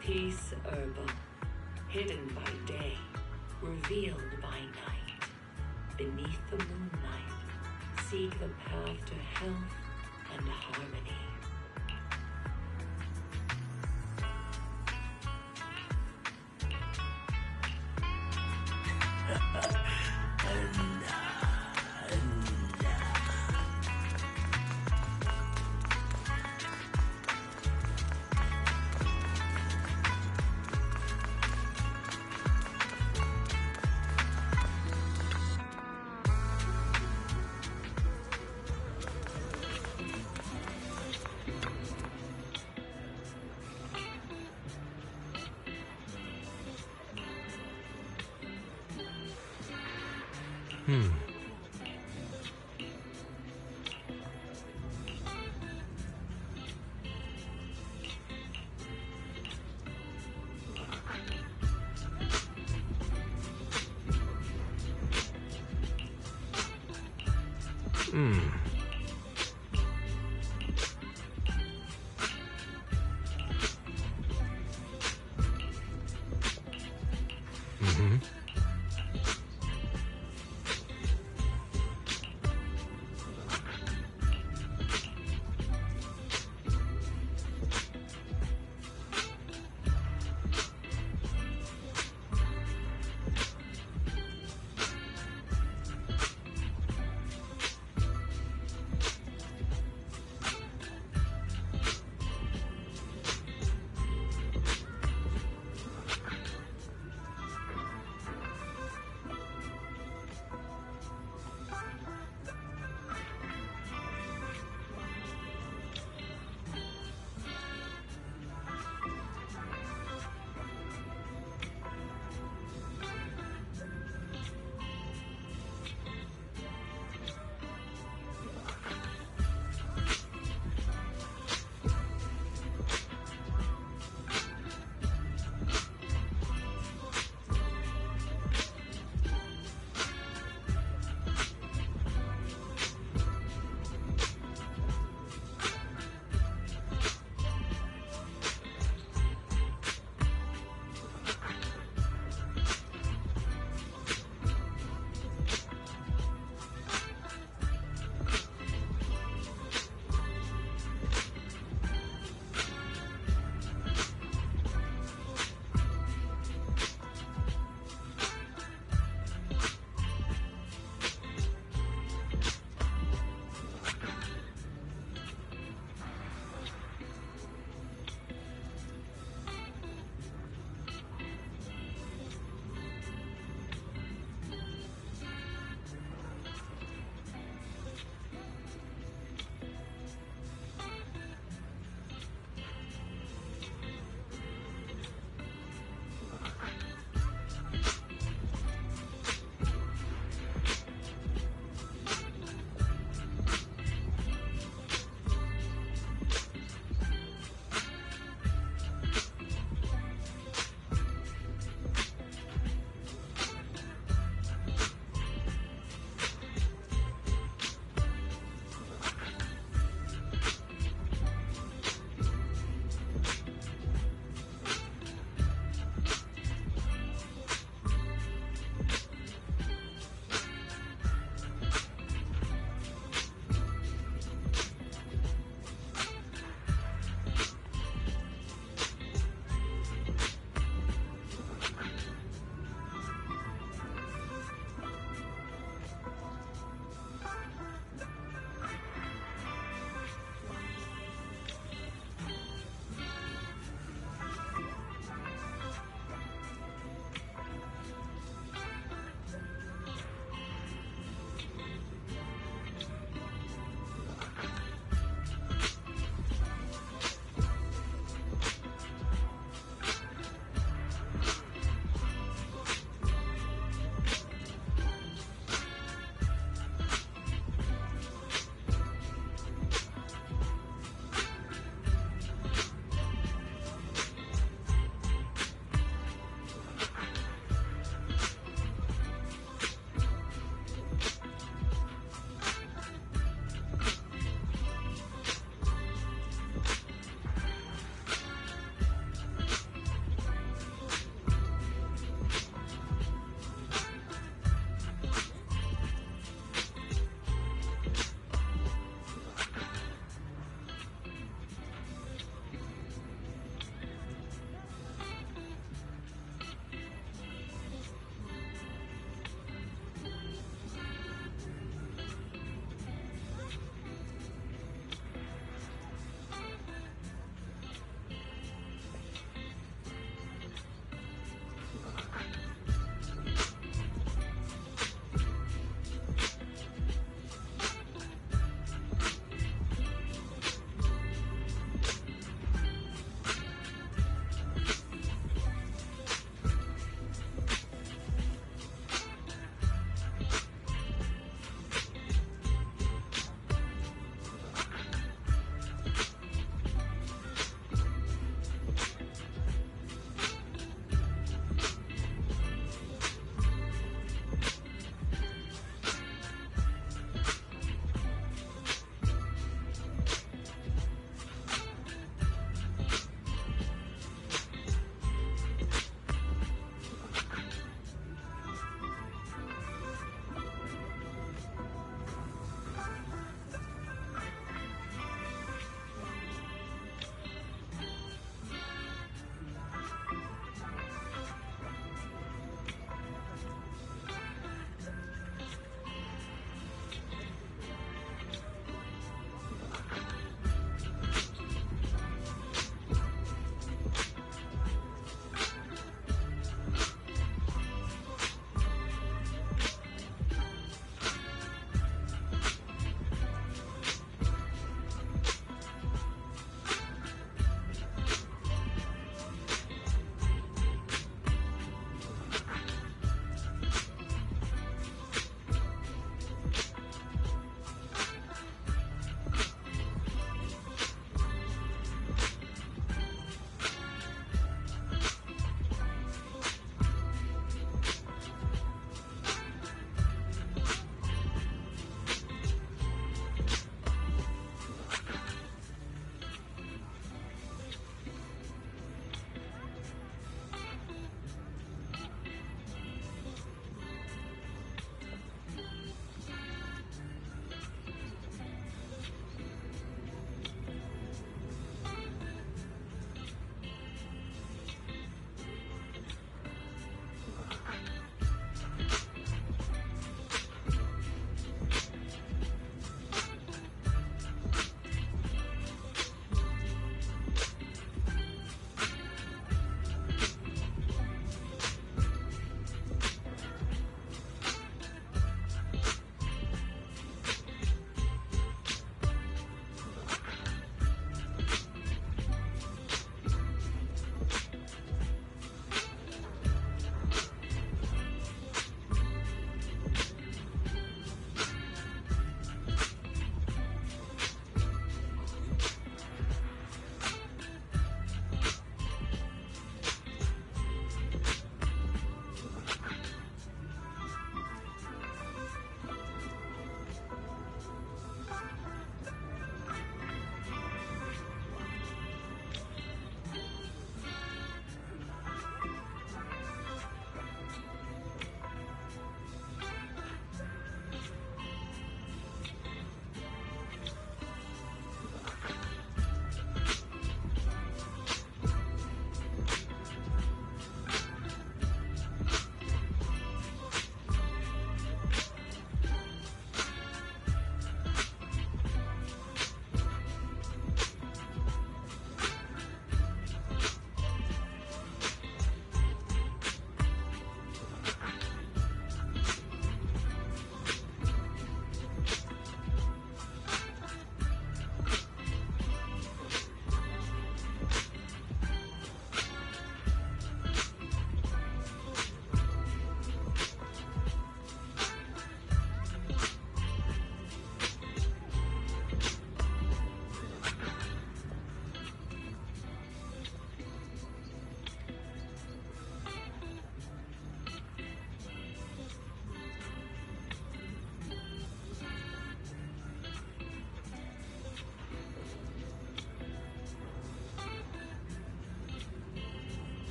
Peace herbal, hidden by day, revealed by night. Beneath the moonlight, seek the path to health and harmony.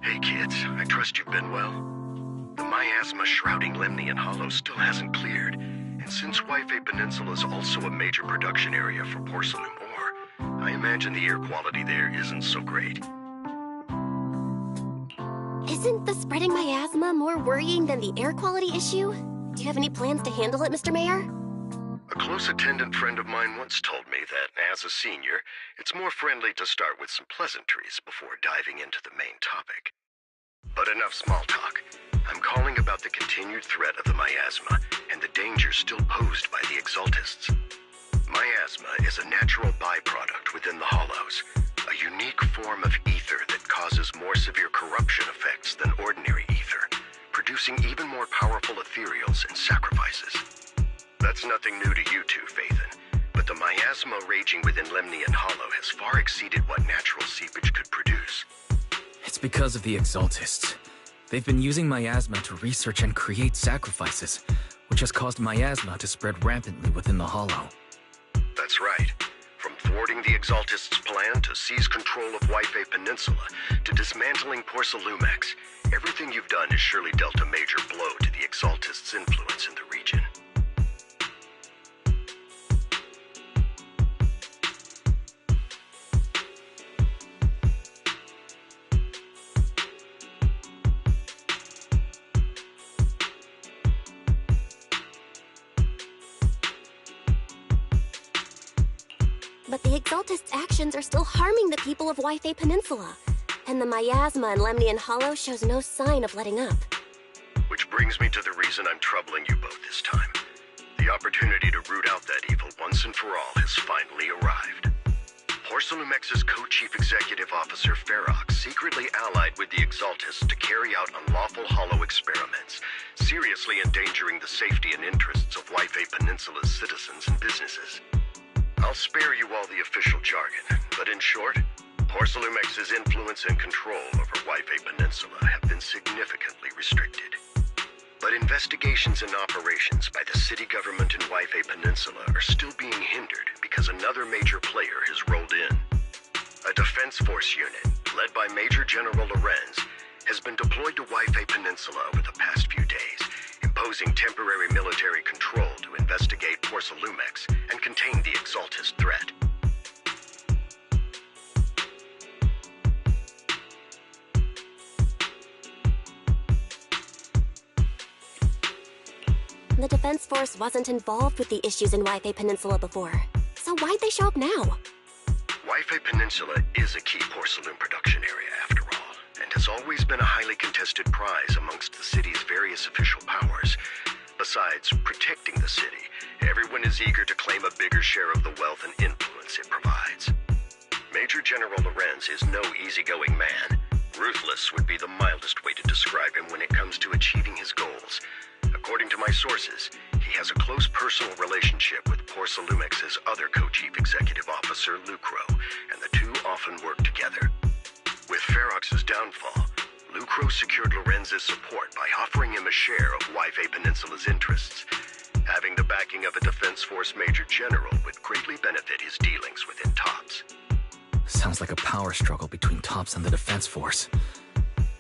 Hey kids, I trust you've been well. The miasma shrouding Lemnian Hollow still hasn't cleared, and since Wi-Fi Peninsula is also a major production area for porcelain ore, I imagine the air quality there isn't so great. Isn't the spreading miasma more worrying than the air quality issue? Do you have any plans to handle it, Mr. Mayor? A close attendant friend of mine once told me that, as a senior, it's more friendly to start with some pleasantries before diving into the main topic. But enough small talk. I'm calling about the continued threat of the miasma and the danger still posed by the Exaltists. Miasma is a natural byproduct within the Hollows, a unique form of ether that causes more severe corruption effects than ordinary ether, producing even more powerful ethereals and sacrifices. That's nothing new to you two, Phaethon, but the miasma raging within Lemnian Hollow has far exceeded what natural seepage could produce. It's because of the Exaltists. They've been using miasma to research and create sacrifices, which has caused miasma to spread rampantly within the Hollow. That's right. From thwarting the Exaltists' plan to seize control of Wi-Fi Peninsula to dismantling Porcelumex, everything you've done has surely dealt a major blow to the Exaltists' influence in the region. But the Exaltists' actions are still harming the people of Wi-Fi Peninsula, and the miasma in Lemnian Hollow shows no sign of letting up. Which brings me to the reason I'm troubling you both this time. The opportunity to root out that evil once and for all has finally arrived. Porcelumex's co-chief executive officer Ferox secretly allied with the Exaltists to carry out unlawful hollow experiments, seriously endangering the safety and interests of Wi-Fi Peninsula's citizens and businesses. I'll spare you all the official jargon, but in short, Porcelumex's influence and control over Wi-Fi Peninsula have been significantly restricted. But investigations and operations by the city government in Wi-Fi Peninsula are still being hindered because another major player has rolled in. A defense force unit, led by Major General Lorenz, has been deployed to Wi-Fi Peninsula over the past few days, imposing temporary military control to investigate Porcelumex and contain the Exaltist threat. The Defense Force wasn't involved with the issues in Wi-Fi Peninsula before, so why'd they show up now? Wi-Fi Peninsula is a key porcelain production area, after all, and has always been a highly contested prize amongst the city's various official powers. Besides protecting the city, everyone is eager to claim a bigger share of the wealth and influence it provides. Major General Lorenz is no easygoing man. Ruthless would be the mildest way to describe him when it comes to achieving his goals. According to my sources, he has a close personal relationship with Porcelumex's other co-chief executive officer, Lucro, and the two often work together. With Ferox's downfall, Lucro secured Lorenz's support by offering him a share of Wi-Fi Peninsula's interests. Having the backing of a Defense Force Major General would greatly benefit his dealings within TOPS. Sounds like a power struggle between TOPS and the Defense Force.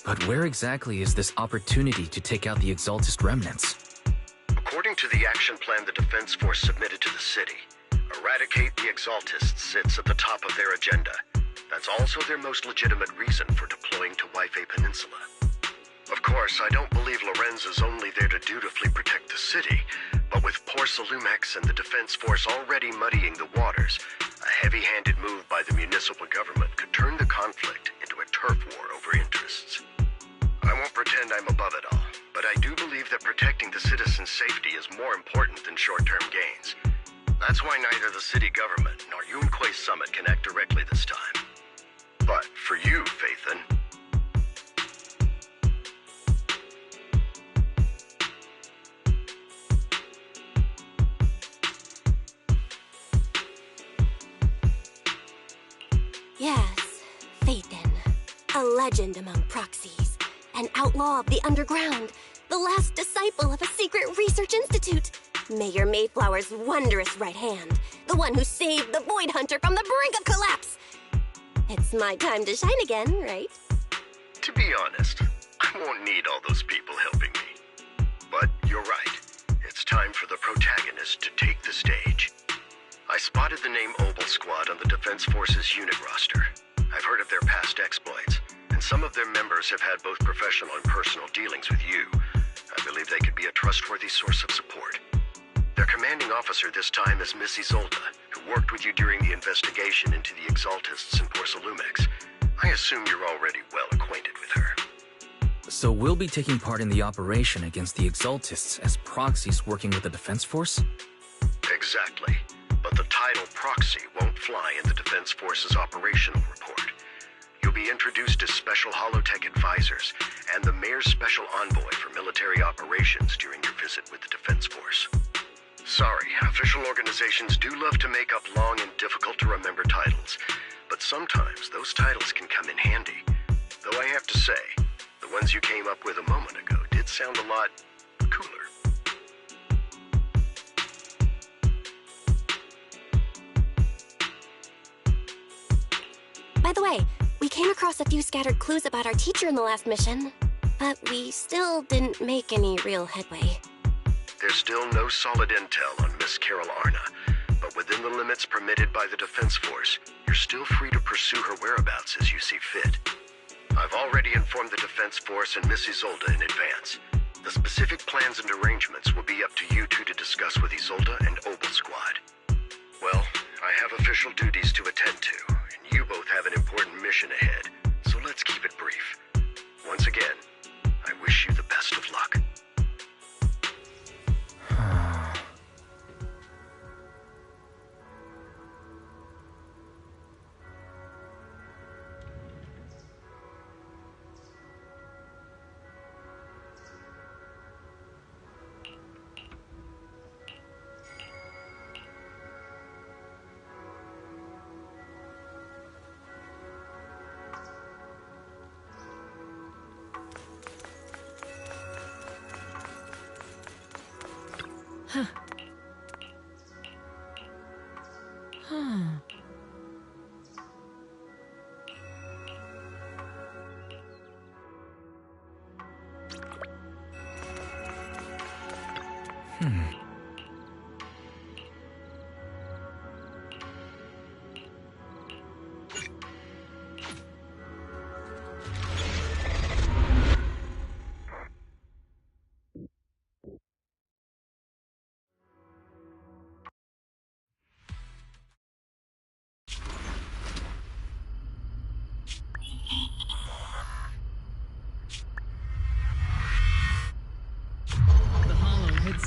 But where exactly is this opportunity to take out the Exaltist remnants? According to the action plan the Defense Force submitted to the city, eradicate the Exaltists sits at the top of their agenda. That's also their most legitimate reason for deploying to Wi-Fi Peninsula. Of course, I don't believe Lorenz is only there to dutifully protect the city, but with Porcelumex and the defense force already muddying the waters, a heavy-handed move by the municipal government could turn the conflict into a turf war over interests. I won't pretend I'm above it all, but I do believe that protecting the citizens' safety is more important than short-term gains. That's why neither the city government nor Yunquei Summit can act directly this time. But for you, Phaethon... Yes, Phaethon. A legend among proxies. An outlaw of the underground. The last disciple of a secret research institute. Mayor Mayflower's wondrous right hand. The one who saved the Void Hunter from the brink of collapse. It's my time to shine again, right? To be honest, I won't need all those people helping me. But you're right. It's time for the protagonist to take the stage. I spotted the name Obel Squad on the Defense Force's unit roster. I've heard of their past exploits, and some of their members have had both professional and personal dealings with you. I believe they could be a trustworthy source of support. Their commanding officer this time is Miss Isolde, who worked with you during the investigation into the Exaltists in Porcelumex. I assume you're already well acquainted with her. So we'll be taking part in the operation against the Exaltists as proxies working with the Defense Force? Exactly. But the title proxy won't fly in the Defense Force's operational report. You'll be introduced as special holotech advisors and the Mayor's special envoy for military operations during your visit with the Defense Force. Sorry, official organizations do love to make up long and difficult-to-remember titles, but sometimes those titles can come in handy. Though I have to say, the ones you came up with a moment ago did sound a lot cooler. By the way, we came across a few scattered clues about our teacher in the last mission, but we still didn't make any real headway. There's still no solid intel on Miss Carol Arna, but within the limits permitted by the Defense Force, you're still free to pursue her whereabouts as you see fit. I've already informed the Defense Force and Miss Isolde in advance. The specific plans and arrangements will be up to you two to discuss with Isolde and Obel Squad. Well, I have official duties to attend to, and you both have an important mission ahead, so let's keep it brief. Once again, I wish you the best of luck.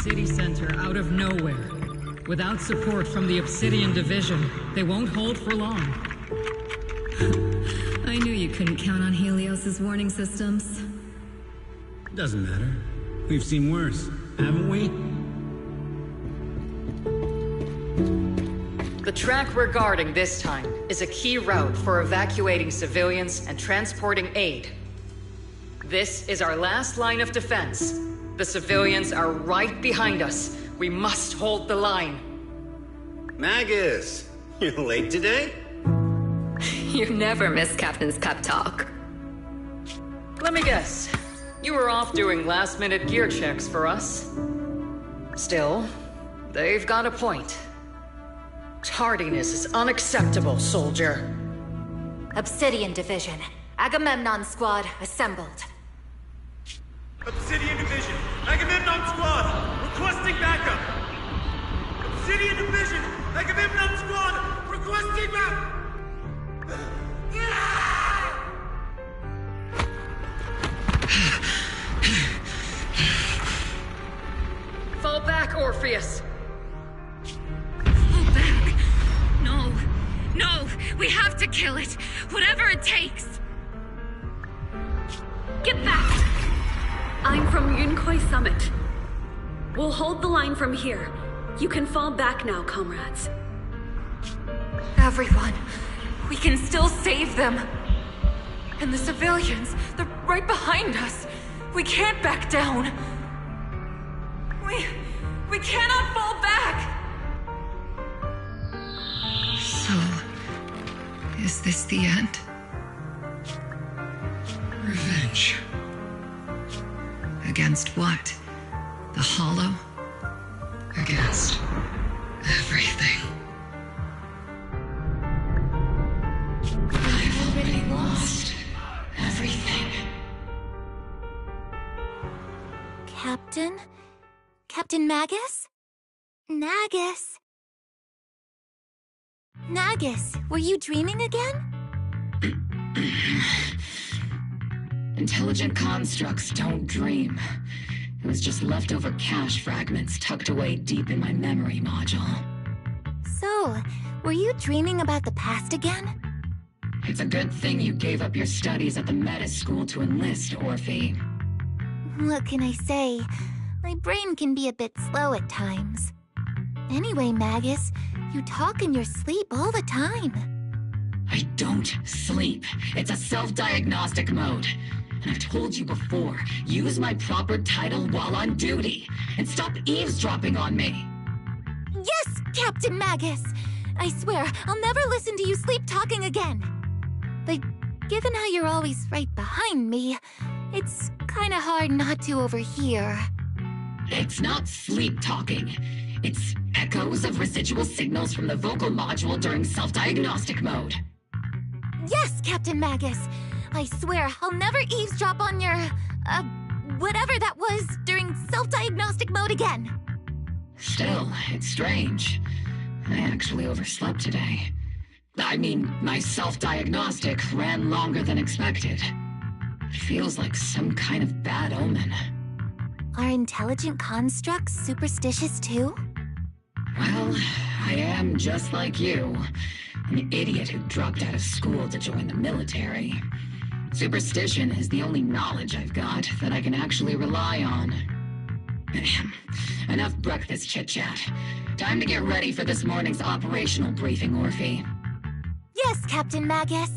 City center out of nowhere. Without support from the Obsidian Division, they won't hold for long. I knew you couldn't count on Helios's warning systems. Doesn't matter. We've seen worse, haven't we? The track we're guarding this time is a key route for evacuating civilians and transporting aid. This is our last line of defense. The civilians are right behind us. We must hold the line. Magus, you're late today? You never miss Captain's pep talk. Let me guess. You were off doing last-minute gear checks for us. Still, they've got a point. Tardiness is unacceptable, soldier. Obsidian Division. Agamemnon Squad assembled. Obsidian Division, Agamemnon Squad, requesting backup! Obsidian Division, Agamemnon Squad, requesting backup! Fall back, Orpheus! Fall back. No. No, we have to kill it. Whatever it takes. Get back! I'm from Yunkoi Summit. We'll hold the line from here. You can fall back now, comrades. Everyone. We can still save them. And the civilians, they're right behind us. We can't back down. We cannot fall back! So, is this the end? Revenge. Against what? The Hollow? Against everything. I've already lost everything. Captain? Captain Magus? Nagus? Nagus, were you dreaming again? Intelligent constructs don't dream. It was just leftover cache fragments tucked away deep in my memory module. So, were you dreaming about the past again? It's a good thing you gave up your studies at the Meta School to enlist, Orphe. What can I say? My brain can be a bit slow at times. Anyway, Magus, you talk in your sleep all the time. I don't sleep. It's a self-diagnostic mode. And I've told you before, use my proper title while on duty, and stop eavesdropping on me. Yes, Captain Magus! I swear, I'll never listen to you sleep-talking again. But given how you're always right behind me, it's kinda hard not to overhear. It's not sleep-talking. It's echoes of residual signals from the vocal module during self-diagnostic mode. Yes, Captain Magus! I swear, I'll never eavesdrop on your, whatever that was during self-diagnostic mode again. Still, it's strange. I actually overslept today. I mean, my self-diagnostic ran longer than expected. It feels like some kind of bad omen. Are intelligent constructs superstitious too? Well, I am just like you. An idiot who dropped out of school to join the military. Superstition is the only knowledge I've got that I can actually rely on. Enough breakfast chit-chat. Time to get ready for this morning's operational briefing, Orphe. Yes, Captain Magus.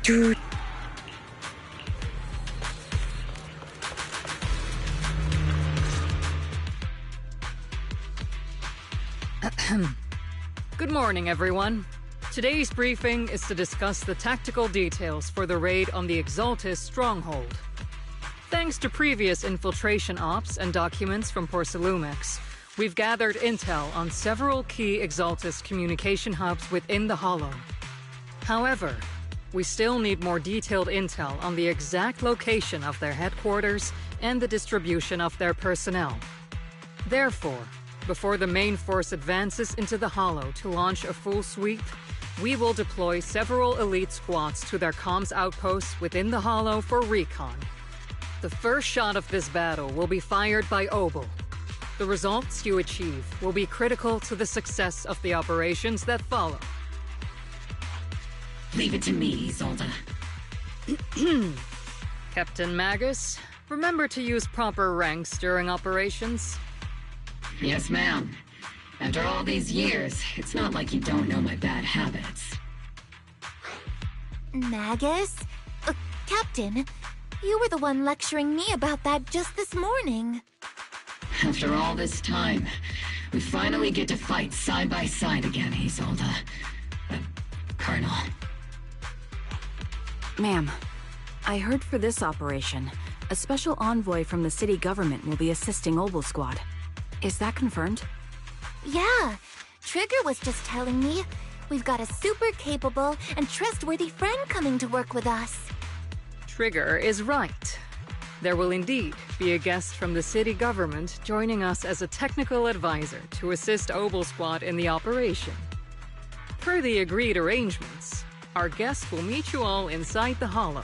Dude. Good morning, everyone. Today's briefing is to discuss the tactical details for the raid on the Exaltis stronghold. Thanks to previous infiltration ops and documents from Porcelumex, we've gathered intel on several key Exaltis communication hubs within the Hollow. However, we still need more detailed intel on the exact location of their headquarters and the distribution of their personnel. Therefore, before the main force advances into the Hollow to launch a full sweep, we will deploy several elite squads to their comms outposts within the Hollow for recon. The first shot of this battle will be fired by Obel. The results you achieve will be critical to the success of the operations that follow. Leave it to me, Isolde. Captain Magus, remember to use proper ranks during operations. Yes, ma'am. After all these years, it's not like you don't know my bad habits. Magus? Captain, you were the one lecturing me about that just this morning. After all this time, we finally get to fight side by side again, Isolde. Colonel. Ma'am, I heard for this operation, a special envoy from the city government will be assisting Obel Squad. Is that confirmed? Yeah, Trigger was just telling me we've got a super capable and trustworthy friend coming to work with us. Trigger is right. There will indeed be a guest from the city government joining us as a technical advisor to assist Obel Squad in the operation. Per the agreed arrangements, our guest will meet you all inside the Hollow.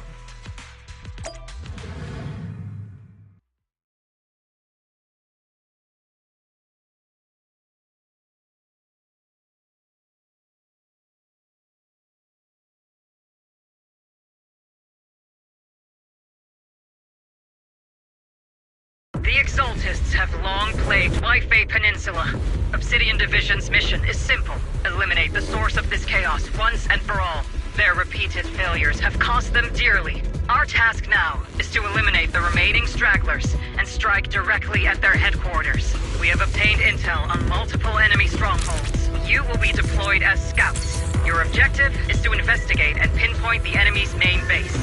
The Exaltists have long plagued Wi-Fi Peninsula. Obsidian Division's mission is simple. Eliminate the source of this chaos once and for all. Their repeated failures have cost them dearly. Our task now is to eliminate the remaining stragglers and strike directly at their headquarters. We have obtained intel on multiple enemy strongholds. You will be deployed as scouts. Your objective is to investigate and pinpoint the enemy's main base.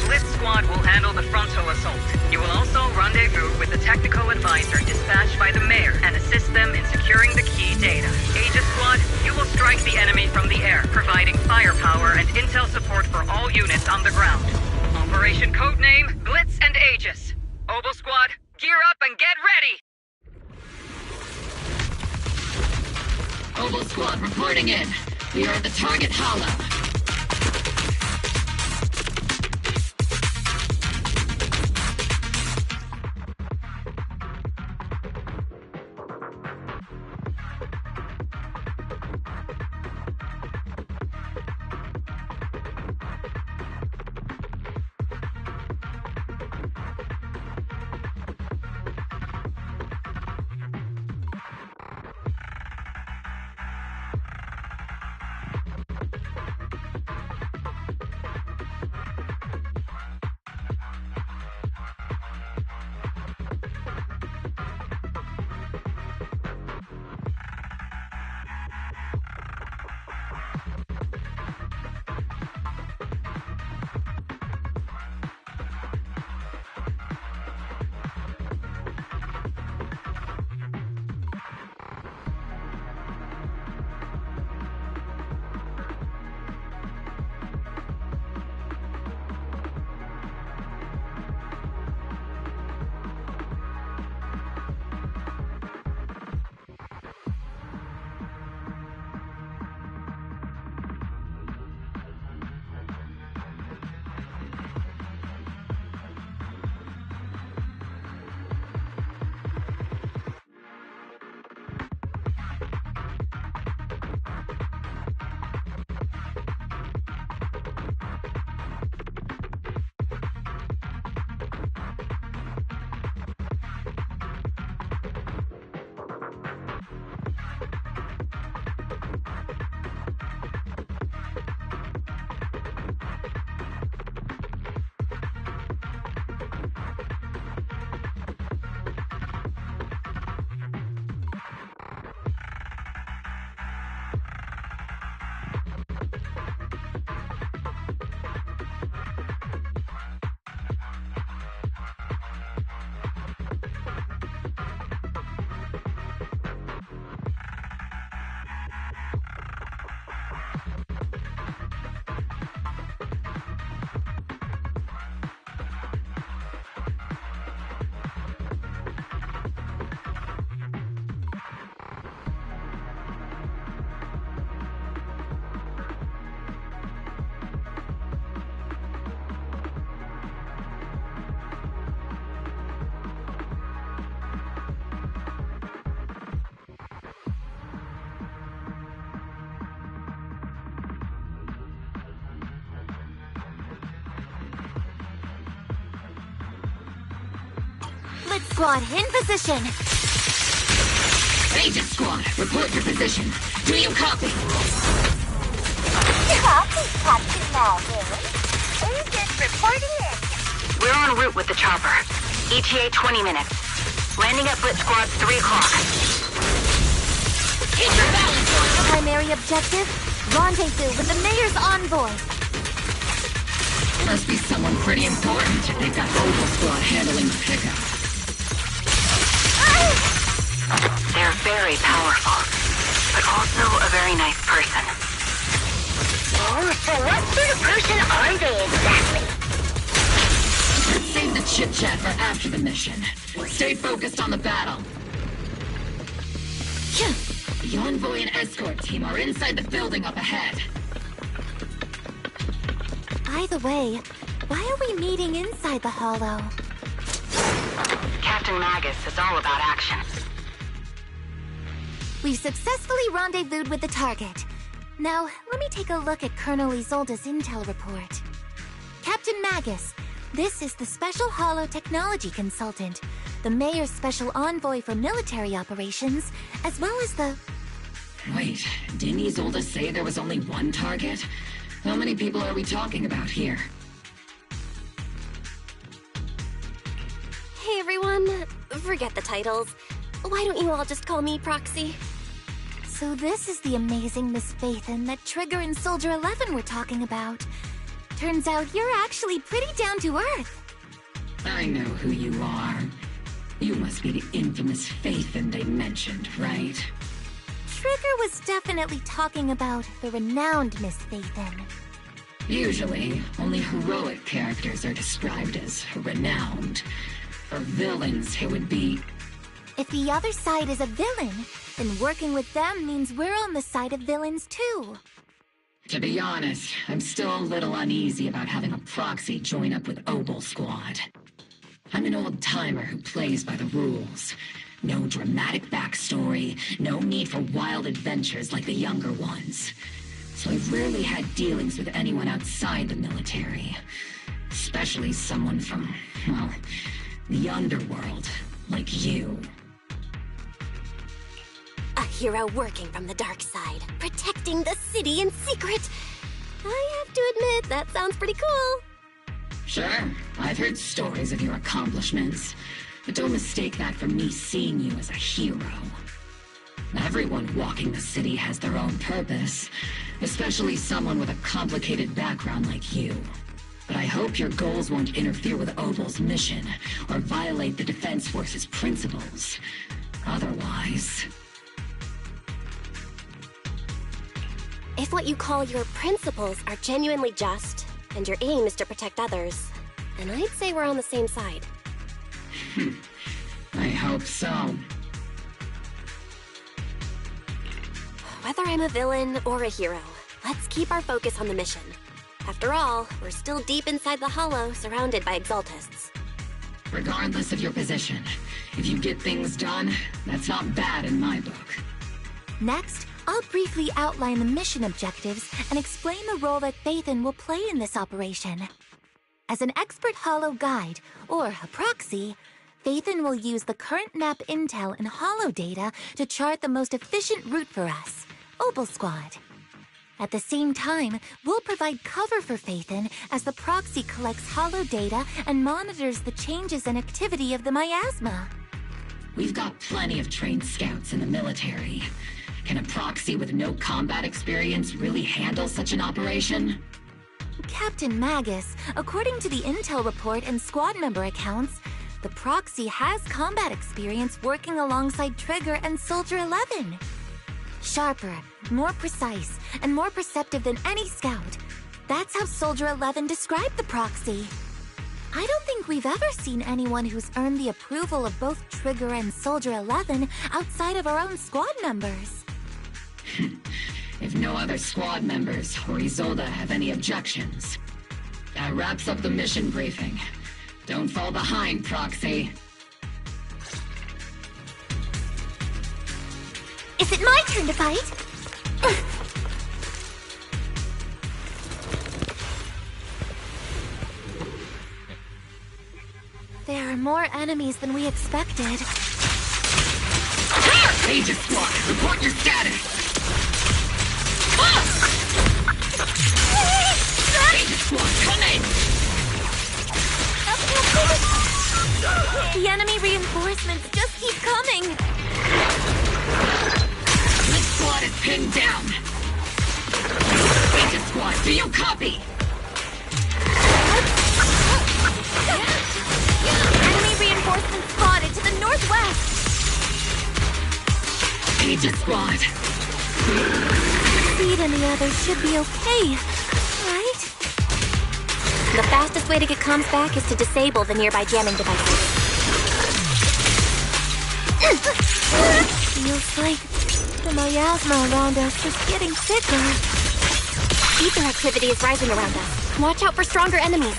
Blitz Squad will handle the frontal assault. You will also rendezvous with the technical advisor dispatched by the mayor and assist them in securing the key data. Aegis Squad, you will strike the enemy from the air, providing firepower and intel support for all units on the ground. Operation codename Blitz and Aegis. Obel Squad, gear up and get ready! Obel Squad reporting in. We are at the target hollow. Squad, in position! Agent Squad, report your position. Do you copy? Copy, Captain Marvel. Agent reporting in. We're en route with the chopper. ETA 20 minutes. Landing at Blitz Squad's 3 o'clock. Keep your balance on. Primary objective, rendezvous with the Mayor's envoy. Must be someone pretty important if they've got Opal Squad handling the pickup. They're very powerful, but also a very nice person. Oh, so what sort of person are they exactly? Let's save the chit-chat for after the mission. Stay focused on the battle. The envoy and escort team are inside the building up ahead. Either way, why are we meeting inside the Hollow? Captain Magus is all about action. We've successfully rendezvoused with the target. Now, let me take a look at Colonel Isolde's intel report. Captain Magus, this is the Special Hollow Technology Consultant, the Mayor's Special Envoy for Military Operations, as well as the... Wait, didn't Isolde say there was only one target? How many people are we talking about here? Hey everyone, forget the titles. Why don't you all just call me Proxy? So this is the amazing Miss Phaethon that Trigger and Soldier 11 were talking about. Turns out you're actually pretty down to earth. I know who you are. You must be the infamous Phaethon they mentioned, right? Trigger was definitely talking about the renowned Miss Phaethon. Usually, only heroic characters are described as renowned. For villains, it would be... If the other side is a villain, then working with them means we're on the side of villains too. To be honest, I'm still a little uneasy about having a proxy join up with Opal Squad. I'm an old-timer who plays by the rules. No dramatic backstory, no need for wild adventures like the younger ones. So I've rarely had dealings with anyone outside the military. Especially someone from, well, the underworld, like you. A hero working from the dark side, protecting the city in secret. I have to admit, that sounds pretty cool. Sure, I've heard stories of your accomplishments, but don't mistake that for me seeing you as a hero. Everyone walking the city has their own purpose, especially someone with a complicated background like you. But I hope your goals won't interfere with Opal's mission, or violate the Defense Force's principles. Otherwise... If what you call your principles are genuinely just, and your aim is to protect others, then I'd say we're on the same side. I hope so. Whether I'm a villain or a hero, let's keep our focus on the mission. After all, we're still deep inside the Hollow, surrounded by Exaltists. Regardless of your position, if you get things done, that's not bad in my book. Next, I'll briefly outline the mission objectives and explain the role that Phaethon will play in this operation. As an expert Hollow guide, or a proxy, Phaethon will use the current map intel and Hollow data to chart the most efficient route for us, Opal Squad. At the same time, we'll provide cover for Phaethon as the proxy collects Hollow data and monitors the changes and activity of the miasma. We've got plenty of trained scouts in the military. Can a proxy with no combat experience really handle such an operation? Captain Magus, according to the intel report and squad member accounts, the proxy has combat experience working alongside Trigger and Soldier 11. Sharper, more precise, and more perceptive than any scout. That's how Soldier 11 described the proxy. I don't think we've ever seen anyone who's earned the approval of both Trigger and Soldier 11 outside of our own squad members. If no other squad members or Isolde have any objections. That wraps up the mission briefing. Don't fall behind, Proxy. Is it my turn to fight? There More enemies than we expected. Aegis Squad, report your status! Aegis Squad, come in! The enemy reinforcements just keep coming! This squad is pinned down! Aegis Squad, do you copy? Enemy reinforcements spotted to the northwest! Aegis Squad! Speed and the others should be okay, right? The fastest way to get comms back is to disable the nearby jamming devices. Feels like the miasma around us is getting thicker. Ether activity is rising around us. Watch out for stronger enemies.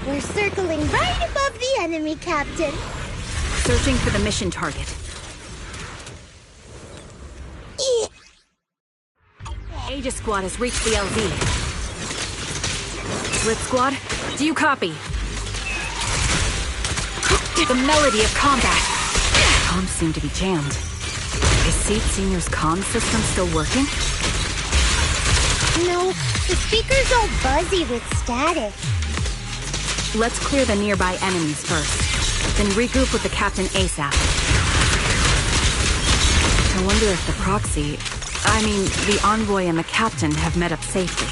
We're circling right above the enemy, Captain. Searching for the mission target. Aegis Squad has reached the LZ. Blitz Squad, do you copy? The melody of combat. Comms seem to be jammed. Is Seed Senior's comm system still working? No, the speaker's all buzzy with static. Let's clear the nearby enemies first, then regroup with the captain ASAP. I wonder if the proxy, the envoy and the captain have met up safely.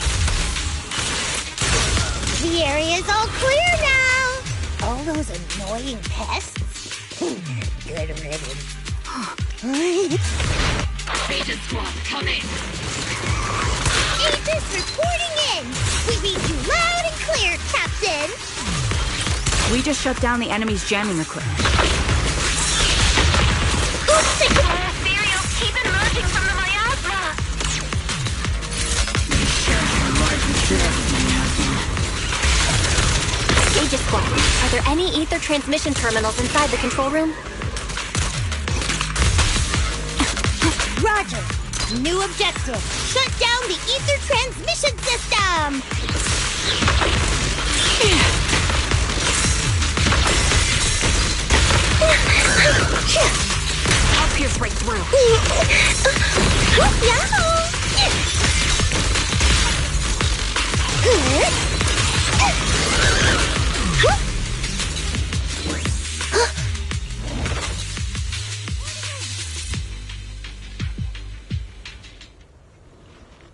The area's all clear now! All those annoying pests? Good riddance. Aegis Squad, come in! Aegis reporting in! We read you loud and clear, Captain! We just shut down the enemy's jamming equipment. Ethereals keep emerging from the miasma! Aegis Squad, are there any ether transmission terminals inside the control room? Roger! New objective! Shut down the ether transmission system! I'll pierce right through.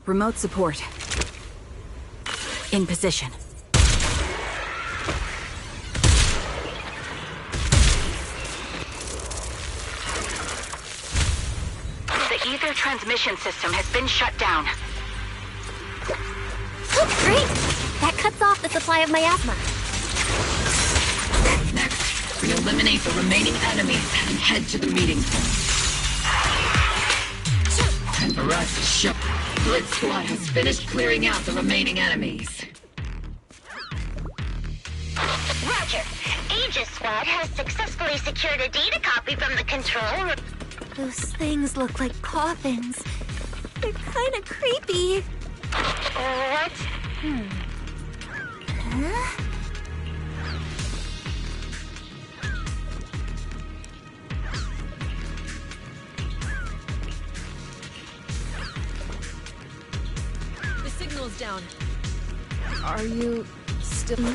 Remote support. In position. The ether transmission system has been shut down. Oh, great! That cuts off the supply of miasma. Next, we eliminate the remaining enemies and head to the meeting point. Time for us to show. Blitz Squad has finished clearing out the remaining enemies. Roger. Aegis Squad has successfully secured a data copy from the control room. Those things look like coffins. They're kind of creepy. What? Huh? The signal's down. Are you still...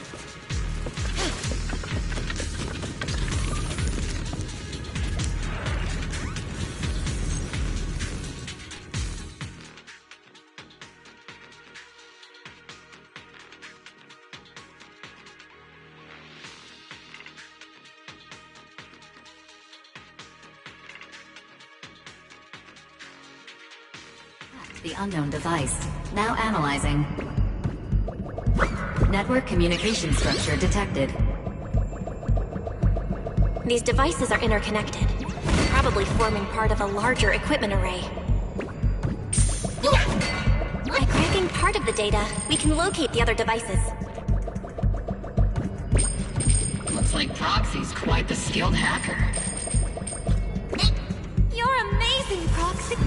the unknown device. Now analyzing. Network communication structure detected. These devices are interconnected, probably forming part of a larger equipment array. By cracking part of the data, we can locate the other devices. Looks like Proxy's quite the skilled hacker. You're amazing, Proxy!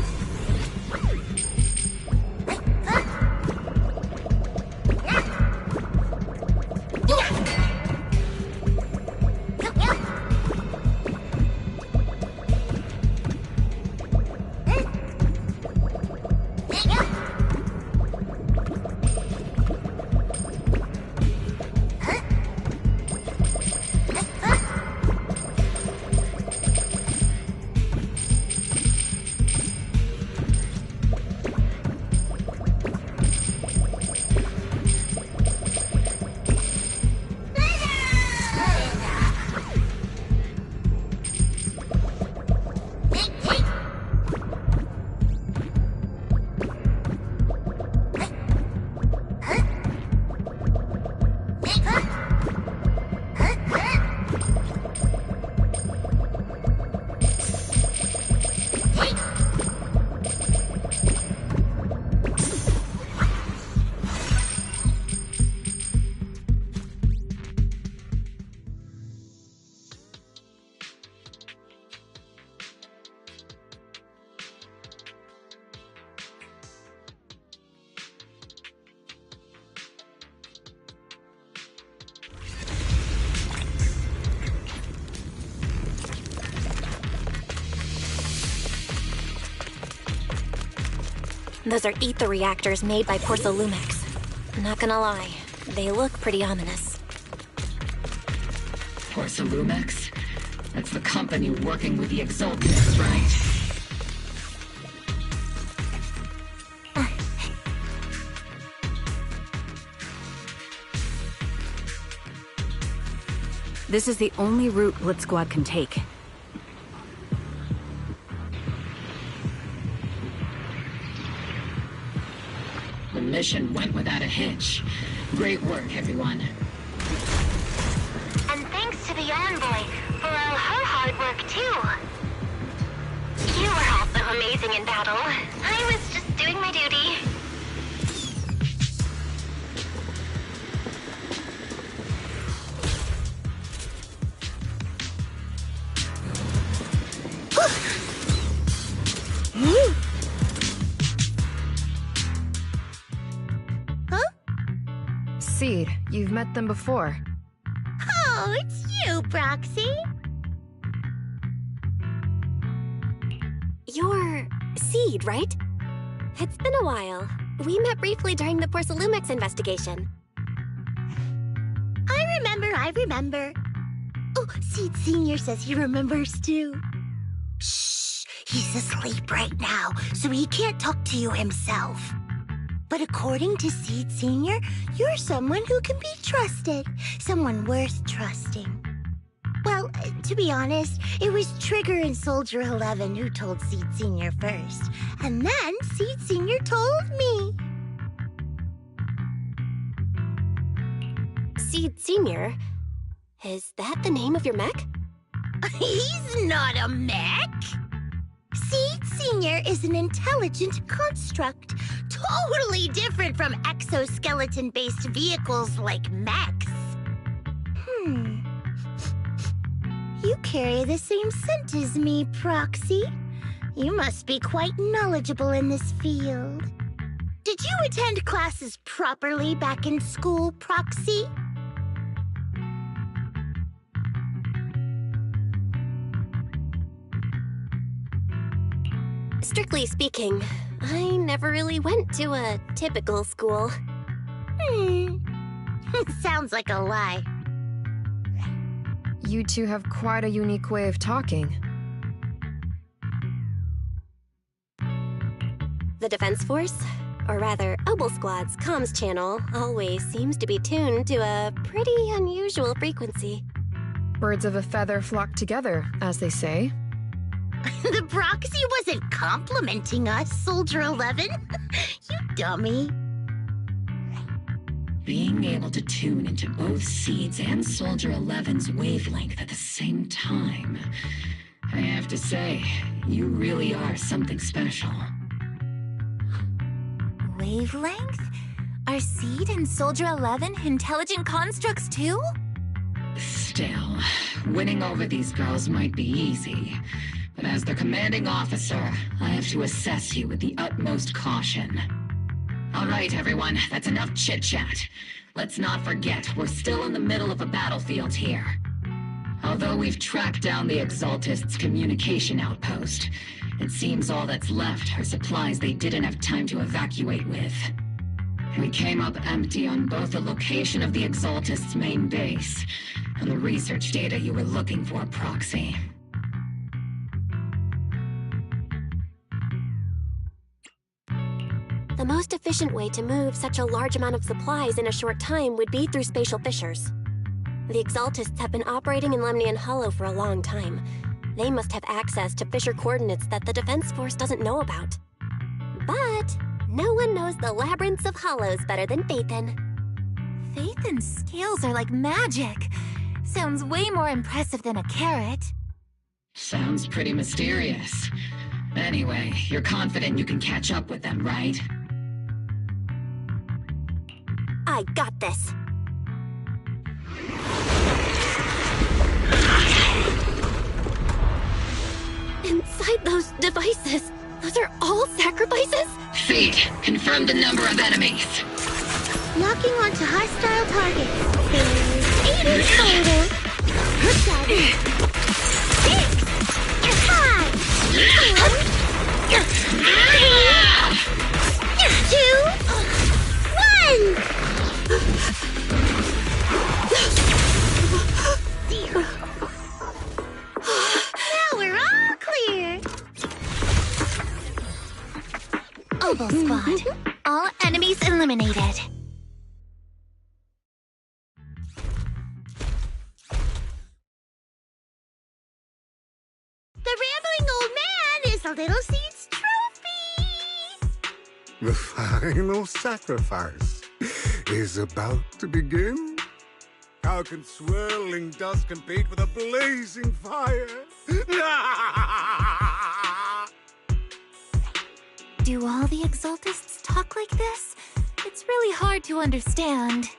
Those are ether reactors made by Porcelumex. Not gonna lie, they look pretty ominous. Porcelumex? That's the company working with the Exaltists, right? This is the only route Blitz Squad can take. The mission went without a hitch. Great work, everyone. And thanks to the Envoy for all her hard work, too. You were also amazing in battle. I was just doing my duty. Seed, you've met them before. Oh, it's you, Proxy. You're Seed, right? It's been a while. We met briefly during the Porcelumex investigation. I remember. Oh, Seed Sr. says he remembers too. Shh, he's asleep right now, so he can't talk to you himself. But according to Seed Sr., you're someone who can be trusted. Someone worth trusting. Well, to be honest, it was Trigger and Soldier 11 who told Seed Sr. first. And then Seed Sr. told me. Seed Sr.? Is that the name of your mech? He's not a mech. Seed Sr. is an intelligent construct, totally different from exoskeleton-based vehicles like mechs. You carry the same scent as me, Proxy. You must be quite knowledgeable in this field. Did you attend classes properly back in school, Proxy? Strictly speaking, I never really went to a typical school. Sounds like a lie. You two have quite a unique way of talking. The Defense Force, or rather, Obel Squad's comms channel always seems to be tuned to a pretty unusual frequency. Birds of a feather flock together, as they say. The proxy wasn't complimenting us, Soldier 11. You dummy. Being able to tune into both Seeds and Soldier 11's wavelength at the same time. I have to say, you really are something special. Wavelength? Are Seed and Soldier 11 intelligent constructs too? Still, winning over these girls might be easy. But as their commanding officer, I have to assess you with the utmost caution. All right, everyone, that's enough chit-chat. Let's not forget, we're still in the middle of a battlefield here. Although we've tracked down the Exaltists' communication outpost, it seems all that's left are supplies they didn't have time to evacuate with. We came up empty on both the location of the Exaltists' main base and the research data you were looking for, Proxy. The most efficient way to move such a large amount of supplies in a short time would be through spatial fissures. The Exaltists have been operating in Lemnian Hollow for a long time. They must have access to fissure coordinates that the Defense Force doesn't know about. But no one knows the labyrinths of hollows better than Phaethon. Phaethon's scales are like magic. Sounds way more impressive than a carrot. Sounds pretty mysterious. Anyway, you're confident you can catch up with them, right? I got this. Inside those devices, those are all sacrifices? Seed, confirm the number of enemies. Locking onto hostile targets. There's 8 in total. 2, 1. Now we're all clear. Oval Squad. All enemies eliminated. The rambling old man is a little Seed's trophy. The final sacrifice is about to begin. How can swirling dust compete with a blazing fire? Do all the Exaltists talk like this? It's really hard to understand.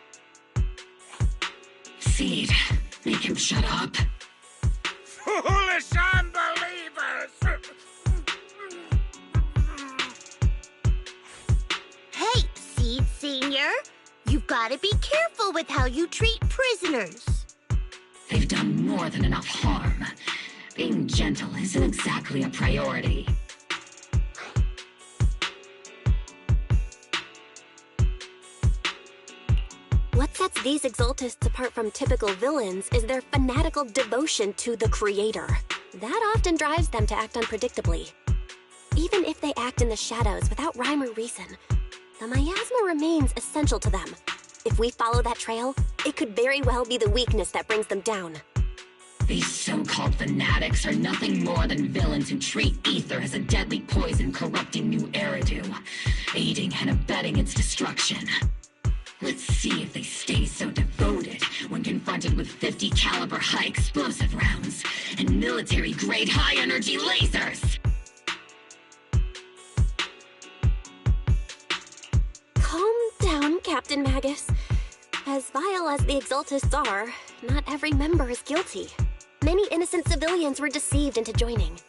Seed, make him shut up. Foolish unbelievers! Hey, Seed Senior. You've got to be careful with how you treat prisoners. They've done more than enough harm. Being gentle isn't exactly a priority. What sets these Exaltists apart from typical villains is their fanatical devotion to the Creator. That often drives them to act unpredictably. Even if they act in the shadows without rhyme or reason, the miasma remains essential to them. If we follow that trail, it could very well be the weakness that brings them down. These so-called fanatics are nothing more than villains who treat ether as a deadly poison corrupting new Eridu, aiding and abetting its destruction. Let's see if they stay so devoted when confronted with 50 caliber high explosive rounds and military-grade high-energy lasers! Calm down, Captain Magus. As vile as the Exaltists are, not every member is guilty. Many innocent civilians were deceived into joining.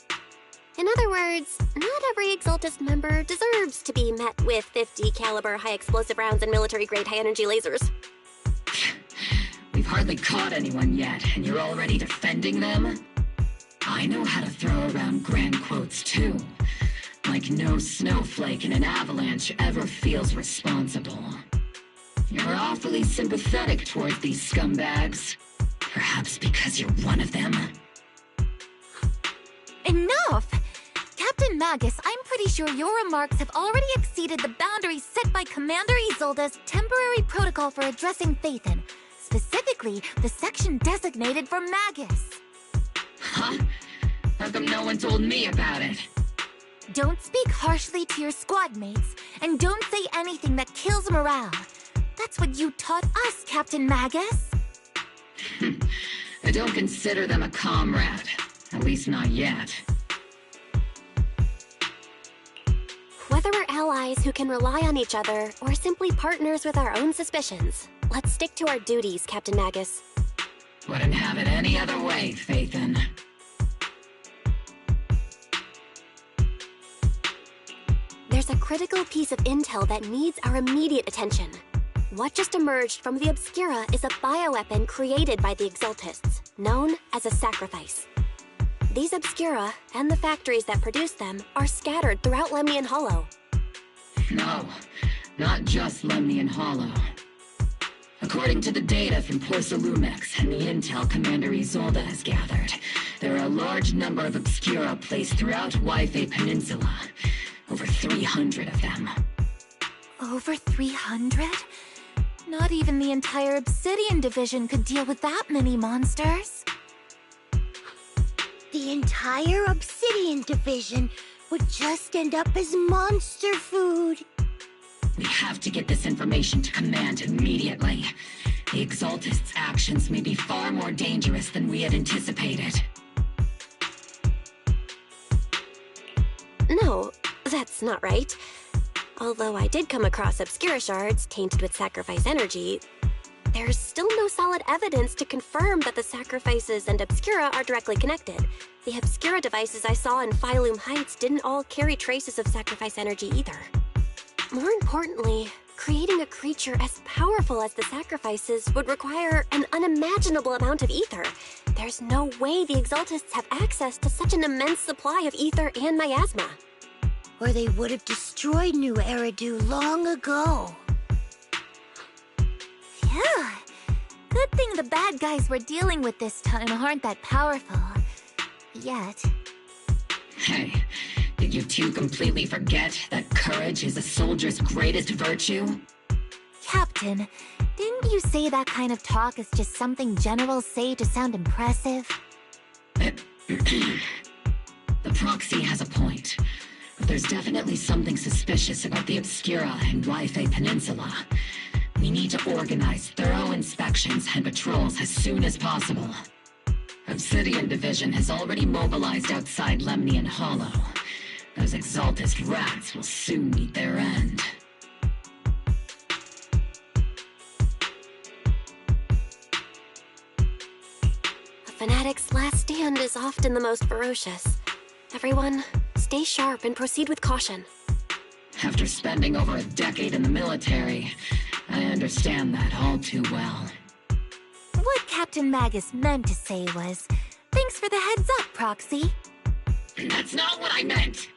In other words, not every Exaltist member deserves to be met with 50 caliber high explosive rounds and military-grade high-energy lasers. We've hardly caught anyone yet, and you're already defending them? I know how to throw around grand quotes too. Like no snowflake in an avalanche ever feels responsible. You're awfully sympathetic towards these scumbags. Perhaps because you're one of them. Enough! Captain Magus, I'm pretty sure your remarks have already exceeded the boundaries set by Commander Isolde's temporary protocol for addressing Phaethon, specifically the section designated for Magus. Huh? How come no one told me about it? Don't speak harshly to your squad mates, and don't say anything that kills morale. That's what you taught us, Captain Magus. I don't consider them a comrade. At least not yet. Whether we're allies who can rely on each other, or simply partners with our own suspicions, let's stick to our duties, Captain Magus. Wouldn't have it any other way, Phaethon. There's a critical piece of intel that needs our immediate attention. What just emerged from the Obscura is a bioweapon created by the Exaltists, known as a sacrifice. These Obscura, and the factories that produce them, are scattered throughout Lemnian Hollow. No, not just Lemnian Hollow. According to the data from Porcelumex and the intel Commander Isolde has gathered, there are a large number of Obscura placed throughout Yfei Peninsula. Over 300 of them. Over 300? Not even the entire Obsidian Division could deal with that many monsters. The entire Obsidian Division would just end up as monster food. We have to get this information to Command immediately. The Exaltists' actions may be far more dangerous than we had anticipated. No, that's not right. Although I did come across Obscura shards tainted with sacrifice energy, there's still no solid evidence to confirm that the sacrifices and Obscura are directly connected. The Obscura devices I saw in Phylum Heights didn't all carry traces of sacrifice energy either. More importantly, creating a creature as powerful as the sacrifices would require an unimaginable amount of ether. There's no way the Exaltists have access to such an immense supply of ether and miasma. Or they would have destroyed New Eridu long ago. Yeah. Good thing the bad guys we're dealing with this time aren't that powerful. Yet. Hey, did you two completely forget that courage is a soldier's greatest virtue? Captain, didn't you say that kind of talk is just something generals say to sound impressive? The proxy has a point. But there's definitely something suspicious about the Obscura and Yfei Peninsula. We need to organize thorough inspections and patrols as soon as possible. Obsidian Division has already mobilized outside Lemnian Hollow. Those Exaltist rats will soon meet their end. A fanatic's last stand is often the most ferocious. Everyone, stay sharp and proceed with caution. After spending over a decade in the military, I understand that all too well. What Captain Magus meant to say was, thanks for the heads up, Proxy. That's not what I meant!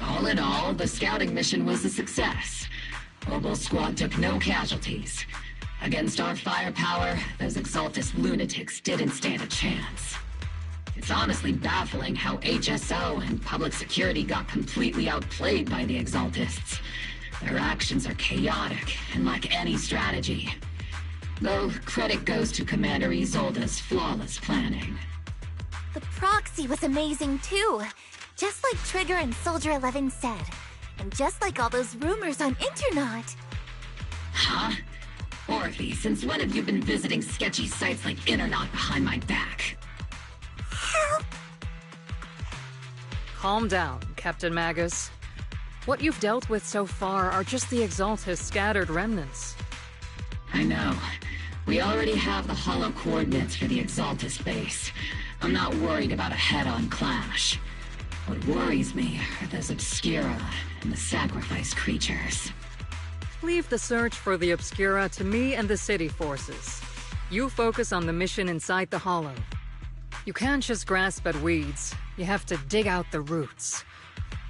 All in all, the scouting mission was a success. Obel Squad took no casualties. Against our firepower, those Exaltist lunatics didn't stand a chance. It's honestly baffling how HSO and public security got completely outplayed by the Exaltists. Their actions are chaotic and lack any strategy. Though credit goes to Commander Isolde's flawless planning. The proxy was amazing too. Just like Trigger and Soldier 11 said. And just like all those rumors on Internet. Huh? Orphe, since when have you been visiting sketchy sites like Internet behind my back? Calm down, Captain Magus. What you've dealt with so far are just the Exaltist's scattered remnants. I know. We already have the hollow coordinates for the Exaltist base. I'm not worried about a head-on clash. What worries me are those Obscura and the Sacrifice creatures. Leave the search for the Obscura to me and the city forces. You focus on the mission inside the Hollow. You can't just grasp at weeds. You have to dig out the roots.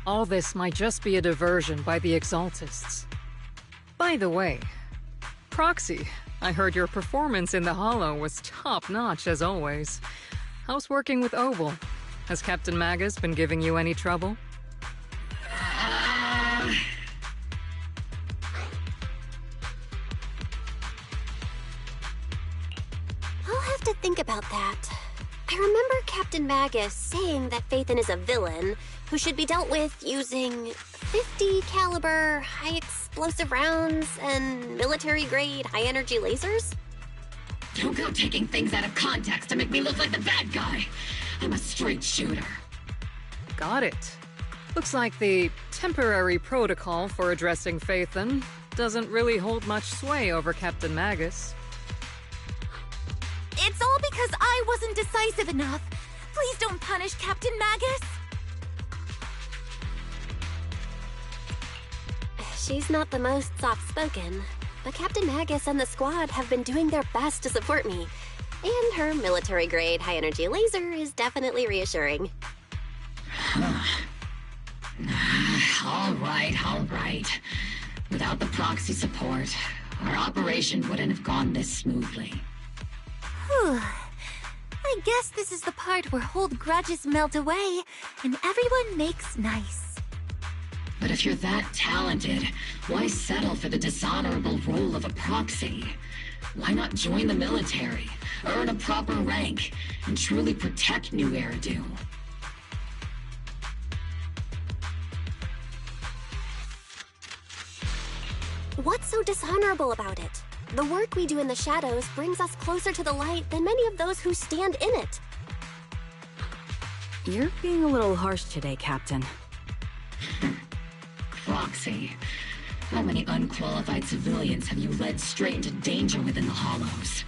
All this might just be a diversion by the Exaltists. By the way, Proxy, I heard your performance in the Hollow was top-notch as always. How's working with Obel? Has Captain Magus been giving you any trouble? I'll have to think about that. I remember Captain Magus saying that Phaethon is a villain who should be dealt with using 50 caliber high explosive rounds and military-grade high-energy lasers? Don't go taking things out of context to make me look like the bad guy. I'm a straight shooter. Got it. Looks like the temporary protocol for addressing Phaethon doesn't really hold much sway over Captain Magus. It's all because I wasn't decisive enough. Please don't punish Captain Magus. She's not the most soft-spoken, but Captain Magus and the squad have been doing their best to support me. And her military-grade high-energy laser is definitely reassuring. All right. Without the proxy support, our operation wouldn't have gone this smoothly. Whew. I guess this is the part where old grudges melt away and everyone makes nice. But if you're that talented, why settle for the dishonorable role of a proxy? Why not join the military, earn a proper rank, and truly protect New Eridu? What's so dishonorable about it? The work we do in the shadows brings us closer to the light than many of those who stand in it. You're being a little harsh today, Captain. Proxy, how many unqualified civilians have you led straight into danger within the Hollows?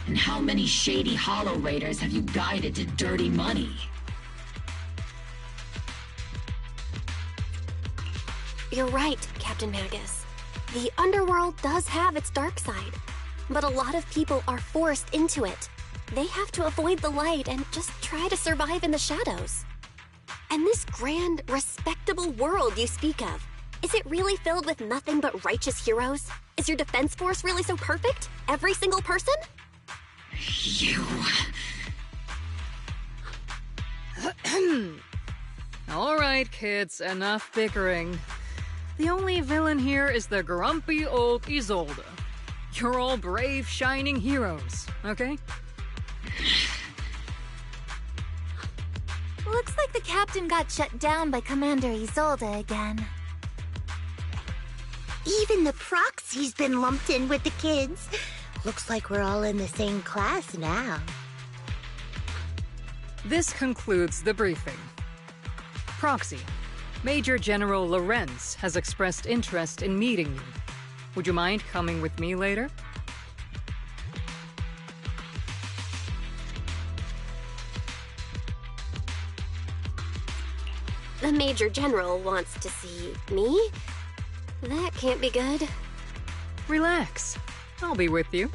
And how many shady Hollow Raiders have you guided to dirty money? You're right, Captain Magus. The underworld does have its dark side, but a lot of people are forced into it. They have to avoid the light and just try to survive in the shadows. And this grand, respectable world you speak of, is it really filled with nothing but righteous heroes? Is your defense force really so perfect? Every single person? You... All right, kids, enough bickering. The only villain here is the grumpy old Isolde. You're all brave, shining heroes, okay? Looks like the captain got shut down by Commander Isolde again. Even the proxy's been lumped in with the kids. Looks like we're all in the same class now. This concludes the briefing. Proxy, Major General Lorenz has expressed interest in meeting you. Would you mind coming with me later? The Major General wants to see me? That can't be good. Relax. I'll be with you.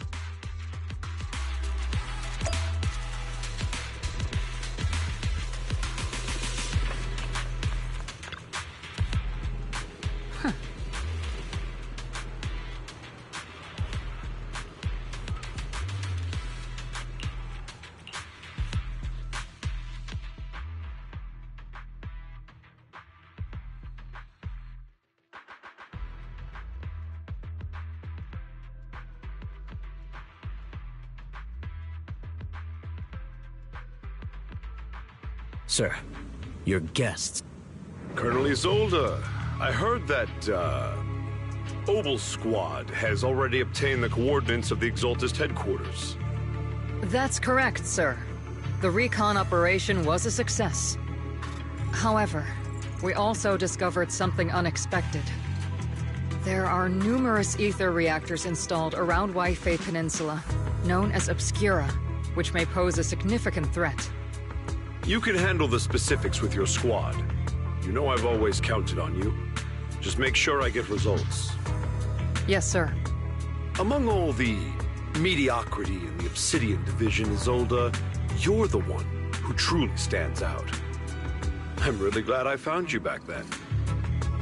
Sir, your guests. Colonel Isolde, I heard that, Obel Squad has already obtained the coordinates of the Exaltist headquarters. That's correct, sir. The recon operation was a success. However, we also discovered something unexpected. There are numerous ether reactors installed around Waifei Peninsula, known as Obscura, which may pose a significant threat. You can handle the specifics with your squad. You know I've always counted on you. Just make sure I get results. Yes, sir. Among all the mediocrity in the Obsidian Division, Isolde, you're the one who truly stands out. I'm really glad I found you back then.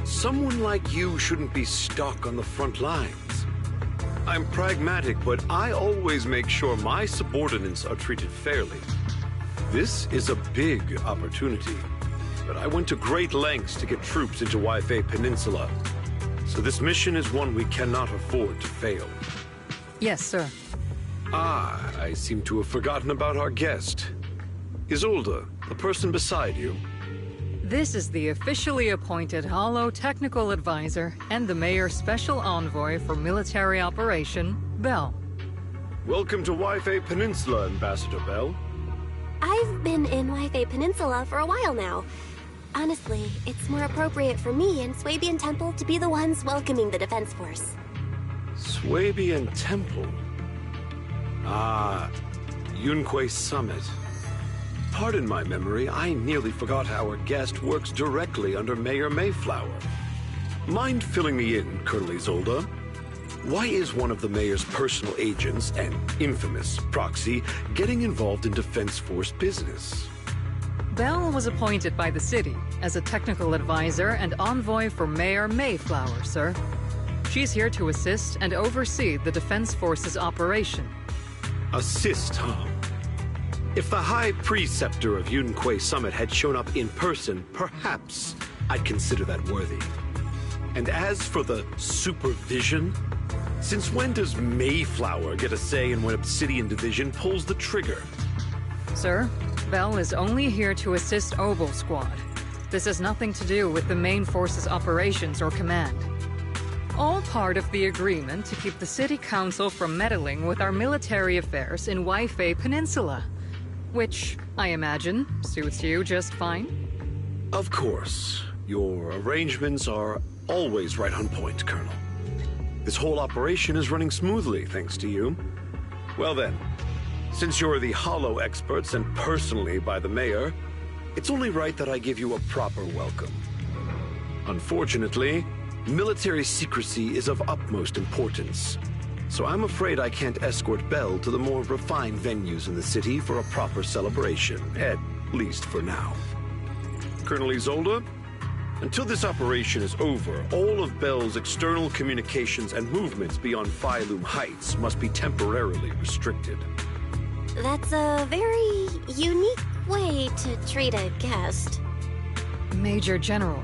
Someone like you shouldn't be stuck on the front lines. I'm pragmatic, but I always make sure my subordinates are treated fairly. This is a big opportunity, but I went to great lengths to get troops into Waifei Peninsula. So this mission is one we cannot afford to fail. Yes, sir. Ah, I seem to have forgotten about our guest. Isolde, the person beside you. This is the officially appointed Hollow Technical Advisor and the Mayor's Special Envoy for Military Operation, Bell. Welcome to Waifei Peninsula, Ambassador Bell. I've been in Waifei Peninsula for a while now. Honestly, it's more appropriate for me and Swabian Temple to be the ones welcoming the Defense Force. Swabian Temple? Ah, Yunquei Summit. Pardon my memory, I nearly forgot our guest works directly under Mayor Mayflower. Mind filling me in, Colonel Isolde? Why is one of the mayor's personal agents, an infamous proxy, getting involved in Defense Force business? Bell was appointed by the city as a technical advisor and envoy for Mayor Mayflower, sir. She's here to assist and oversee the Defense Force's operation. Assist, huh? If the High Preceptor of Yunquei Summit had shown up in person, perhaps I'd consider that worthy. And as for the supervision, since when does Mayflower get a say in when Obsidian Division pulls the trigger? Sir, Bell is only here to assist Obel Squad. This has nothing to do with the main force's operations or command. All part of the agreement to keep the City Council from meddling with our military affairs in Waifei Peninsula. Which, I imagine, suits you just fine? Of course. Your arrangements are always right on point, Colonel. This whole operation is running smoothly, thanks to you. Well then, since you're the Hollow experts and personally by the Mayor, it's only right that I give you a proper welcome. Unfortunately, military secrecy is of utmost importance. So I'm afraid I can't escort Bell to the more refined venues in the city for a proper celebration, at least for now. Colonel Isolde, until this operation is over, all of Bell's external communications and movements beyond Phylum Heights must be temporarily restricted. That's a very unique way to treat a guest. Major General,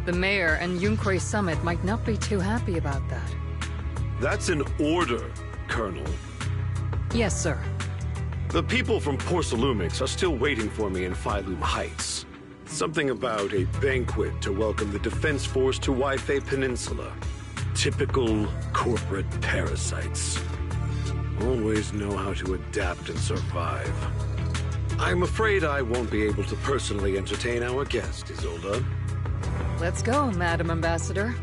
the Mayor and Yunquei Summit might not be too happy about that. That's an order, Colonel. Yes, sir. The people from Porcelumix are still waiting for me in Phylum Heights. Something about a banquet to welcome the Defense Force to Waifei Peninsula. Typical corporate parasites. Always know how to adapt and survive. I'm afraid I won't be able to personally entertain our guest, Isolde. Let's go, Madam Ambassador.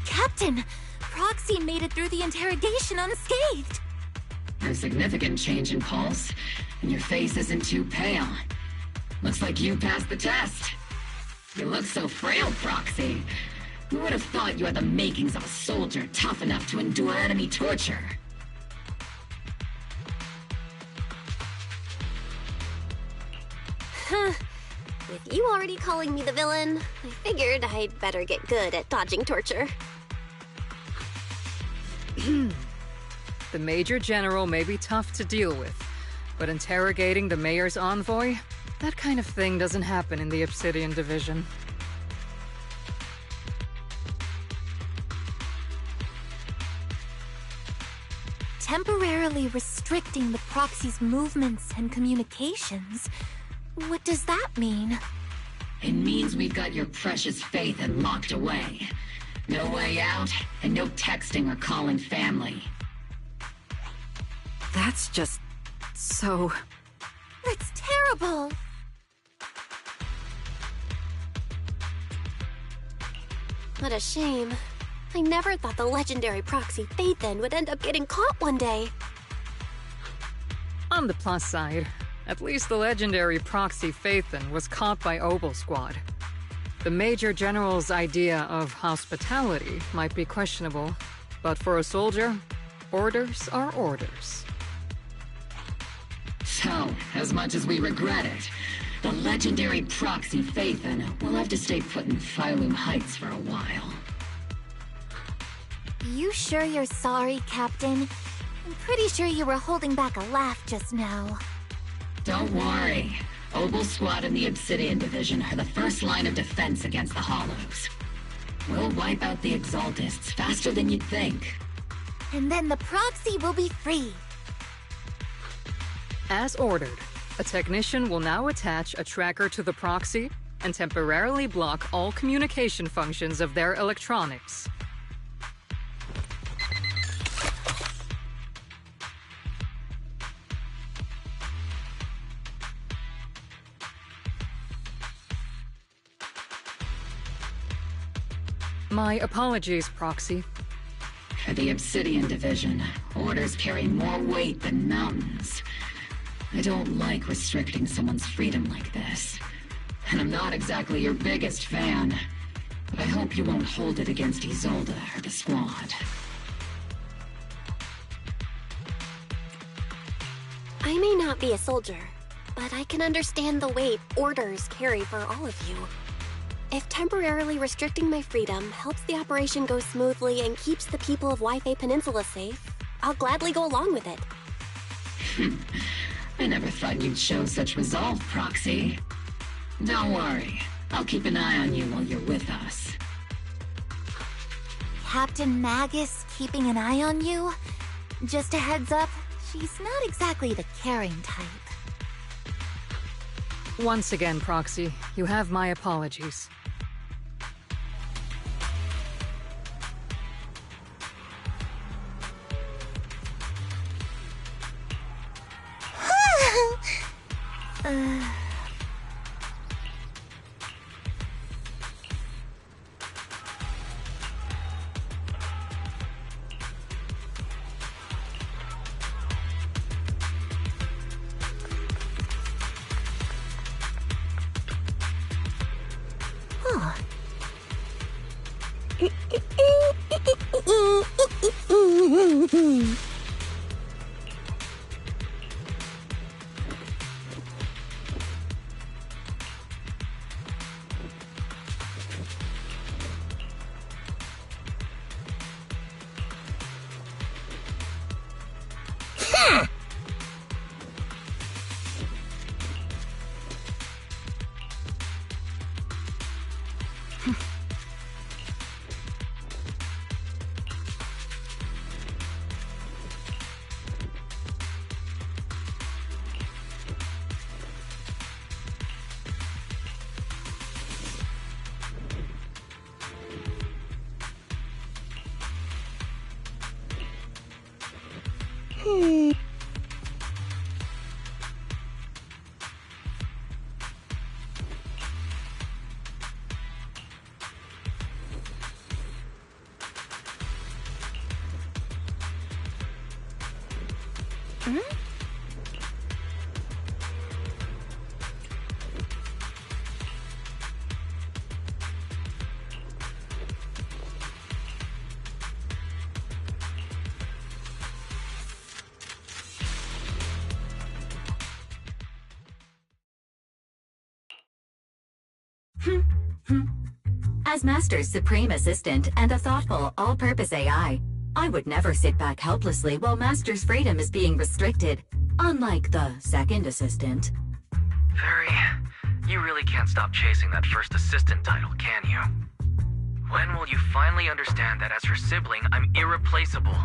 Captain! Proxy made it through the interrogation unscathed! No significant change in pulse, and your face isn't too pale. Looks like you passed the test. You look so frail, Proxy. Who would have thought you had the makings of a soldier tough enough to endure enemy torture? Huh. With you already calling me the villain, I figured I'd better get good at dodging torture. The Major General may be tough to deal with, but interrogating the Mayor's envoy? That kind of thing doesn't happen in the Obsidian Division. Temporarily restricting the proxy's movements and communications? What does that mean? It means we've got your precious Phaethon locked away. No way out, and no texting or calling family. That's just... so... That's terrible! What a shame. I never thought the legendary proxy Phaethon would end up getting caught one day. On the plus side, at least the legendary proxy Phaethon was caught by Obel Squad. The Major General's idea of hospitality might be questionable, but for a soldier, orders are orders. So, as much as we regret it, the legendary proxy Phaethon will have to stay put in Phylum Heights for a while. You sure you're sorry, Captain? I'm pretty sure you were holding back a laugh just now. Don't worry. Obel Squad and the Obsidian Division are the first line of defense against the Hollows. We'll wipe out the Exaltists faster than you'd think. And then the proxy will be free. As ordered, a technician will now attach a tracker to the proxy and temporarily block all communication functions of their electronics. My apologies, Proxy. For the Obsidian Division, orders carry more weight than mountains. I don't like restricting someone's freedom like this. And I'm not exactly your biggest fan. But I hope you won't hold it against Isolde or the Squad. I may not be a soldier, but I can understand the weight orders carry for all of you. If temporarily restricting my freedom helps the operation go smoothly and keeps the people of Wi-Fi Peninsula safe, I'll gladly go along with it. I never thought you'd show such resolve, Proxy. Don't worry. I'll keep an eye on you while you're with us. Captain Magus keeping an eye on you? Just a heads up, she's not exactly the caring type. Once again, Proxy, you have my apologies. As Master's supreme assistant and a thoughtful, all-purpose AI, I would never sit back helplessly while Master's freedom is being restricted, unlike the second assistant. Fairy, you really can't stop chasing that first assistant title, can you? When will you finally understand that as her sibling, I'm irreplaceable?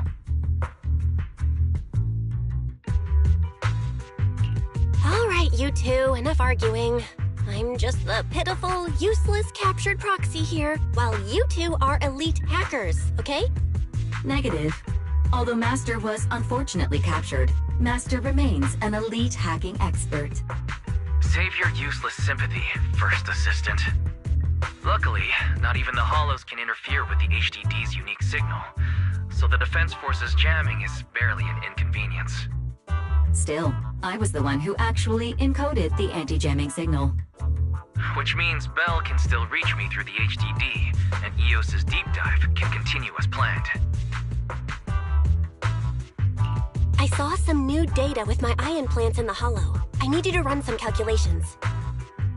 All right, you two, enough arguing. I'm just the pitiful, useless captured proxy here, while you two are elite hackers, okay? Negative. Although Master was unfortunately captured, Master remains an elite hacking expert. Save your useless sympathy, first assistant. Luckily, not even the Hollows can interfere with the HDD's unique signal, so the Defense Force's jamming is barely an inconvenience. Still, I was the one who actually encoded the anti-jamming signal. Which means Bell can still reach me through the HDD, and EOS's deep dive can continue as planned. I saw some new data with my ion plants in the Hollow. I need you to run some calculations.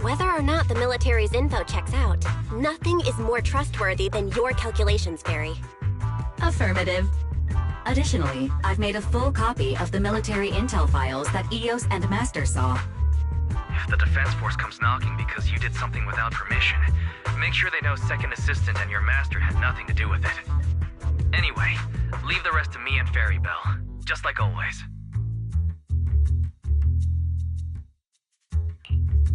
Whether or not the military's info checks out, nothing is more trustworthy than your calculations, Fairy. Affirmative. Additionally, I've made a full copy of the military intel files that EOS and Master saw. If the Defense Force comes knocking because you did something without permission, make sure they know Second Assistant and your Master had nothing to do with it. Anyway, leave the rest to me and Fairy Bell, just like always.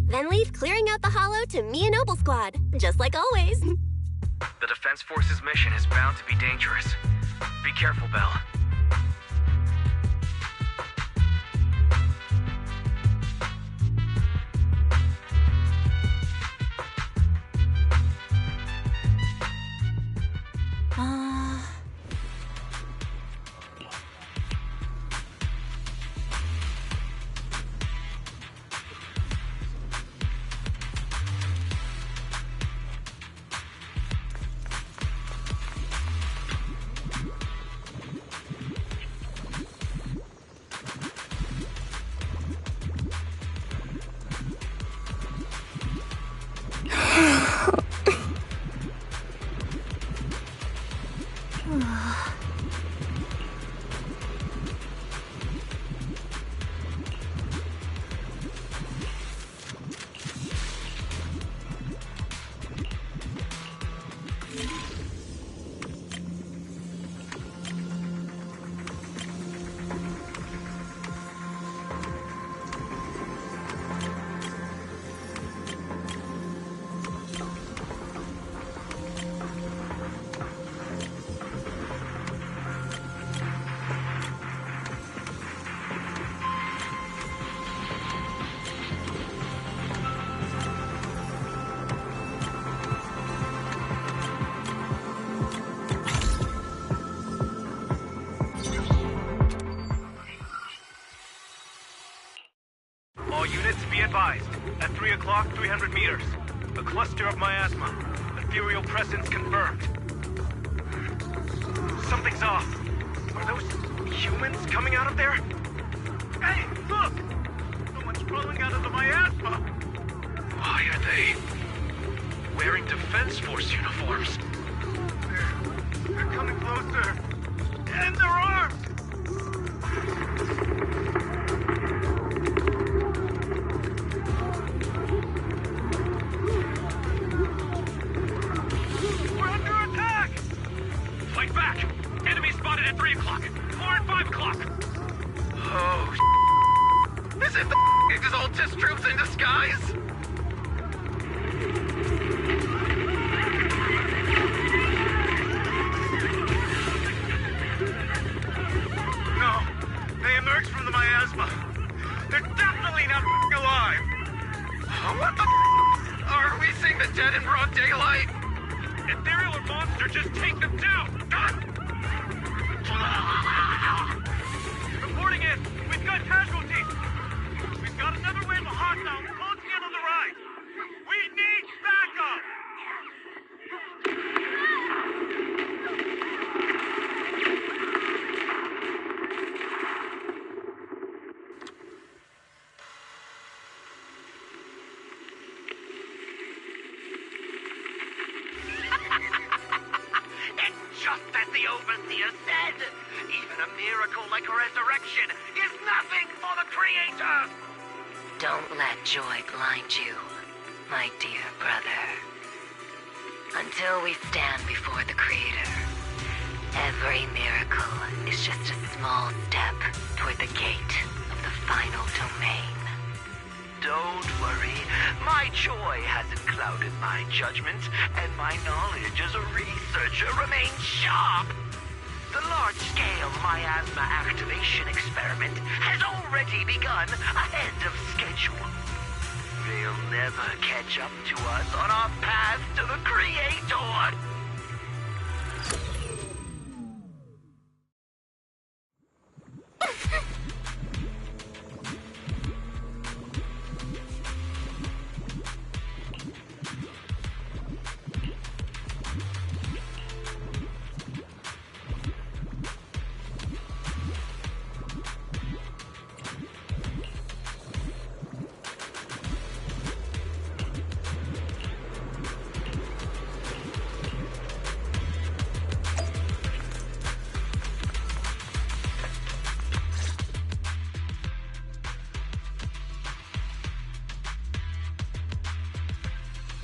Then leave clearing out the Hollow to me and Noble Squad, just like always. The Defense Force's mission is bound to be dangerous. Be careful, Bell. All units be advised. At 3 o'clock, 300 meters. A cluster of miasma. Ethereal presence confirmed. Something's off. Are those humans coming out of there? Hey, look! Someone's crawling out of the miasma! Why are they wearing Defense Force uniforms? They're coming closer. And they're armed! We're under attack! Fight back! Enemy spotted at 3 o'clock. 4 and 5 o'clock. Oh, is it the Exaltist troops in disguise? No, emerged from the miasma. They're definitely not alive. What the Are we seeing the dead in broad daylight? Ethereal or monster, just take them down! Reporting in! We've got casualties! We've got another wave of hostiles closing in on the right! We need backup! Just as the Overseer said, even a miracle like resurrection is nothing for the Creator! Don't let joy blind you, my dear brother. Until we stand before the Creator, every miracle is just a small step toward the gate of the final domain. Don't worry, my joy hasn't clouded my judgment, and my knowledge as a researcher remains sharp. The large-scale miasma activation experiment has already begun ahead of schedule. They'll never catch up to us on our path to the Creator.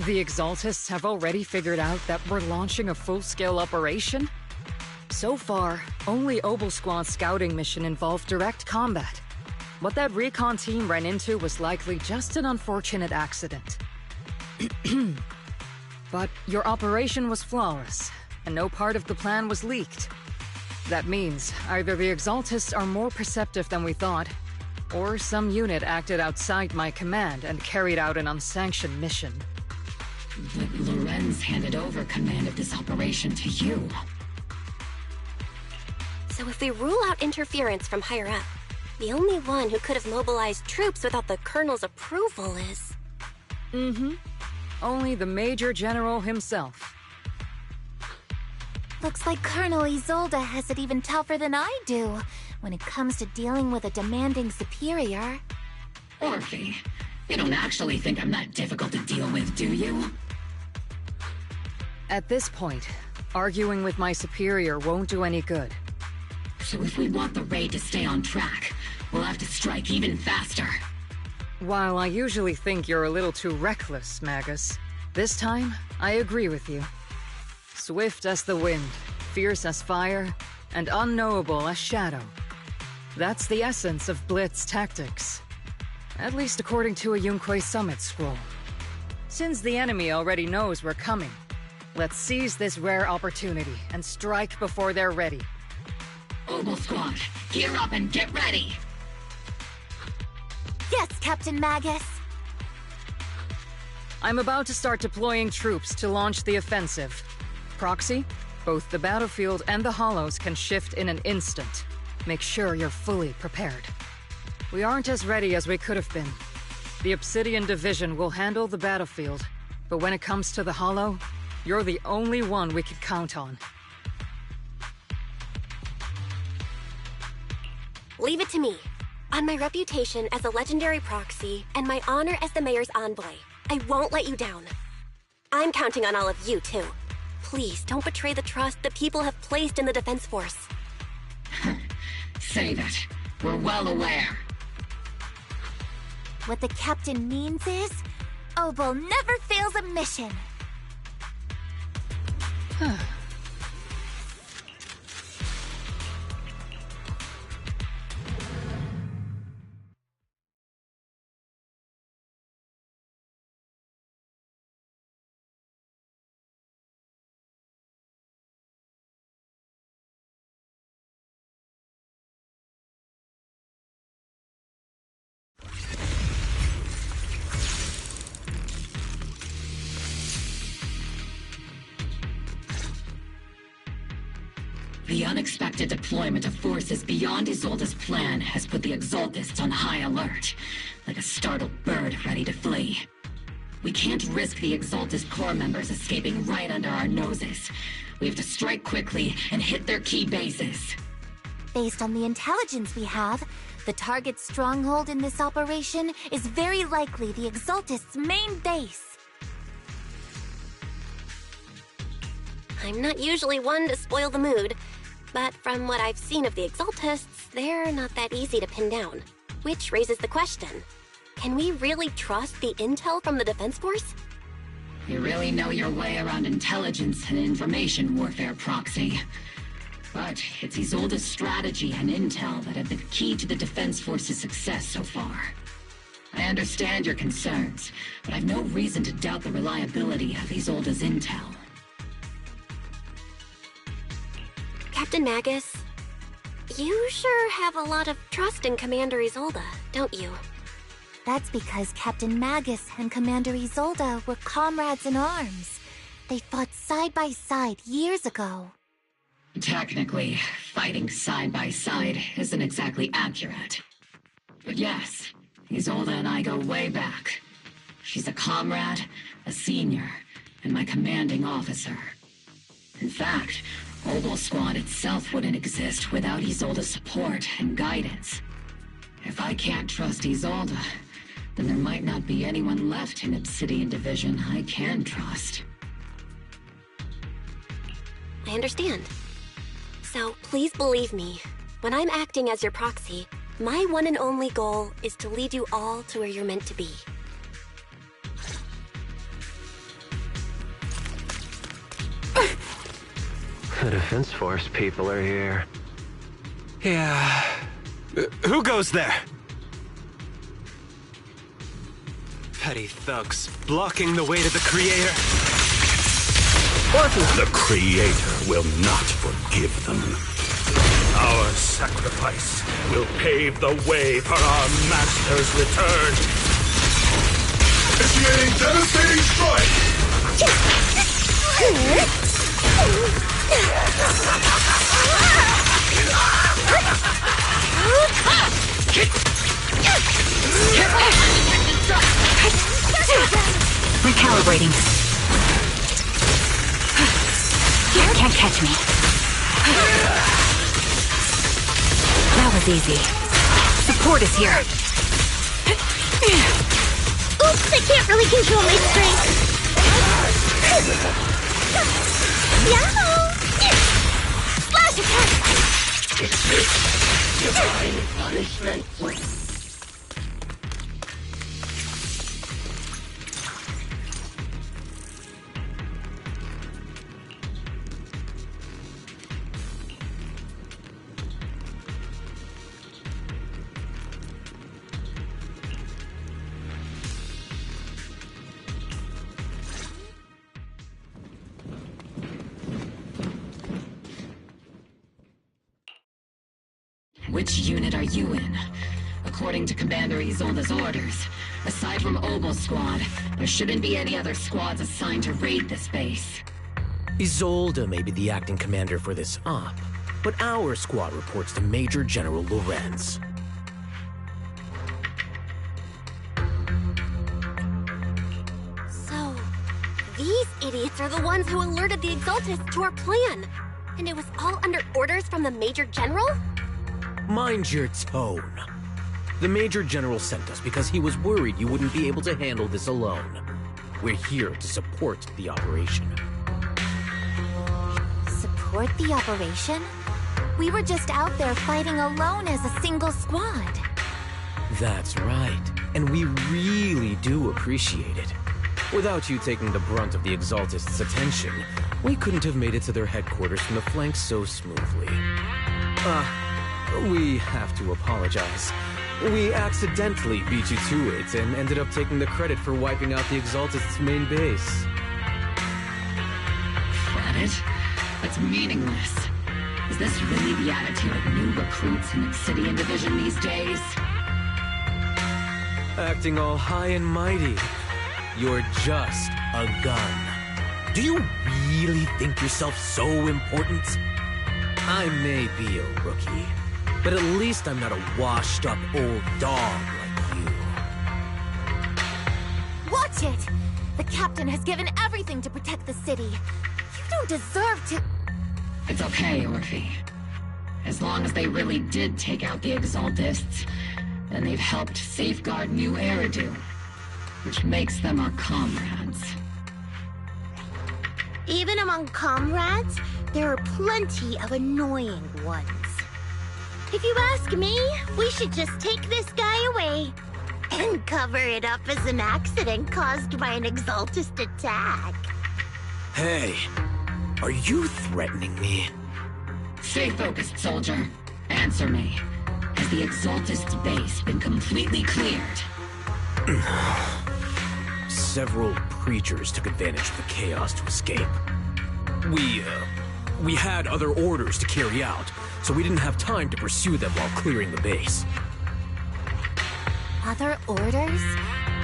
The Exaltists have already figured out that we're launching a full-scale operation? So far, only Obel Squad's scouting mission involved direct combat. What that recon team ran into was likely just an unfortunate accident. But your operation was flawless, and no part of the plan was leaked. That means either the Exaltists are more perceptive than we thought, or some unit acted outside my command and carried out an unsanctioned mission. But Lorenz handed over command of this operation to you. So if we rule out interference from higher up, the only one who could have mobilized troops without the Colonel's approval is... Mm-hmm. Only the Major General himself. Looks like Colonel Isolde has it even tougher than I do when it comes to dealing with a demanding superior. Orphe, you don't actually think I'm that difficult to deal with, do you? At this point, arguing with my superior won't do any good. So if we want the raid to stay on track, we'll have to strike even faster. While I usually think you're a little too reckless, Magus, this time, I agree with you. Swift as the wind, fierce as fire, and unknowable as shadow. That's the essence of Blitz tactics. At least according to a Yunquei Summit scroll. Since the enemy already knows we're coming, let's seize this rare opportunity and strike before they're ready. Obel Squad, gear up and get ready! Yes, Captain Magus! I'm about to start deploying troops to launch the offensive. Proxy, both the battlefield and the Hollows can shift in an instant. Make sure you're fully prepared. We aren't as ready as we could have been. The Obsidian Division will handle the battlefield, but when it comes to the Hollow, you're the only one we can count on. Leave it to me. On my reputation as a legendary proxy and my honor as the Mayor's envoy, I won't let you down. I'm counting on all of you, too. Please don't betray the trust the people have placed in the Defense Force. Save it. We're well aware. What the captain means is, Obel never fails a mission. unexpected deployment of forces beyond Isolde's plan has put the Exaltists on high alert, like a startled bird ready to flee. We can't risk the Exaltist core members escaping right under our noses. We have to strike quickly and hit their key bases. Based on the intelligence we have, the target's stronghold in this operation is very likely the Exaltists' main base. I'm not usually one to spoil the mood, but from what I've seen of the Exaltists, they're not that easy to pin down. Which raises the question, can we really trust the intel from the Defense Force? You really know your way around intelligence and information warfare, Proxy. But it's Isolde's strategy and intel that have been key to the Defense Force's success so far. I understand your concerns, but I've no reason to doubt the reliability of Isolde's intel. Captain Magus, you sure have a lot of trust in Commander Isolde, don't you? That's because Captain Magus and Commander Isolde were comrades in arms. They fought side by side years ago. Technically, fighting side by side isn't exactly accurate. But yes, Isolde and I go way back. She's a comrade, a senior, and my commanding officer. In fact, Obel Squad itself wouldn't exist without Isolde's support and guidance. If I can't trust Isolde, then there might not be anyone left in Obsidian Division I can trust. I understand. So please believe me, when I'm acting as your proxy, my one and only goal is to lead you all to where you're meant to be. The Defense Force people are here. Yeah. Who goes there? Petty thugs, blocking the way to the Creator. The Creator will not forgive them. Our sacrifice will pave the way for our Master's return. Initiating devastating strike! Recalibrating. Can't catch me. That was easy. Support is here. Oops, I can't really control my strength. Yahoo! Flash attack! Divine punishment. Which unit are you in? According to Commander Isolde's orders, aside from Obel Squad, there shouldn't be any other squads assigned to raid this base. Isolde may be the acting commander for this op, but our squad reports to Major General Lorenz. So, these idiots are the ones who alerted the Exaltists to our plan. And it was all under orders from the Major General? Mind your tone. The Major General sent us because he was worried you wouldn't be able to handle this alone. We're here to support the operation. Support the operation? We were just out there fighting alone as a single squad. That's right, and we really do appreciate it. Without you taking the brunt of the Exaltists' attention, we couldn't have made it to their headquarters from the flanks so smoothly. We have to apologize. We accidentally beat you to it and ended up taking the credit for wiping out the Exaltists' main base. Credit? That's meaningless. Is this really the attitude of new recruits in Obsidian Division these days? Acting all high and mighty. You're just a gun. Do you really think yourself so important? I may be a rookie, but at least I'm not a washed-up old dog like you. Watch it! The captain has given everything to protect the city. You don't deserve to... It's okay, Orphe. As long as they really did take out the Exaltists, then they've helped safeguard New Eridu, which makes them our comrades. Even among comrades, there are plenty of annoying ones. If you ask me, we should just take this guy away and cover it up as an accident caused by an Exaltist attack. Hey, are you threatening me? Stay focused, soldier. Answer me. Has the Exaltist's base been completely cleared? Several creatures took advantage of the chaos to escape. We had other orders to carry out, so we didn't have time to pursue them while clearing the base. Other orders?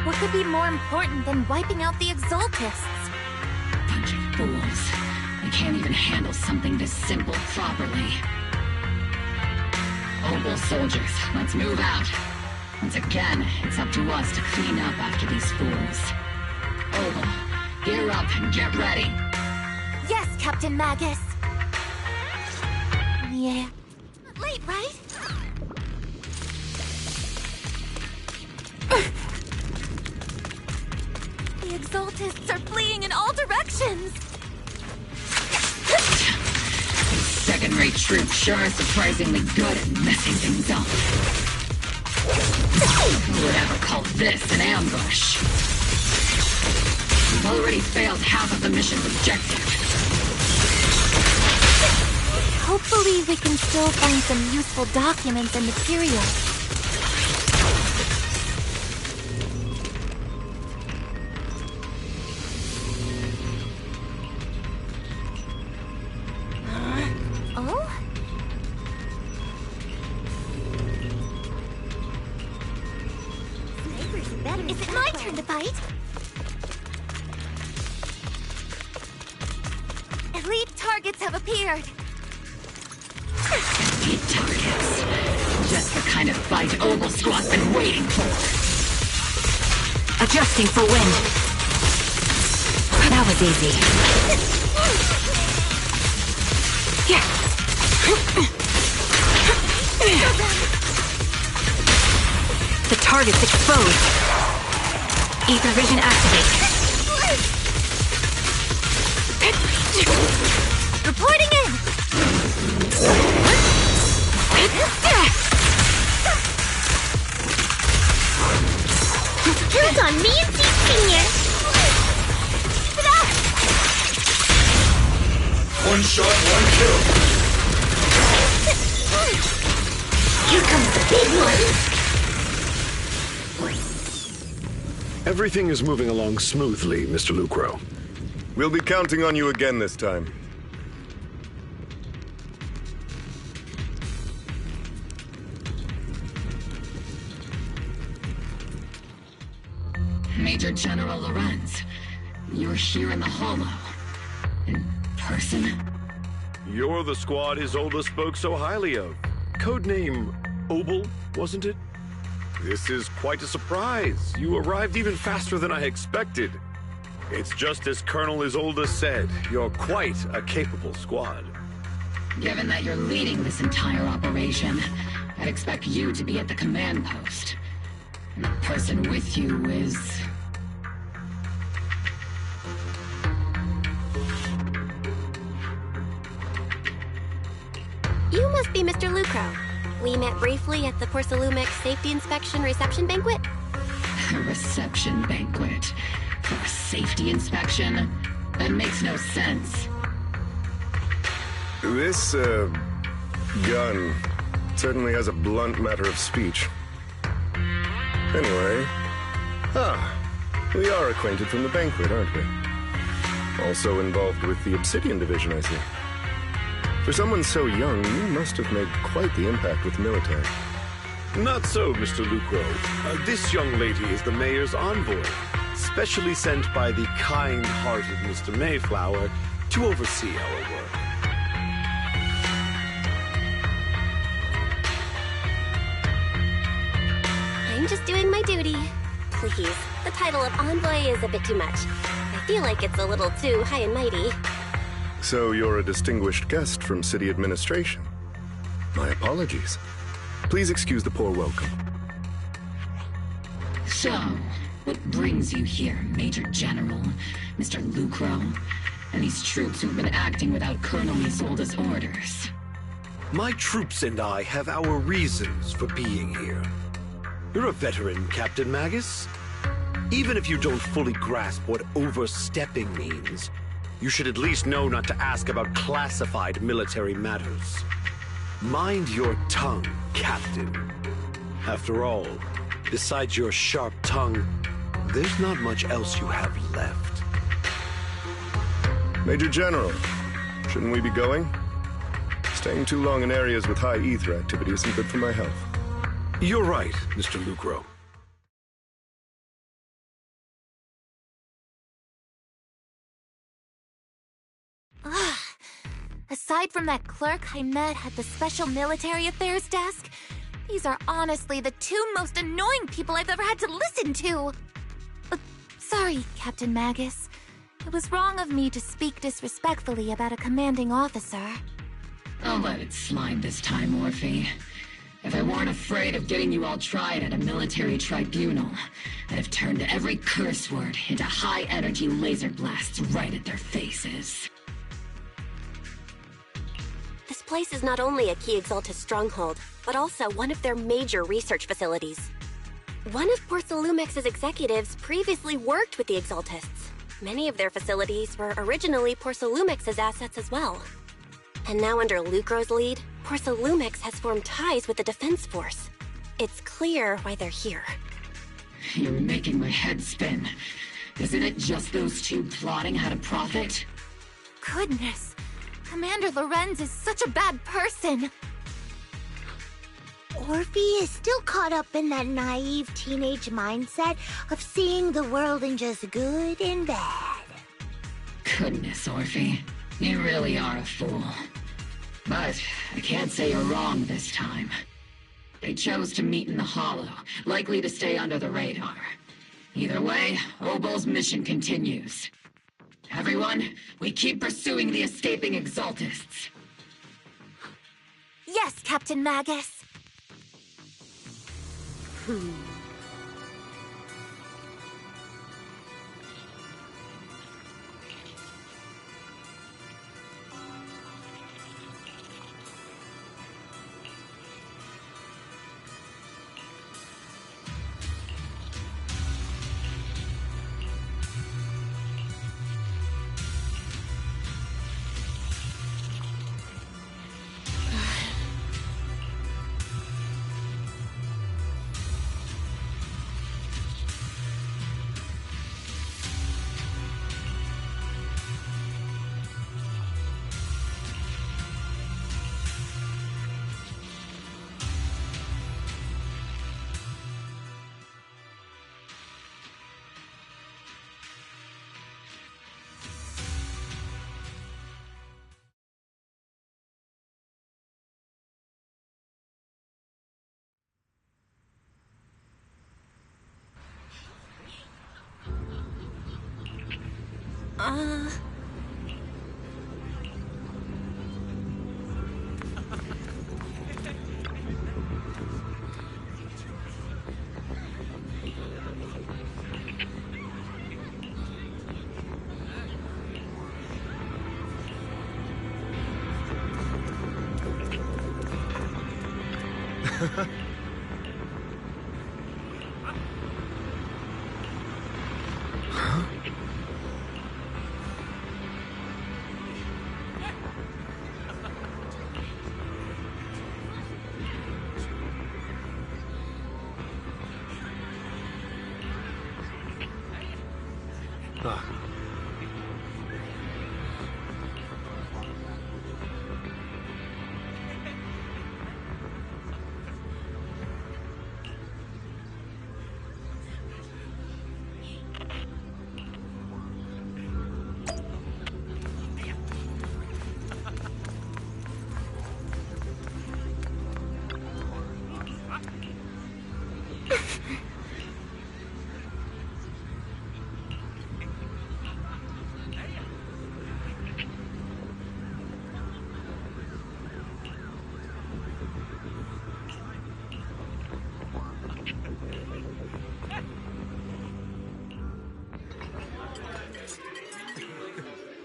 What could be more important than wiping out the Exaltists? Bunch of fools. They can't even handle something this simple properly. Obel soldiers, let's move out. Once again, it's up to us to clean up after these fools. Obel, gear up and get ready. Yes, Captain Magus. Yeah. Late, right? The Exaltists are fleeing in all directions. These second-rate troops sure are surprisingly good at messing things up. Who would ever call this an ambush? We've already failed half of the mission's objective. Hopefully we can still find some useful documents and materials. Oh? Is it my turn to fight? Elite targets have appeared. Elite targets. Just the kind of fight Obel Squad's been waiting for. Adjusting for wind. That was easy. Yeah. The target's exposed. Ether vision activate. Reporting in! Here's on me and Steve Sr. Keep it up! One shot, one kill. Here comes the big one! Everything is moving along smoothly, Mr. Lucro. We'll be counting on you again this time. Major General Lorenz, you're here in the Hollow. In person? You're the squad Isolde spoke so highly of. Codename Obel, wasn't it? This is quite a surprise. You arrived even faster than I expected. It's just as Colonel Isolde said. You're quite a capable squad. Given that you're leading this entire operation, I'd expect you to be at the command post. And the person with you is... You must be Mr. Lucro. We met briefly at the Porcelumex Safety Inspection Reception Banquet. A reception banquet? For a safety inspection? That makes no sense. This, gun certainly has a blunt matter of speech. Anyway... we are acquainted from the banquet, aren't we? Also involved with the Obsidian Division, I see. For someone so young, you must have made quite the impact with the military. Not so, Mr. Lucro. This young lady is the mayor's envoy, specially sent by the kind-hearted Mr. Mayflower to oversee our work. I'm just doing my duty. Please, the title of envoy is a bit too much. I feel like it's a little too high and mighty. So you're a distinguished guest from city administration. My apologies. Please excuse the poor welcome. So, what brings you here, Major General, Mr. Lucro, and these troops who've been acting without Colonel Isolde's orders? My troops and I have our reasons for being here. You're a veteran, Captain Magus. Even if you don't fully grasp what overstepping means, you should at least know not to ask about classified military matters. Mind your tongue, Captain. After all, besides your sharp tongue, there's not much else you have left. Major General, shouldn't we be going? Staying too long in areas with high ether activity isn't good for my health. You're right, Mr. Lucro. Aside from that clerk I met at the Special Military Affairs desk, these are honestly the two most annoying people I've ever had to listen to. Sorry, Captain Magus. It was wrong of me to speak disrespectfully about a commanding officer. I'll let it slide this time, Orphe. If I weren't afraid of getting you all tried at a military tribunal, I'd have turned every curse word into high-energy laser blasts right at their faces. This place is not only a key Exaltus stronghold, but also one of their major research facilities. One of Porcelumex's executives previously worked with the Exaltists. Many of their facilities were originally Porcelumex's assets as well. And now under Lucro's lead, Porcelumex has formed ties with the Defense Force. It's clear why they're here. You're making my head spin. Isn't it just those two plotting how to profit? Goodness, Commander Lorenz is such a bad person. Orphe is still caught up in that naive teenage mindset of seeing the world in just good and bad. Goodness, Orphe. You really are a fool. But I can't say you're wrong this time. They chose to meet in the Hollow, likely to stay under the radar. Either way, Obol's mission continues. Everyone, we keep pursuing the escaping Exaltists. Yes, Captain Magus.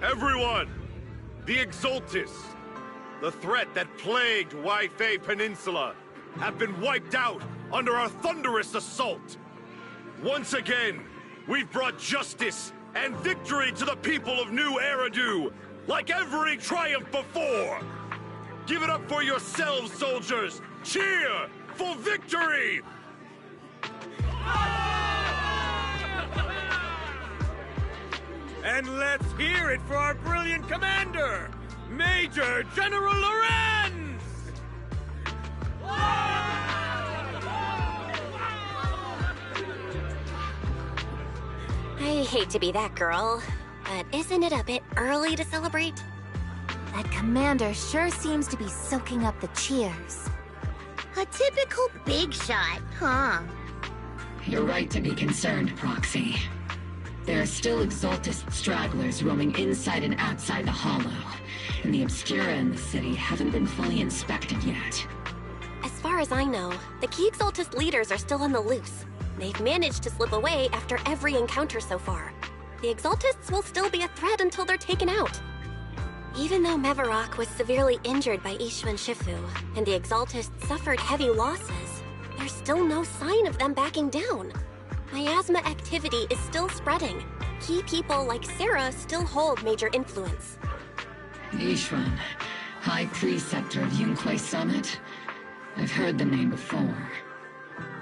Everyone! The Exaltists, the threat that plagued Waifei Peninsula, have been wiped out under our thunderous assault. Once again, we've brought justice and victory to the people of New Eridu, like every triumph before! Give it up for yourselves, soldiers! Cheer for victory! And let's hear it for our brilliant commander, Major General Lorenz! I hate to be that girl, but isn't it a bit early to celebrate? That commander sure seems to be soaking up the cheers. A typical big shot, huh? You're right to be concerned, Proxy. There are still Exaltist stragglers roaming inside and outside the Hollow, and the Obscura in the city haven't been fully inspected yet. As far as I know, the key Exaltist leaders are still on the loose. They've managed to slip away after every encounter so far. The Exaltists will still be a threat until they're taken out. Even though Mevarok was severely injured by Ishu and Shifu, and the Exaltists suffered heavy losses, there's still no sign of them backing down. Miasma activity is still spreading. Key people like Sarah still hold major influence. Ishwan, High Preceptor of Yunquay Summit? I've heard the name before.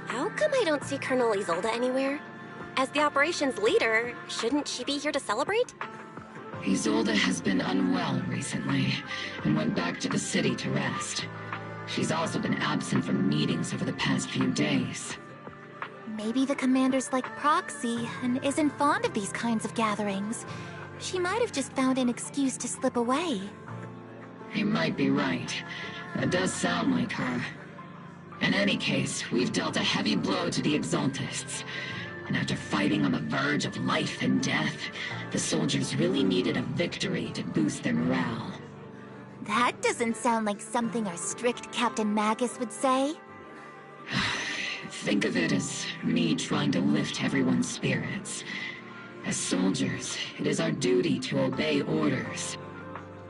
How come I don't see Colonel Isolde anywhere? As the operations leader, shouldn't she be here to celebrate? Isolde has been unwell recently, and went back to the city to rest. She's also been absent from meetings over the past few days. Maybe the commander's like Proxy and isn't fond of these kinds of gatherings. She might have just found an excuse to slip away. You might be right. That does sound like her. In any case, we've dealt a heavy blow to the Exaltists. And after fighting on the verge of life and death, the soldiers really needed a victory to boost their morale. That doesn't sound like something our strict Captain Magus would say. Think of it as me trying to lift everyone's spirits. As soldiers, it is our duty to obey orders.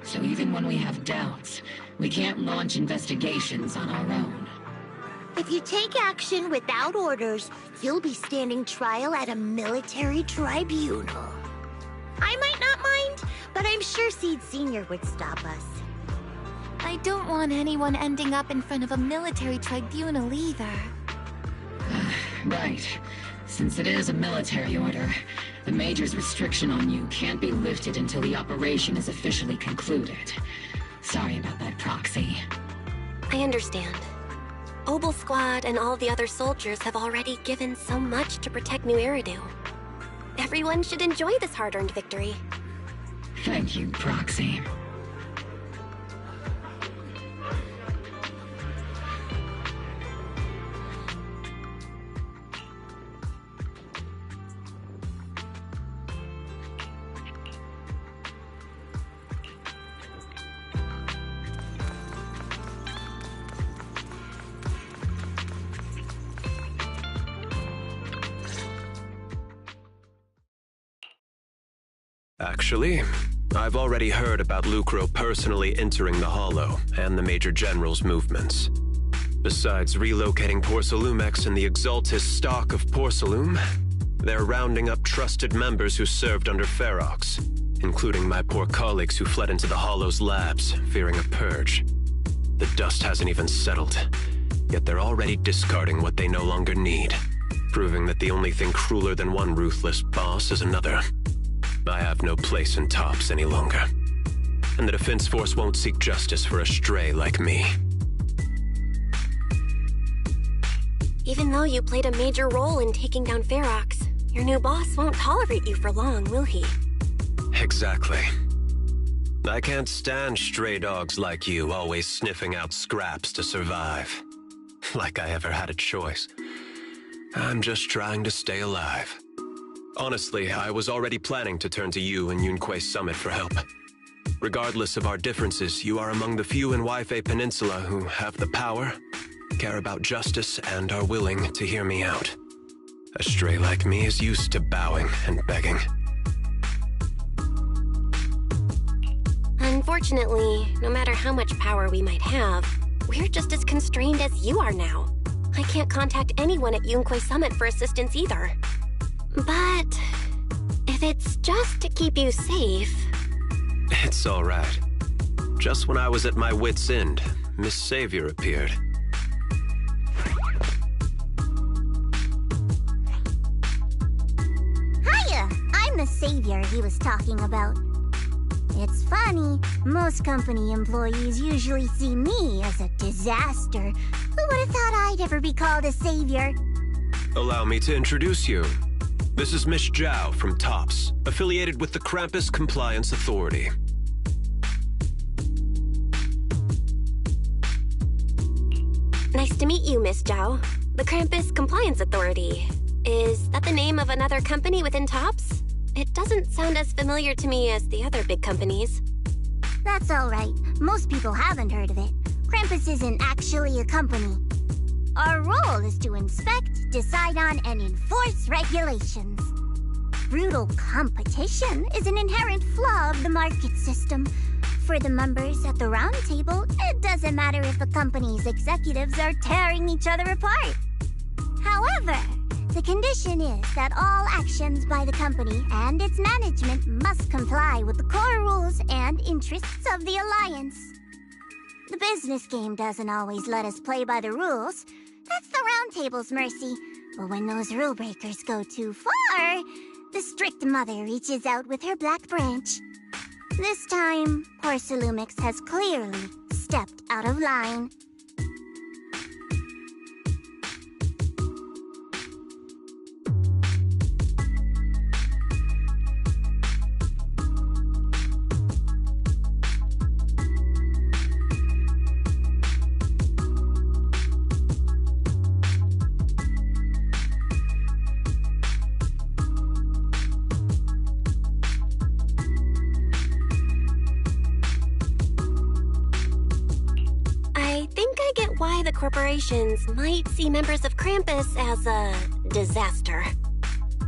So even when we have doubts, we can't launch investigations on our own. If you take action without orders, you'll be standing trial at a military tribunal. I might not mind, but I'm sure Seed Sr. would stop us. I don't want anyone ending up in front of a military tribunal either. Right. Since it is a military order, the Major's restriction on you can't be lifted until the operation is officially concluded. Sorry about that, Proxy. I understand. Obel Squad and all the other soldiers have already given so much to protect New Eridu. Everyone should enjoy this hard-earned victory. Thank you, Proxy. Actually, I've already heard about Lucro personally entering the Hollow and the Major General's movements. Besides relocating Porcelumex and the Exaltist stock of Porcelume, they're rounding up trusted members who served under Ferox, including my poor colleagues who fled into the Hollow's labs, fearing a purge. The dust hasn't even settled, yet they're already discarding what they no longer need, proving that the only thing crueler than one ruthless boss is another. I have no place in TOPS any longer. And the Defense Force won't seek justice for a stray like me. Even though you played a major role in taking down Ferox, your new boss won't tolerate you for long, will he? Exactly. I can't stand stray dogs like you always sniffing out scraps to survive. Like I ever had a choice. I'm just trying to stay alive. Honestly, I was already planning to turn to you and Yunquay Summit for help. Regardless of our differences, you are among the few in Waifei Peninsula who have the power, care about justice, and are willing to hear me out. A stray like me is used to bowing and begging. Unfortunately, no matter how much power we might have, we're just as constrained as you are now. I can't contact anyone at Yunquay Summit for assistance either. But if it's just to keep you safe... It's all right. Just when I was at my wit's end, Miss Savior appeared. Hiya! I'm the savior he was talking about. It's funny, most company employees usually see me as a disaster. Who would have thought I'd ever be called a savior? Allow me to introduce you. This is Miss Zhao from TOPS, affiliated with the Krampus Compliance Authority. Nice to meet you, Miss Zhao. The Krampus Compliance Authority. Is that the name of another company within TOPS? It doesn't sound as familiar to me as the other big companies. That's alright. Most people haven't heard of it. Krampus isn't actually a company. Our role is to inspect, decide on, and enforce regulations. Brutal competition is an inherent flaw of the market system. For the members at the round table, it doesn't matter if the company's executives are tearing each other apart. However, the condition is that all actions by the company and its management must comply with the core rules and interests of the Alliance. The business game doesn't always let us play by the rules. That's the round table's mercy. But when those rule breakers go too far, the strict mother reaches out with her black branch. This time, poor Salumix has clearly stepped out of line. Why the corporations might see members of Krampus as a disaster.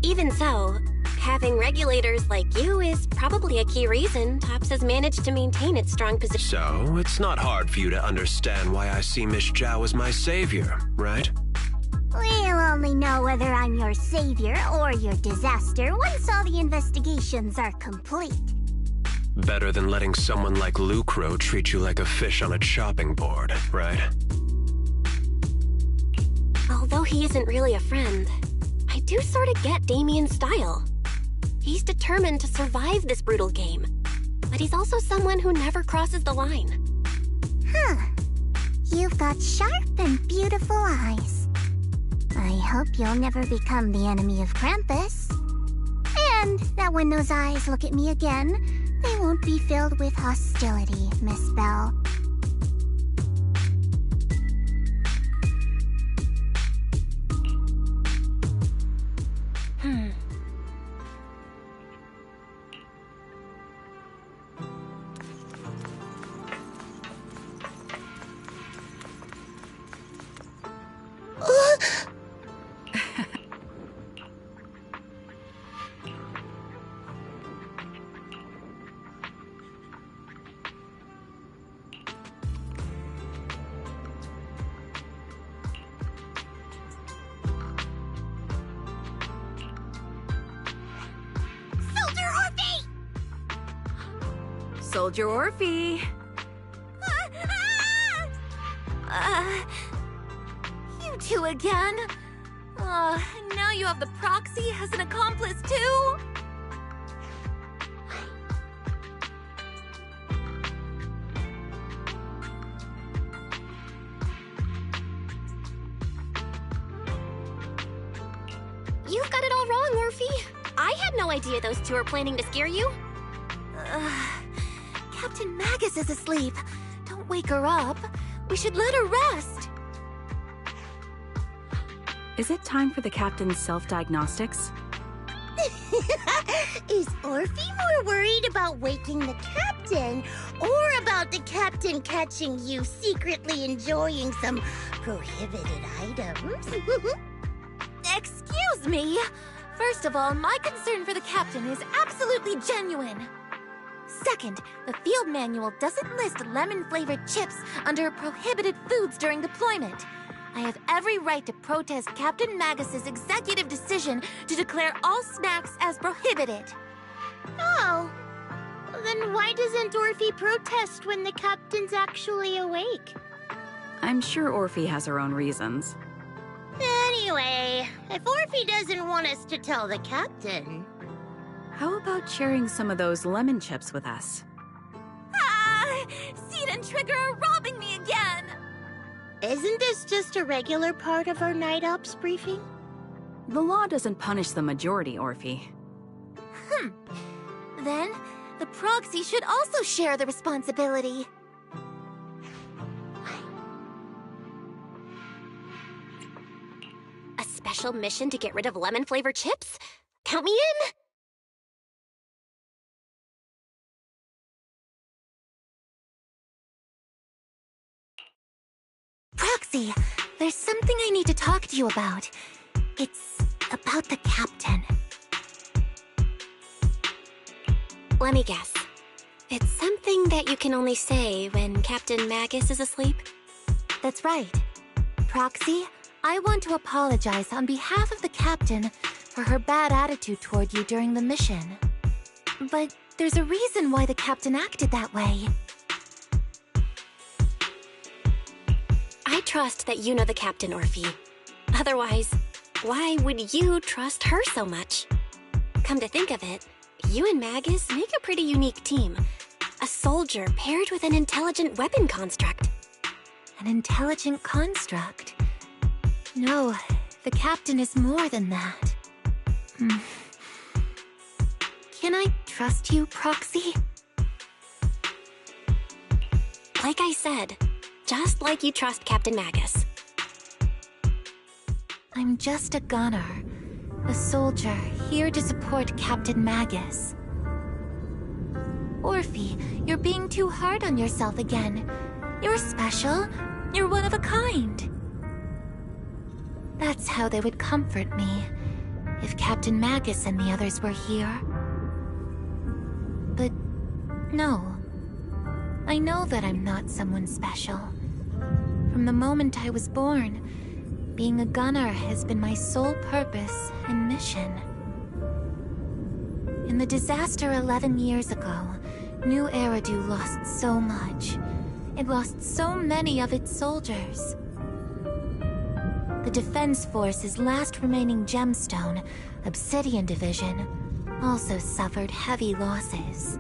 Even so, having regulators like you is probably a key reason TOPS has managed to maintain its strong position. So, it's not hard for you to understand why I see Miss Zhao as my savior, right? We'll only know whether I'm your savior or your disaster once all the investigations are complete. Better than letting someone like Lucro treat you like a fish on a chopping board, right? Although he isn't really a friend, I do sort of get Damien's style. He's determined to survive this brutal game, but he's also someone who never crosses the line. Huh. You've got sharp and beautiful eyes. I hope you'll never become the enemy of Krampus. And that when those eyes look at me again, they won't be filled with hostility, Miss Bell. Soldier Orphe! You two again? Now you have the proxy as an accomplice too? You've got it all wrong, Orphe. I had no idea those two were planning to scare you. Captain Magus is asleep. Don't wake her up. We should let her rest. Is it time for the captain's self-diagnostics? Is Orphe more worried about waking the captain or about the captain catching you secretly enjoying some prohibited items? Excuse me. First of all, my concern for the captain is absolutely genuine. second, the field manual doesn't list lemon-flavored chips under prohibited foods during deployment. I have every right to protest Captain Magus's executive decision to declare all snacks as prohibited. Oh. Then why doesn't Orphe protest when the captain's actually awake? I'm sure Orphe has her own reasons. Anyway, if Orphe doesn't want us to tell the captain... How about sharing some of those lemon chips with us? Ah! Seed and Trigger are robbing me again! Isn't this just a regular part of our night ops briefing? The law doesn't punish the majority, Orphe. Then, the proxy should also share the responsibility. A special mission to get rid of lemon-flavored chips? Count me in! Proxy, there's something I need to talk to you about. It's about the captain. Let me guess. It's something that you can only say when Captain Magus is asleep? That's right. Proxy, I want to apologize on behalf of the captain for her bad attitude toward you during the mission. But there's a reason why the captain acted that way. I trust that you know the captain, Orphe. Otherwise, why would you trust her so much? Come to think of it, you and Magus make a pretty unique team. A soldier paired with an intelligent weapon construct. An intelligent construct? No, the captain is more than that. Can I trust you, Proxy? Like I said, just like you trust Captain Magus. I'm just a gunner. A soldier, here to support Captain Magus. Orphe, you're being too hard on yourself again. You're special. You're one of a kind. That's how they would comfort me, if Captain Magus and the others were here. But no. I know that I'm not someone special. From the moment I was born, being a gunner has been my sole purpose and mission. In the disaster 11 years ago, New Eridu lost so much. It lost so many of its soldiers. The Defense Force's last remaining gemstone, Obsidian Division, also suffered heavy losses.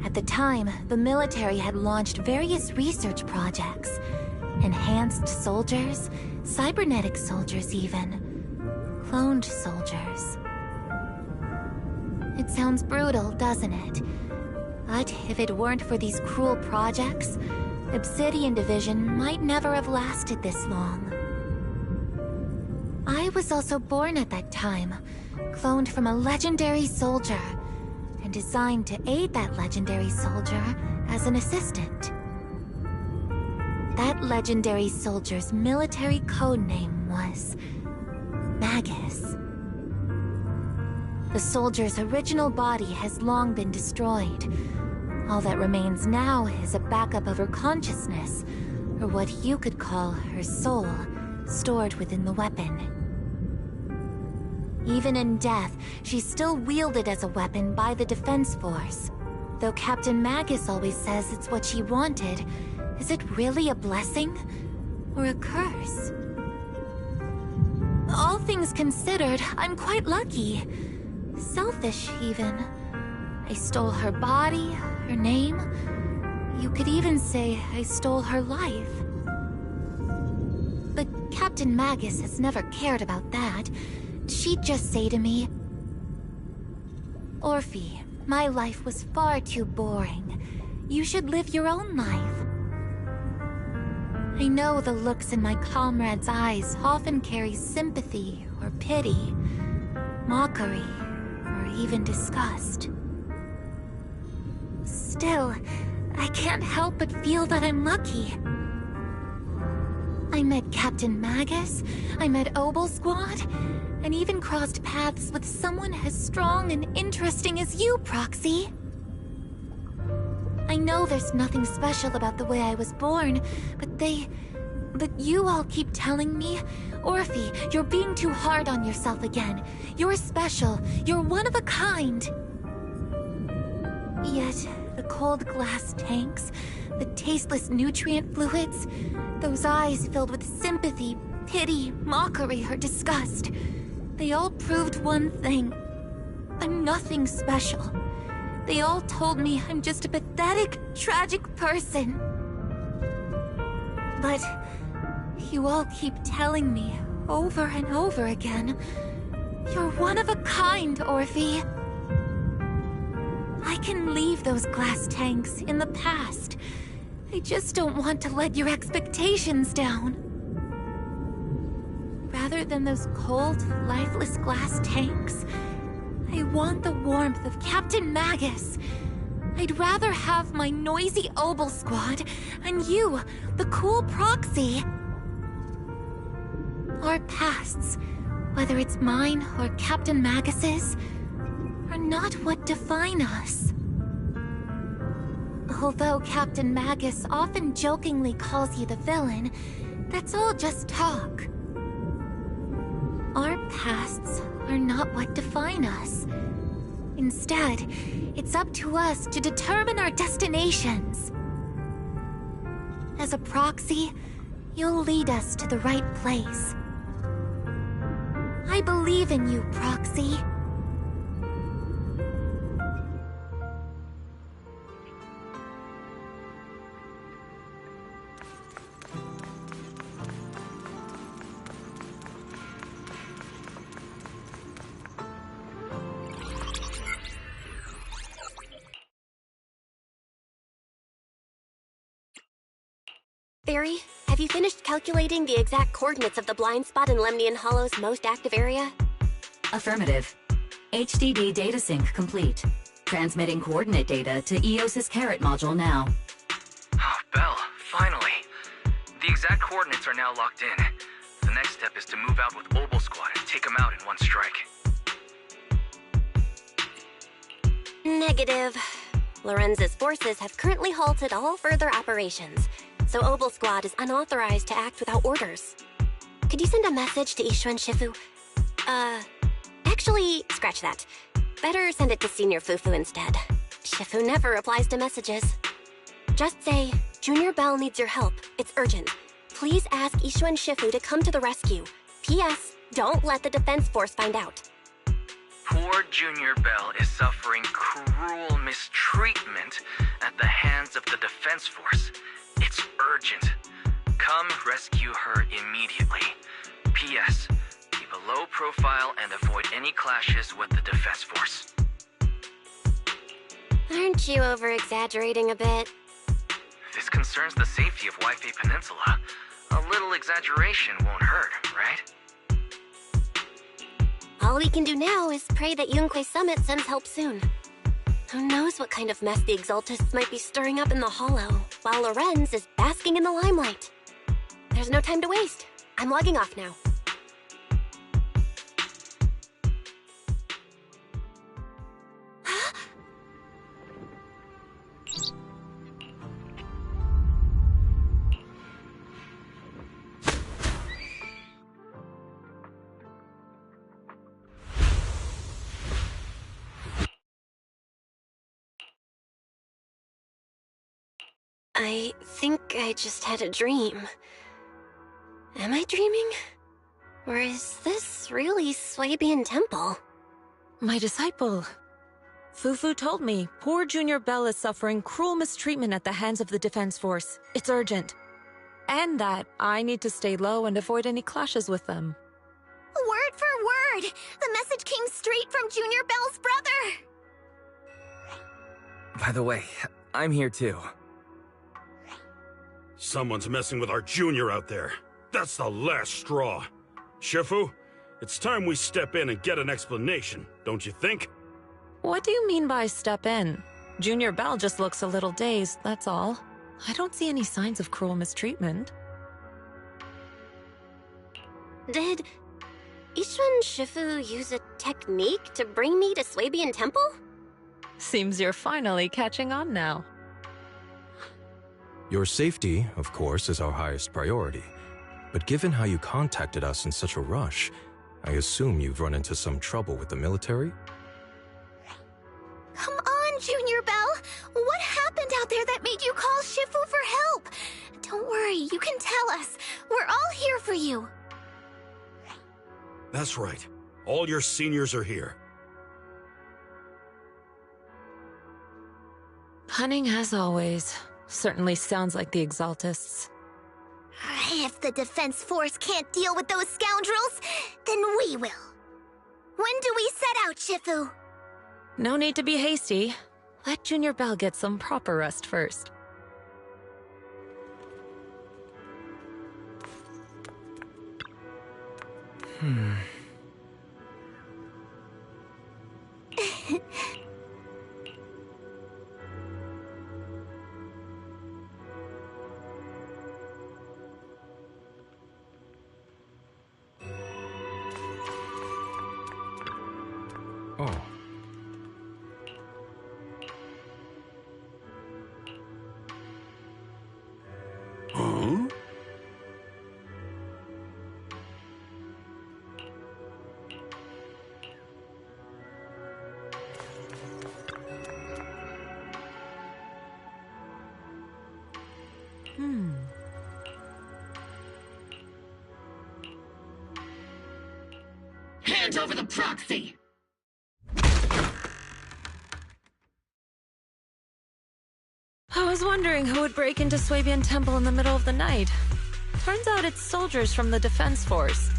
At the time, the military had launched various research projects. Enhanced soldiers, cybernetic soldiers even. Cloned soldiers. It sounds brutal, doesn't it? But if it weren't for these cruel projects, Obsidian Division might never have lasted this long. I was also born at that time, cloned from a legendary soldier, and designed to aid that legendary soldier as an assistant. That legendary soldier's military codename was Magus. The soldier's original body has long been destroyed. All that remains now is a backup of her consciousness, or what you could call her soul, stored within the weapon. Even in death, she's still wielded as a weapon by the Defense Force. Though Captain Magus always says it's what she wanted, is it really a blessing or a curse? All things considered, I'm quite lucky. Selfish, even. I stole her body, her name. You could even say I stole her life. But Captain Magus has never cared about that. She'd just say to me, Orphe, my life was far too boring. You should live your own life. I know the looks in my comrades' eyes often carry sympathy or pity, mockery, or even disgust. Still, I can't help but feel that I'm lucky. I met Captain Magus, I met Obel Squad, and even crossed paths with someone as strong and interesting as you, Proxy. I know there's nothing special about the way I was born, but you all keep telling me, Orphe, you're being too hard on yourself again. You're special. You're one of a kind. Yet, the cold glass tanks, the tasteless nutrient fluids, those eyes filled with sympathy, pity, mockery, or disgust, they all proved one thing. I'm nothing special. They all told me I'm just a pathetic, tragic person. But you all keep telling me, over and over again, you're one of a kind, Orphe. I can leave those glass tanks in the past. I just don't want to let your expectations down. Rather than those cold, lifeless glass tanks, I want the warmth of Captain Magus. I'd rather have my noisy Obel Squad and you, the cool Proxy. Our pasts, whether it's mine or Captain Magus's, are not what define us. Although Captain Magus often jokingly calls you the villain, that's all just talk. Our pasts are not what define us. Instead, it's up to us to determine our destinations. As a Proxy, you'll lead us to the right place. I believe in you, Proxy. Barry, have you finished calculating the exact coordinates of the blind spot in Lemnian Hollow's most active area? Affirmative. HDD data sync complete. Transmitting coordinate data to EOS's Carrot module now. Oh, Belle, finally. The exact coordinates are now locked in. The next step is to move out with Obel Squad and take them out in one strike. Negative. Lorenz's forces have currently halted all further operations, so Obel Squad is unauthorized to act without orders. Could you send a message to Ishuan Shifu? Actually, scratch that. Better send it to Senior Fufu instead. Shifu never replies to messages. Just say, Junior Bell needs your help. It's urgent. Please ask Ishuan Shifu to come to the rescue. P.S. Don't let the defense force find out. Poor Junior Bell is suffering cruel mistreatment at the hands of the defense force. It's urgent. Come rescue her immediately. P.S. Keep a low profile and avoid any clashes with the defense force. Aren't you over-exaggerating a bit? This concerns the safety of Wi-Fi Peninsula. A little exaggeration won't hurt, right? All we can do now is pray that Yunque Summit sends help soon. Who knows what kind of mess the Exaltists might be stirring up in the Hollow, while Lorenz is basking in the limelight. There's no time to waste. I'm logging off now. I think I just had a dream. Am I dreaming? Or is this really Swabian Temple? My disciple. Fufu told me poor Junior Bell is suffering cruel mistreatment at the hands of the defense force. It's urgent. And that I need to stay low and avoid any clashes with them. Word for word! The message came straight from Junior Bell's brother! By the way, I'm here too. Someone's messing with our junior out there. That's the last straw. Shifu, it's time we step in and get an explanation, don't you think? What do you mean by step in? Junior Bell just looks a little dazed, that's all. I don't see any signs of cruel mistreatment. Did Ishun Shifu use a technique to bring me to Swabian Temple? Seems you're finally catching on now. Your safety, of course, is our highest priority. But given how you contacted us in such a rush, I assume you've run into some trouble with the military? Come on, Junior Bell! What happened out there that made you call Shifu for help? Don't worry, you can tell us. We're all here for you. That's right. All your seniors are here. Cunning as always. Certainly sounds like the Exaltists. If the Defense Force can't deal with those scoundrels, then we will. When do we set out, Shifu? No need to be hasty. Let Junior Bell get some proper rest first. Oh. Huh? Hand over the proxy! I was wondering who would break into Swabian Temple in the middle of the night. Turns out it's soldiers from the Defense Force.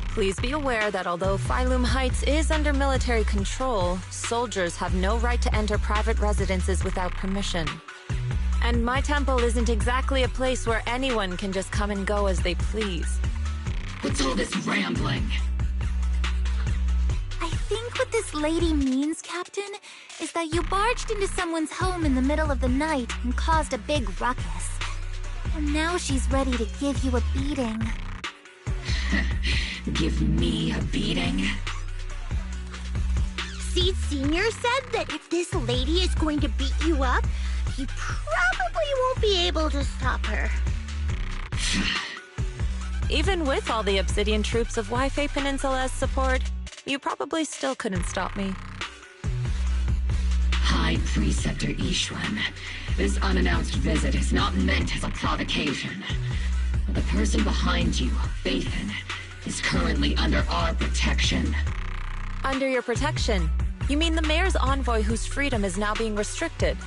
Please be aware that although Phylum Heights is under military control, soldiers have no right to enter private residences without permission. And my temple isn't exactly a place where anyone can just come and go as they please. What's all this rambling? I think what this lady means, Captain, is that you barged into someone's home in the middle of the night and caused a big ruckus. And now she's ready to give you a beating. Give me a beating? Seed Sr. said that if this lady is going to beat you up, you probably won't be able to stop her. Even with all the Obsidian troops of Wi-Fi Peninsula's support, you probably still couldn't stop me. High Preceptor Ishwan, this unannounced visit is not meant as a provocation. The person behind you, Phaethon, is currently under our protection. Under your protection? You mean the mayor's envoy whose freedom is now being restricted?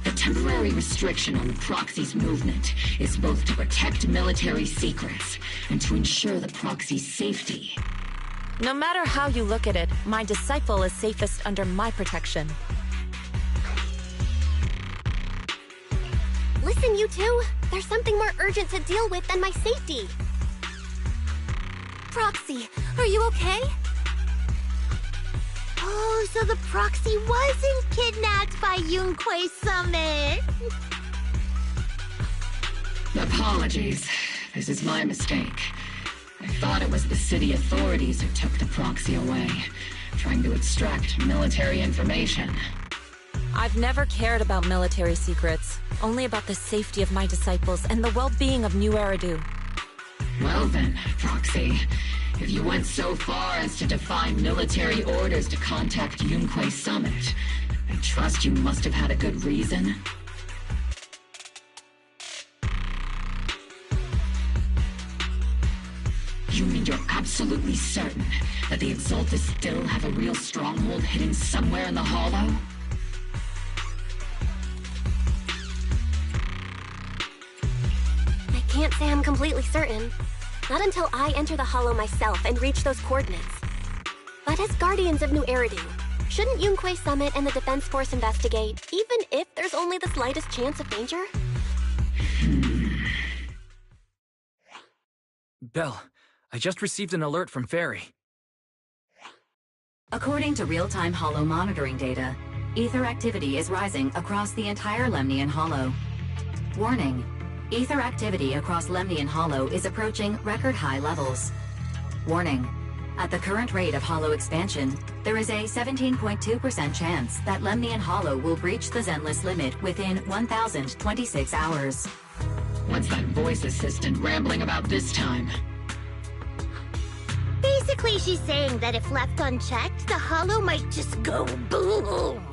The temporary restriction on the proxy's movement is both to protect military secrets and to ensure the proxy's safety. No matter how you look at it, my disciple is safest under my protection. Listen, you two. There's something more urgent to deal with than my safety. Proxy, are you okay? Oh, so the proxy wasn't kidnapped by Yunquei Summit. Apologies. This is my mistake. I thought it was the city authorities who took the proxy away, trying to extract military information. I've never cared about military secrets, only about the safety of my disciples and the well-being of New Eridu. Well then, Proxy, if you went so far as to defy military orders to contact Yunquei Summit, I trust you must have had a good reason. You mean you're absolutely certain that the Exaltists still have a real stronghold hidden somewhere in the Hollow? I can't say I'm completely certain. Not until I enter the Hollow myself and reach those coordinates. But as Guardians of New Eridu, shouldn't Yunquei Summit and the Defense Force investigate, even if there's only the slightest chance of danger? Belle, I just received an alert from Fairy. According to real-time Hollow monitoring data, ether activity is rising across the entire Lemnian Hollow. Warning, ether activity across Lemnian Hollow is approaching record-high levels. Warning. At the current rate of Hollow expansion, there is a 17.2% chance that Lemnian Hollow will breach the Zenless limit within 1,026 hours. What's that voice assistant rambling about this time? Basically, she's saying that if left unchecked, the Hollow might just go boom.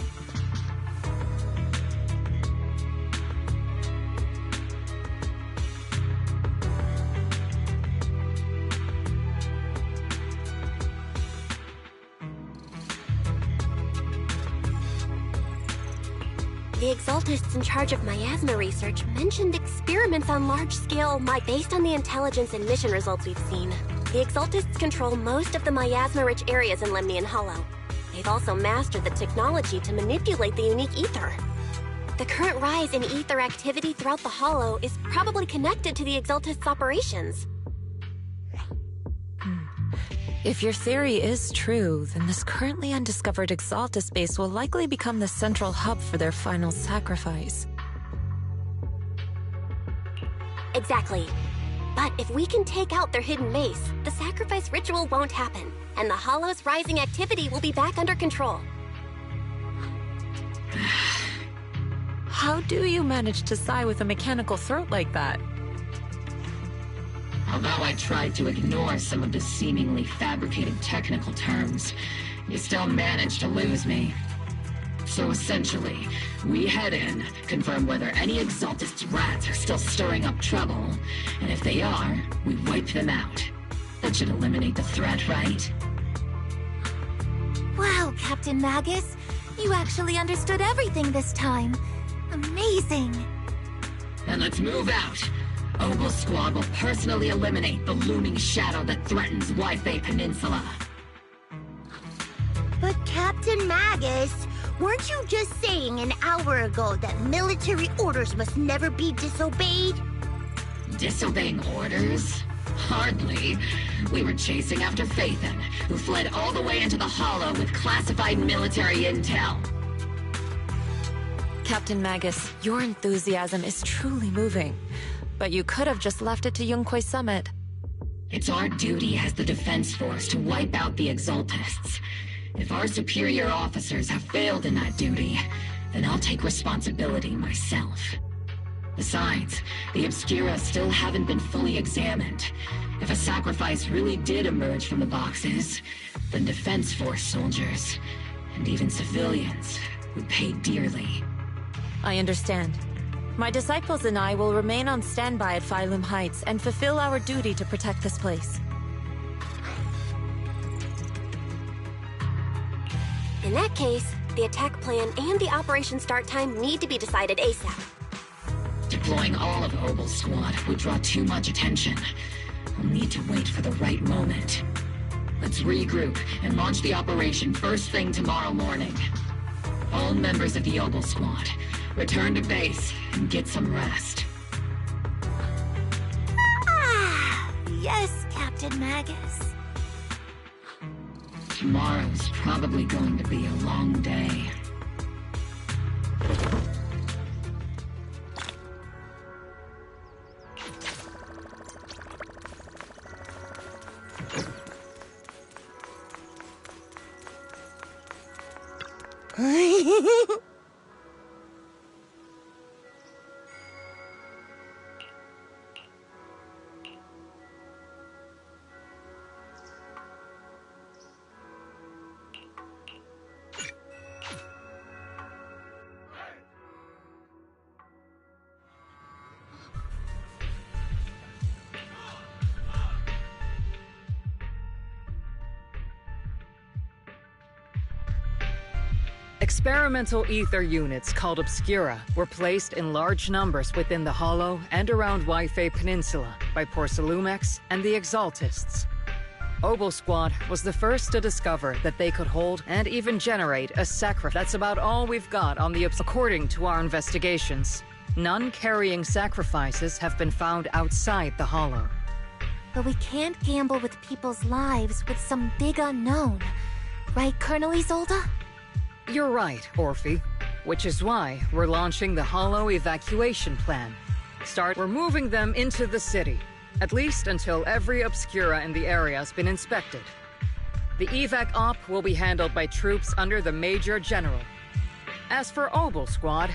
The Exaltists in charge of miasma research mentioned experiments on large-scale based on the intelligence and mission results we've seen. The Exaltists control most of the miasma-rich areas in Lemnian Hollow. They've also mastered the technology to manipulate the unique ether. The current rise in ether activity throughout the Hollow is probably connected to the Exaltists' operations. If your theory is true, then this currently undiscovered Exaltist base will likely become the central hub for their final sacrifice. Exactly. But if we can take out their hidden base, the sacrifice ritual won't happen, and the Hollow's rising activity will be back under control. How do you manage to sigh with a mechanical throat like that? Although I tried to ignore some of the seemingly fabricated technical terms, you still managed to lose me. So essentially, we head in, confirm whether any Exaltist rats are still stirring up trouble, and if they are, we wipe them out. That should eliminate the threat, right? Wow, Captain Magus. You actually understood everything this time. Amazing. Then let's move out. Ogle Squad will personally eliminate the looming shadow that threatens Wi-Fi Peninsula. But Captain Magus, weren't you just saying an hour ago that military orders must never be disobeyed? Disobeying orders? Hardly. We were chasing after Phaethon, who fled all the way into the Hollow with classified military intel. Captain Magus, your enthusiasm is truly moving. But you could have just left it to Yunquay Summit. It's our duty as the Defense Force to wipe out the Exaltists. If our superior officers have failed in that duty, then I'll take responsibility myself. Besides, the Obscura still haven't been fully examined. If a sacrifice really did emerge from the boxes, then Defense Force soldiers, and even civilians, would pay dearly. I understand. My disciples and I will remain on standby at Phylum Heights and fulfill our duty to protect this place. In that case, the attack plan and the operation start time need to be decided ASAP. Deploying all of Ogle's squad would draw too much attention. We'll need to wait for the right moment. Let's regroup and launch the operation first thing tomorrow morning. All members of the Ogle squad, return to base and get some rest. Yes, Captain Magus. Tomorrow's probably going to be a long day. Experimental ether units called Obscura were placed in large numbers within the Hollow and around Wi-Fi Peninsula by Porcelumex and the Exaltists. Ogle Squad was the first to discover that they could hold and even generate a sacrifice. That's about all we've got on the according to our investigations. None carrying sacrifices have been found outside the Hollow. But we can't gamble with people's lives with some big unknown. Right, Colonel Isolde? You're right, Orphe. Which is why we're launching the Hollow evacuation plan. We're moving them into the city. At least until every obscura in the area has been inspected. The evac op will be handled by troops under the Major General. As for Obel Squad,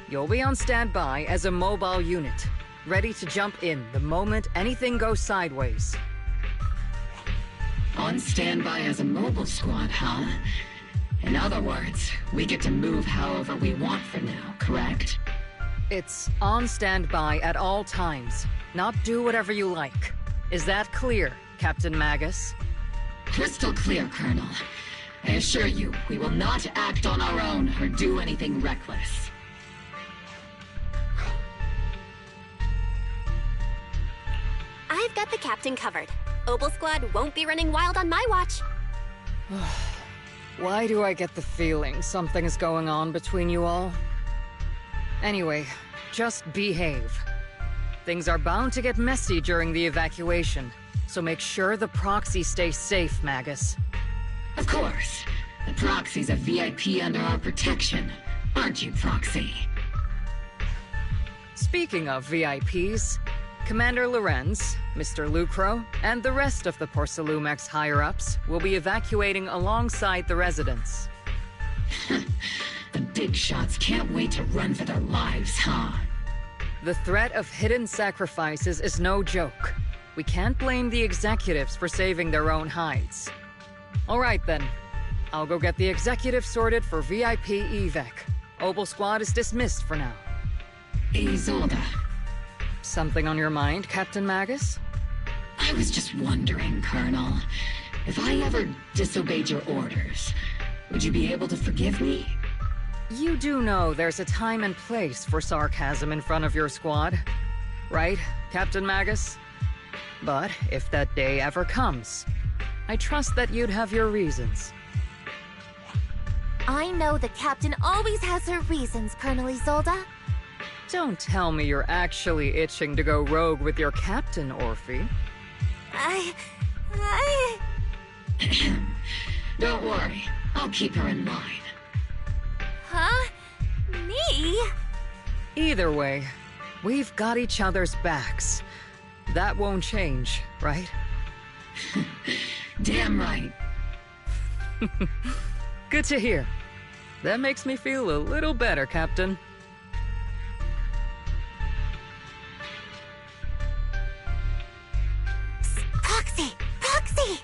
you'll be on standby as a mobile unit, ready to jump in the moment anything goes sideways. On standby as a mobile squad, huh? In other words, we get to move however we want for now, correct? It's on standby at all times, not do whatever you like. Is that clear, Captain Magus? Crystal clear, Colonel. I assure you, we will not act on our own or do anything reckless. I've got the captain covered. Obel Squad won't be running wild on my watch. Why do I get the feeling something is going on between you all? Anyway, just behave. Things are bound to get messy during the evacuation, so make sure the proxy stays safe, Magus. Of course. The proxy's a VIP under our protection, aren't you, Proxy? Speaking of VIPs, Commander Lorenz, Mr. Lucro, and the rest of the Porcelumex higher-ups will be evacuating alongside the residents. The big shots can't wait to run for their lives, huh? The threat of hidden sacrifices is no joke. We can't blame the executives for saving their own hides. All right, then. I'll go get the executive sorted for VIP evac. Obel Squad is dismissed for now. Isolda. Something on your mind, Captain Magus? I was just wondering, Colonel. If I ever disobeyed your orders, would you be able to forgive me? You do know there's a time and place for sarcasm in front of your squad, right, Captain Magus? But if that day ever comes, I trust that you'd have your reasons. I know the captain always has her reasons, Colonel Isolda. Don't tell me you're actually itching to go rogue with your captain, Orphe. Don't worry, I'll keep her in line. Huh? Me? Either way, we've got each other's backs. That won't change, right? Damn right. Good to hear. That makes me feel a little better, Captain. Proxy! Proxy!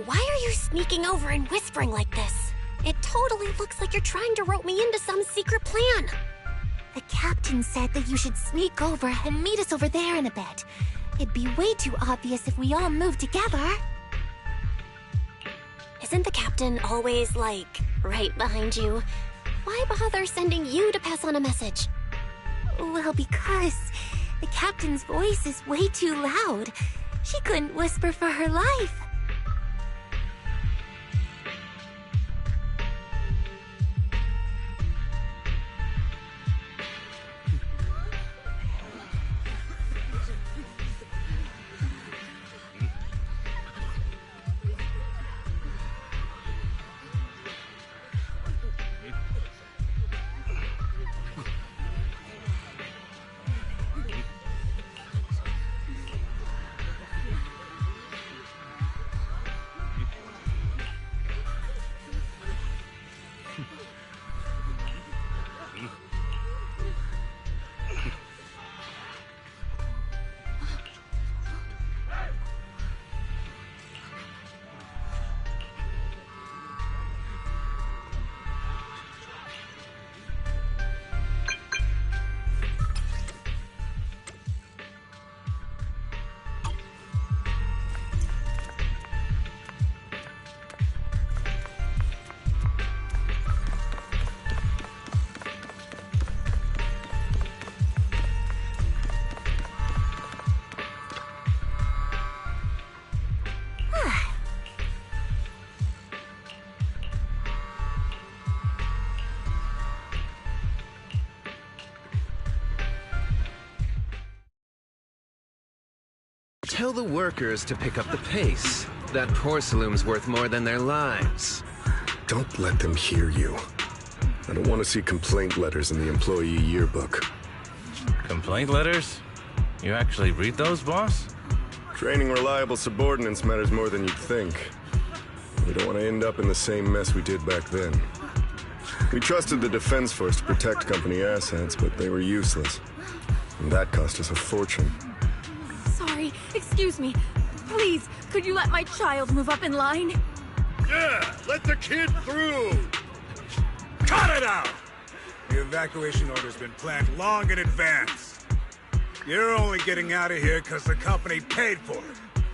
Why are you sneaking over and whispering like this? It totally looks like you're trying to rope me into some secret plan. The captain said that you should sneak over and meet us over there in a bit. It'd be way too obvious if we all moved together. Isn't the captain always, like, right behind you? Why bother sending you to pass on a message? Well, because the captain's voice is way too loud. She couldn't whisper for her life. Tell the workers to pick up the pace. That porcelain's worth more than their lives. Don't let them hear you. I don't want to see complaint letters in the employee yearbook. Complaint letters? You actually read those, boss? Training reliable subordinates matters more than you'd think. We don't want to end up in the same mess we did back then. We trusted the Defense Force to protect company assets, but they were useless. And that cost us a fortune. Sorry, excuse me. Please, could you let my child move up in line? Yeah, let the kid through! Cut it out! The evacuation order's been planned long in advance. You're only getting out of here because the company paid for it.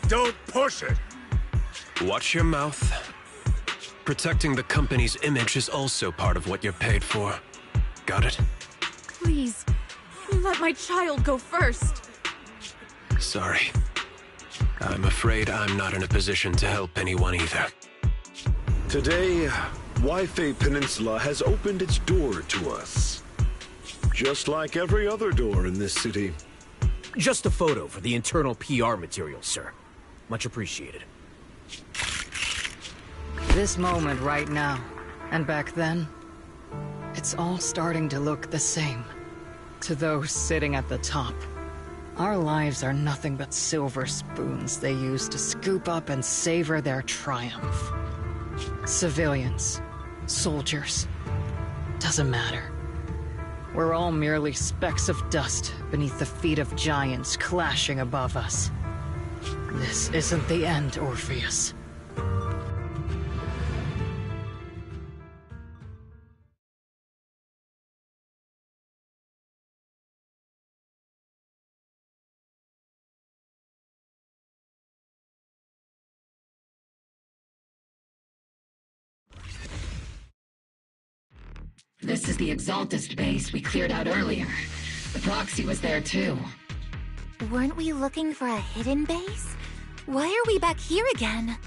Don't push it! Watch your mouth. Protecting the company's image is also part of what you're paid for. Got it? Please, let my child go first. Sorry. I'm afraid I'm not in a position to help anyone either. Today, Wi-Fi Peninsula has opened its door to us. Just like every other door in this city. Just a photo for the internal PR material, sir. Much appreciated. This moment right now, and back then, it's all starting to look the same. To those sitting at the top, our lives are nothing but silver spoons they use to scoop up and savor their triumph. Civilians, soldiers, doesn't matter. We're all merely specks of dust beneath the feet of giants clashing above us. This isn't the end, Orpheus. This is the Exaltist base we cleared out earlier. The proxy was there too. Weren't we looking for a hidden base? Why are we back here again?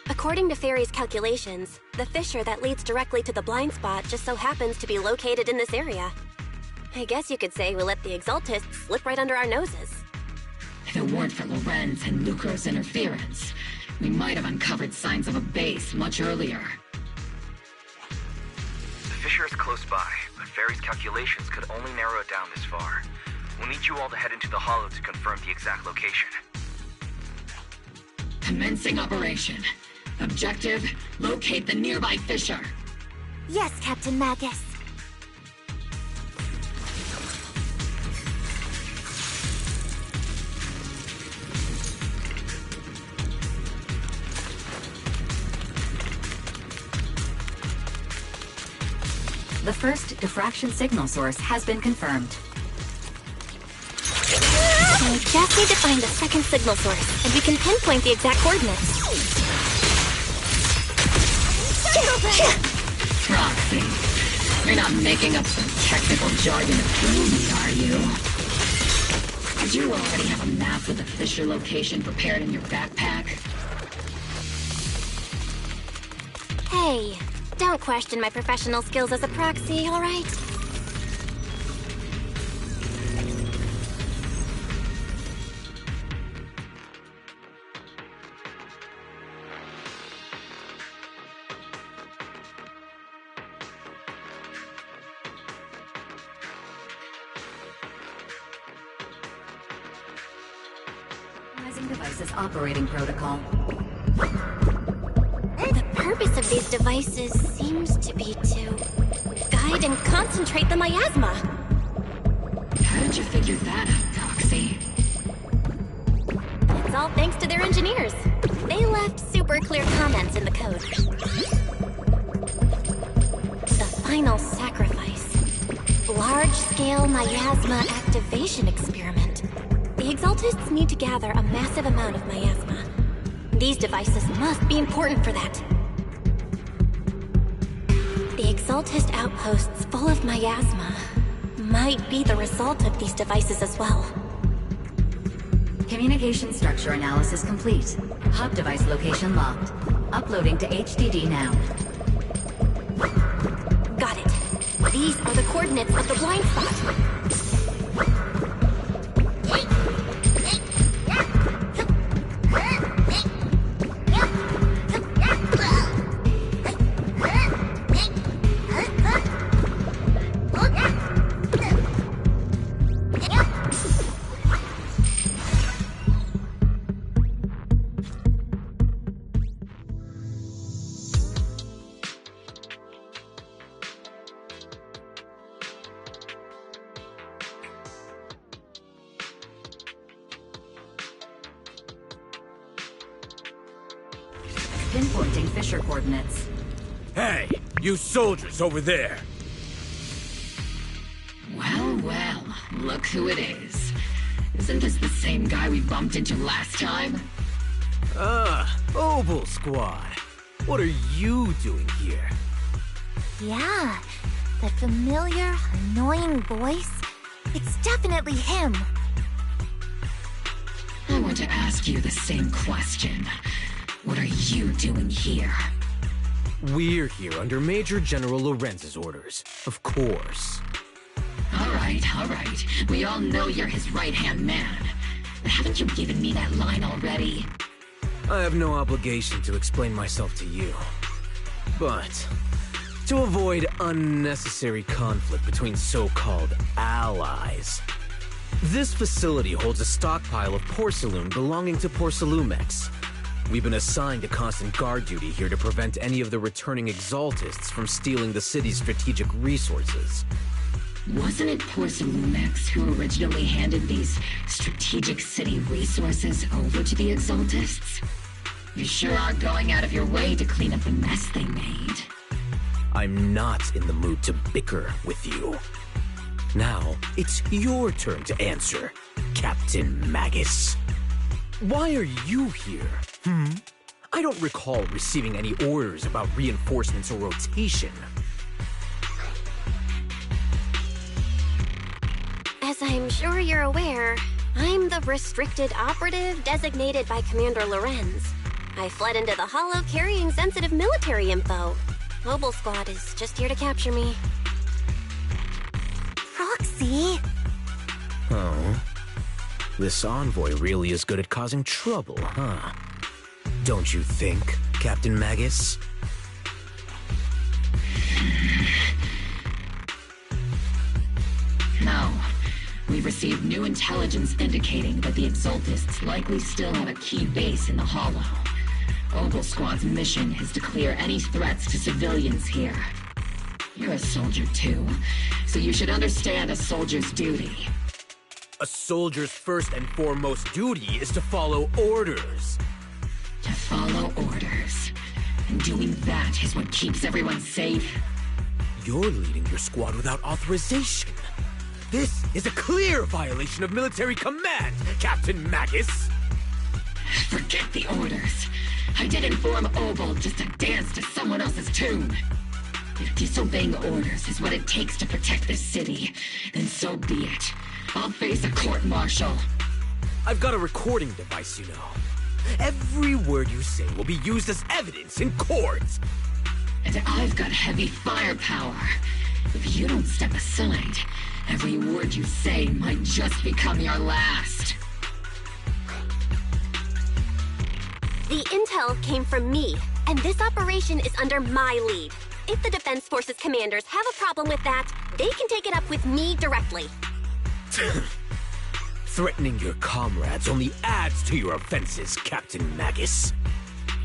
According to Fairy's calculations, the fissure that leads directly to the blind spot just so happens to be located in this area. I guess you could say we let the Exaltists slip right under our noses. If it weren't for Lorenz and Lucro's interference, we might have uncovered signs of a base much earlier. The fissure is close by, but Fairy's calculations could only narrow it down this far. We'll need you all to head into the hollow to confirm the exact location. Commencing operation. Objective, locate the nearby fissure. Yes, Captain Magus. The first diffraction signal source has been confirmed. We just need to find the second signal source, and we can pinpoint the exact coordinates. Proxy. You're not making up some technical jargon to fool me, are you? Did you already have a map with the fissure location prepared in your backpack? Hey, don't question my professional skills as a proxy, all right? Devices operating protocol. The purpose of these devices seems to be to guide and concentrate the miasma. How did you figure that out, Doxy? It's all thanks to their engineers. They left super clear comments in the code. The final sacrifice. Large-scale miasma activation experiment. The Exaltists need to gather a massive amount of miasma. These devices must be important for that. The Exaltist outposts full of miasma might be the result of these devices as well. Communication structure analysis complete. Hub device location locked. Uploading to HDD now. Got it. These are the coordinates of the blind spot. pinpointing fissure coordinates. Hey, you soldiers over there! Well, well, look who it is. Isn't this the same guy we bumped into last time? Obel Squad. What are you doing here? Yeah, that familiar, annoying voice. It's definitely him. I want to ask you the same question. What are you doing here? We're here under Major General Lorenz's orders, of course. All right. We all know you're his right-hand man. But haven't you given me that line already? I have no obligation to explain myself to you. But to avoid unnecessary conflict between so-called allies, this facility holds a stockpile of porcelain belonging to Porcelumex. We've been assigned a constant guard duty here to prevent any of the returning Exaltists from stealing the city's strategic resources. Wasn't it Porcelumex who originally handed these strategic city resources over to the Exaltists? You sure are going out of your way to clean up the mess they made. I'm not in the mood to bicker with you. Now, it's your turn to answer, Captain Magus. Why are you here? I don't recall receiving any orders about reinforcements or rotation. As I'm sure you're aware, I'm the restricted operative designated by Commander Lorenz. I fled into the Hollow carrying sensitive military info. Obel Squad is just here to capture me. Proxy? Oh. This envoy really is good at causing trouble, huh? Don't you think, Captain Magus? No. We've received new intelligence indicating that the Exaltists likely still have a key base in the Hollow. Obel Squad's mission is to clear any threats to civilians here. You're a soldier too, so you should understand a soldier's duty. A soldier's first and foremost duty is to follow orders. To follow orders. And doing that is what keeps everyone safe. You're leading your squad without authorization. This is a clear violation of military command, Captain Magus! Forget the orders. I did inform Obel just to dance to someone else's tune. If disobeying orders is what it takes to protect this city, then so be it. I'll face a court-martial. I've got a recording device, you know. Every word you say will be used as evidence in court. And I've got heavy firepower. If you don't step aside, every word you say might just become your last. The intel came from me, and this operation is under my lead. If the Defense Forces commanders have a problem with that, they can take it up with me directly. Threatening your comrades only adds to your offenses, Captain Magus.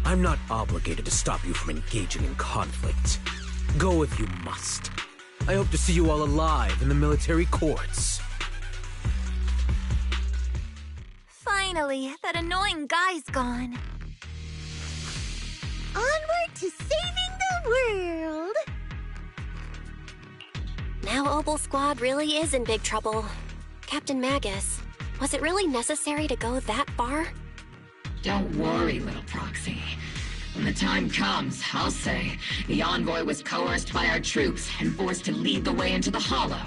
I'm not obligated to stop you from engaging in conflict. Go if you must. I hope to see you all alive in the military courts. Finally, that annoying guy's gone. Onward to saving the world! Now Obel Squad really is in big trouble. Captain Magus, was it really necessary to go that far? Don't worry, little proxy. When the time comes, I'll say the envoy was coerced by our troops and forced to lead the way into the Hollow.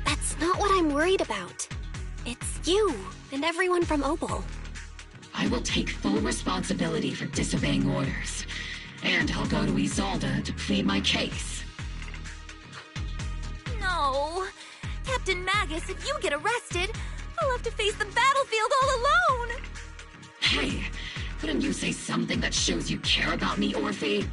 That's not what I'm worried about. It's you and everyone from Obel. I will take full responsibility for disobeying orders. And I'll go to Isolde to plead my case. No! Captain Magus, if you get arrested, I'll have to face the battlefield all alone! Hey, couldn't you say something that shows you care about me, Orphe?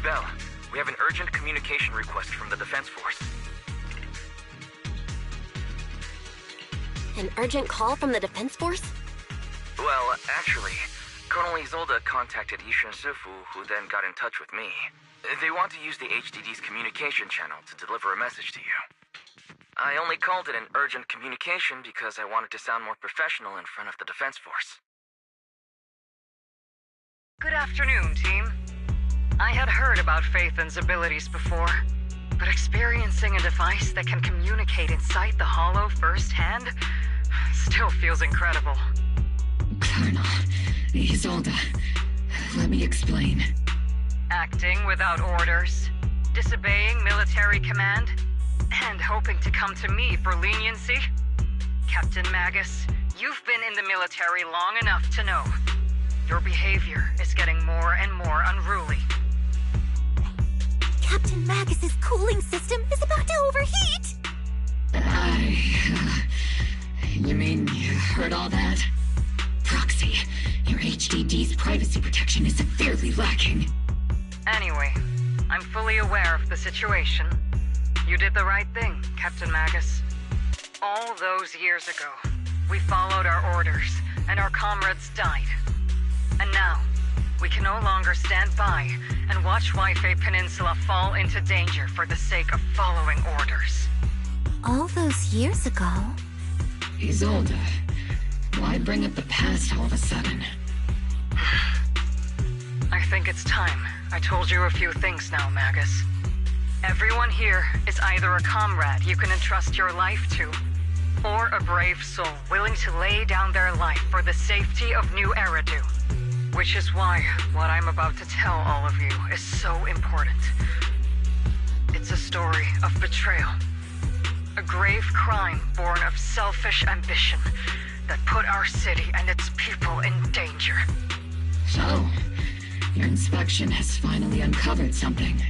Bell, we have an urgent communication request from the Defense Force. An urgent call from the Defense Force? Well, actually, Colonel Isolde contacted Yishin Sifu, who then got in touch with me. They want to use the HDD's communication channel to deliver a message to you. I only called it an urgent communication because I wanted to sound more professional in front of the Defense Force. Good afternoon, team. I had heard about Phaethon's abilities before, but experiencing a device that can communicate inside the Hollow firsthand still feels incredible. Colonel Isolde, let me explain. Acting without orders, disobeying military command, and hoping to come to me for leniency? Captain Magus, you've been in the military long enough to know. Your behavior is getting more and more unruly. Captain Magus's cooling system is about to overheat! You mean you heard all that? Proxy, your HDD's privacy protection is severely lacking. Anyway, I'm fully aware of the situation. You did the right thing, Captain Magus. All those years ago, we followed our orders, and our comrades died. And now, we can no longer stand by and watch Wi-Fi Peninsula fall into danger for the sake of following orders. All those years ago? Isolde, why bring up the past all of a sudden? I think it's time I told you a few things now, Magus. Everyone here is either a comrade you can entrust your life to, or a brave soul willing to lay down their life for the safety of New Eridu. Which is why what I'm about to tell all of you is so important. It's a story of betrayal. A grave crime born of selfish ambition that put our city and its people in danger. So, your inspection has finally uncovered something.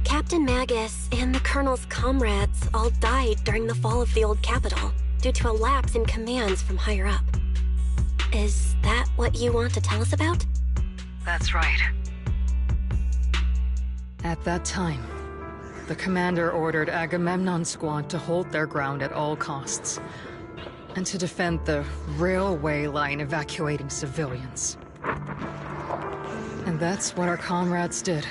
Captain Magus and the Colonel's comrades all died during the fall of the old capital due to a lapse in commands from higher up. Is that what you want to tell us about? That's right. At that time, the commander ordered Agamemnon's squad to hold their ground at all costs, and to defend the railway line evacuating civilians. And that's what our comrades did.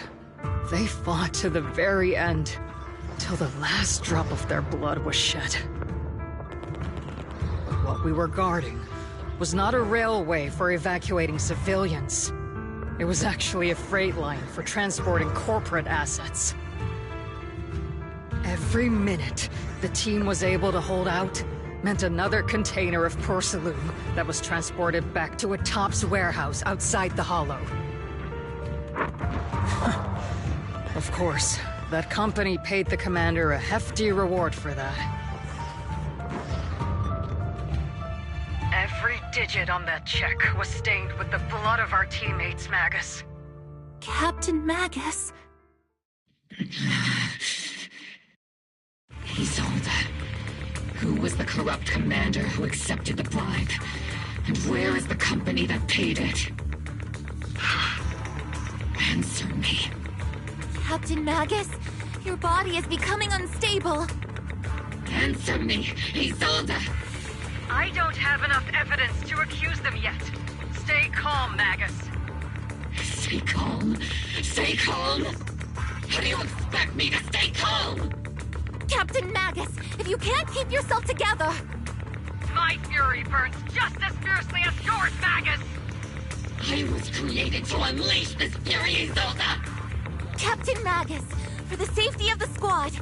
They fought to the very end, till the last drop of their blood was shed. What we were guarding was not a railway for evacuating civilians. It was actually a freight line for transporting corporate assets. Every minute the team was able to hold out meant another container of porcelain that was transported back to a Topps warehouse outside the Hollow. Of course, that company paid the commander a hefty reward for that. Every digit on that check was stained with the blood of our teammates, Magus. Captain Magus? Isolde, who was the corrupt commander who accepted the bribe? And where is the company that paid it? Answer me. Captain Magus, your body is becoming unstable. Answer me, Isolde! I don't have enough evidence to accuse them yet. Stay calm, Magus. Stay calm? Stay calm? How do you expect me to stay calm? Captain Magus, if you can't keep yourself together... My fury burns just as fiercely as yours, Magus! I was created to unleash this fury, Isolde! Captain Magus, for the safety of the squad,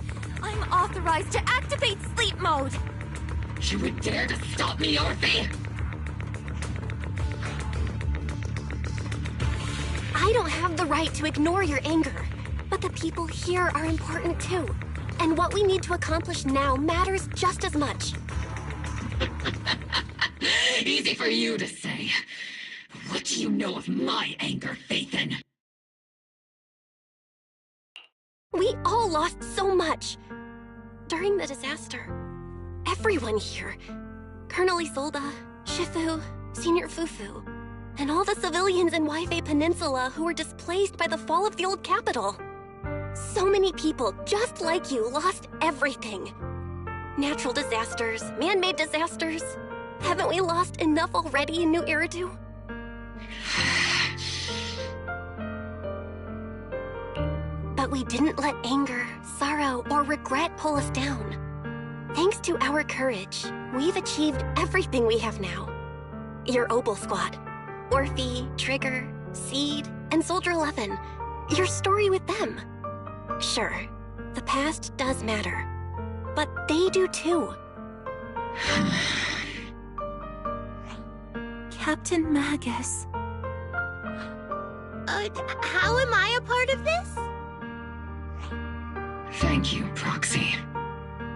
I'm authorized to activate sleep mode. You would dare to stop me, Orphe? I don't have the right to ignore your anger, but the people here are important too. And what we need to accomplish now matters just as much. Easy for you to say. What do you know of my anger, Phaethon? We all lost so much. During the disaster, everyone here, Colonel Isolde, Shifu, Senior Fufu, and all the civilians in Wi-Fi Peninsula who were displaced by the fall of the old capital. So many people, just like you, lost everything. Natural disasters, man-made disasters, Haven't we lost enough already in New Eridu? But we didn't let anger, sorrow, or regret pull us down. Thanks to our courage, we've achieved everything we have now. Your Obel Squad, Orphe, Trigger, Seed, and Soldier 11. Your story with them. Sure, the past does matter, but they do too. Captain Magus. How am I a part of this? Thank you, Proxy.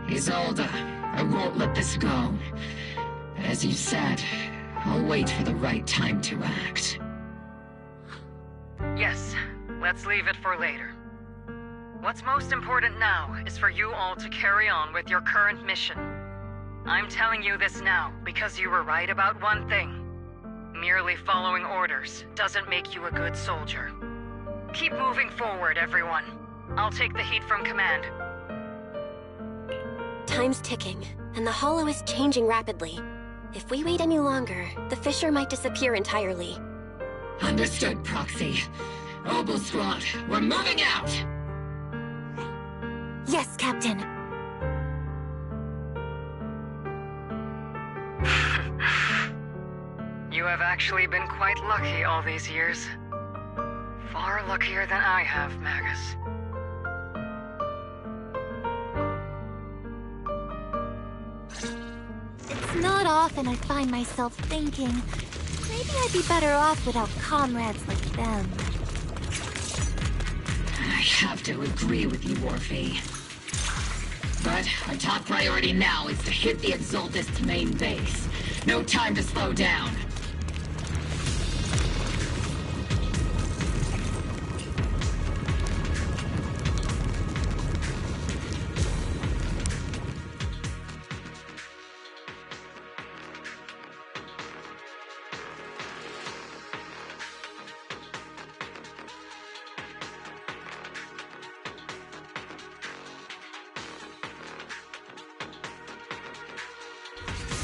Isolde, I won't let this go. As you said, I'll wait for the right time to act. Yes, let's leave it for later. What's most important now is for you all to carry on with your current mission. I'm telling you this now because you were right about one thing. Merely following orders doesn't make you a good soldier. Keep moving forward, everyone. I'll take the heat from command. Time's ticking, and the Hollow is changing rapidly. If we wait any longer, the fissure might disappear entirely. Understood, Proxy. Obel Squad, we're moving out! Yes, Captain. You have actually been quite lucky all these years. Far luckier than I have, Magus. It's not often I find myself thinking, maybe I'd be better off without comrades like them. I have to agree with you, Orphe. But our top priority now is to hit the Exaltist's main base. No time to slow down.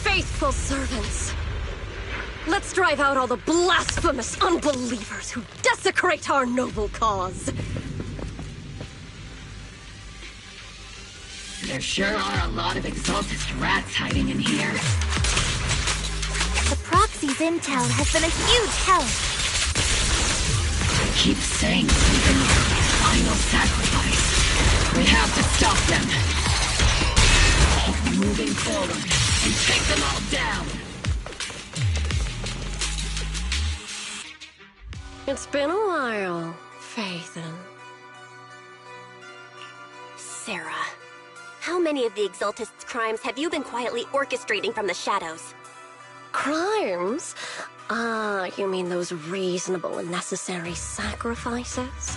Faithful servants! Let's drive out all the blasphemous unbelievers who desecrate our noble cause! There sure are a lot of Exaltist rats hiding in here. The Proxy's intel has been a huge help. I keep saying something. Final sacrifice. We have to stop them. Keep moving forward and take them all down. It's been a while, Phaethon. Sarah, how many of the Exaltist's crimes have you been quietly orchestrating from the shadows? Crimes? Ah, you mean those reasonable and necessary sacrifices?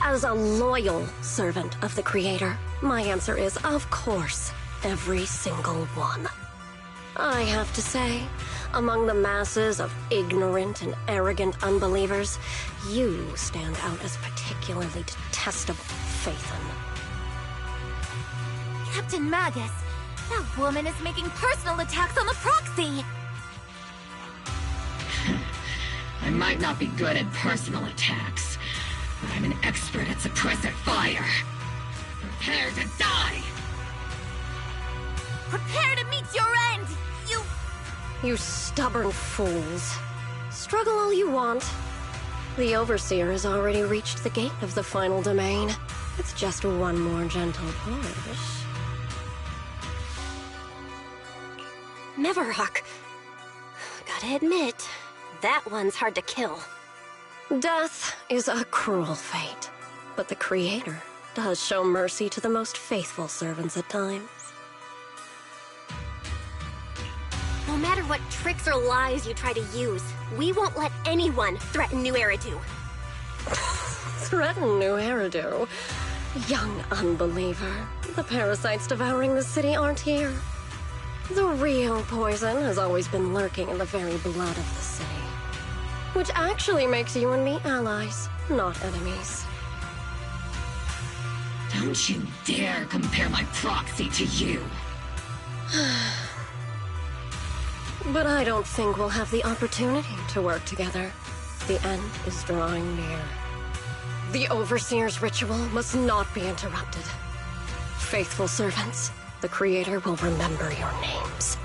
As a loyal servant of the Creator, my answer is, of course, every single one. I have to say, among the masses of ignorant and arrogant unbelievers, you stand out as particularly detestable, Phaethon. Captain Magus, that woman is making personal attacks on the Proxy! I might not be good at personal attacks, but I'm an expert at suppressive fire. Prepare to die! Prepare to meet your end, You stubborn fools. Struggle all you want. The Overseer has already reached the gate of the final domain. It's just one more gentle push. Neverhawk. Gotta admit, that one's hard to kill. Death is a cruel fate, but the Creator does show mercy to the most faithful servants at times. No matter what tricks or lies you try to use, we won't let anyone threaten New Eridu. Threaten New Eridu? Young unbeliever. The parasites devouring the city aren't here. The real poison has always been lurking in the very blood of the city. Which actually makes you and me allies, not enemies. Don't you dare compare my Proxy to you. But I don't think we'll have the opportunity to work together. The end is drawing near. The Overseer's ritual must not be interrupted. Faithful servants, the Creator will remember your names.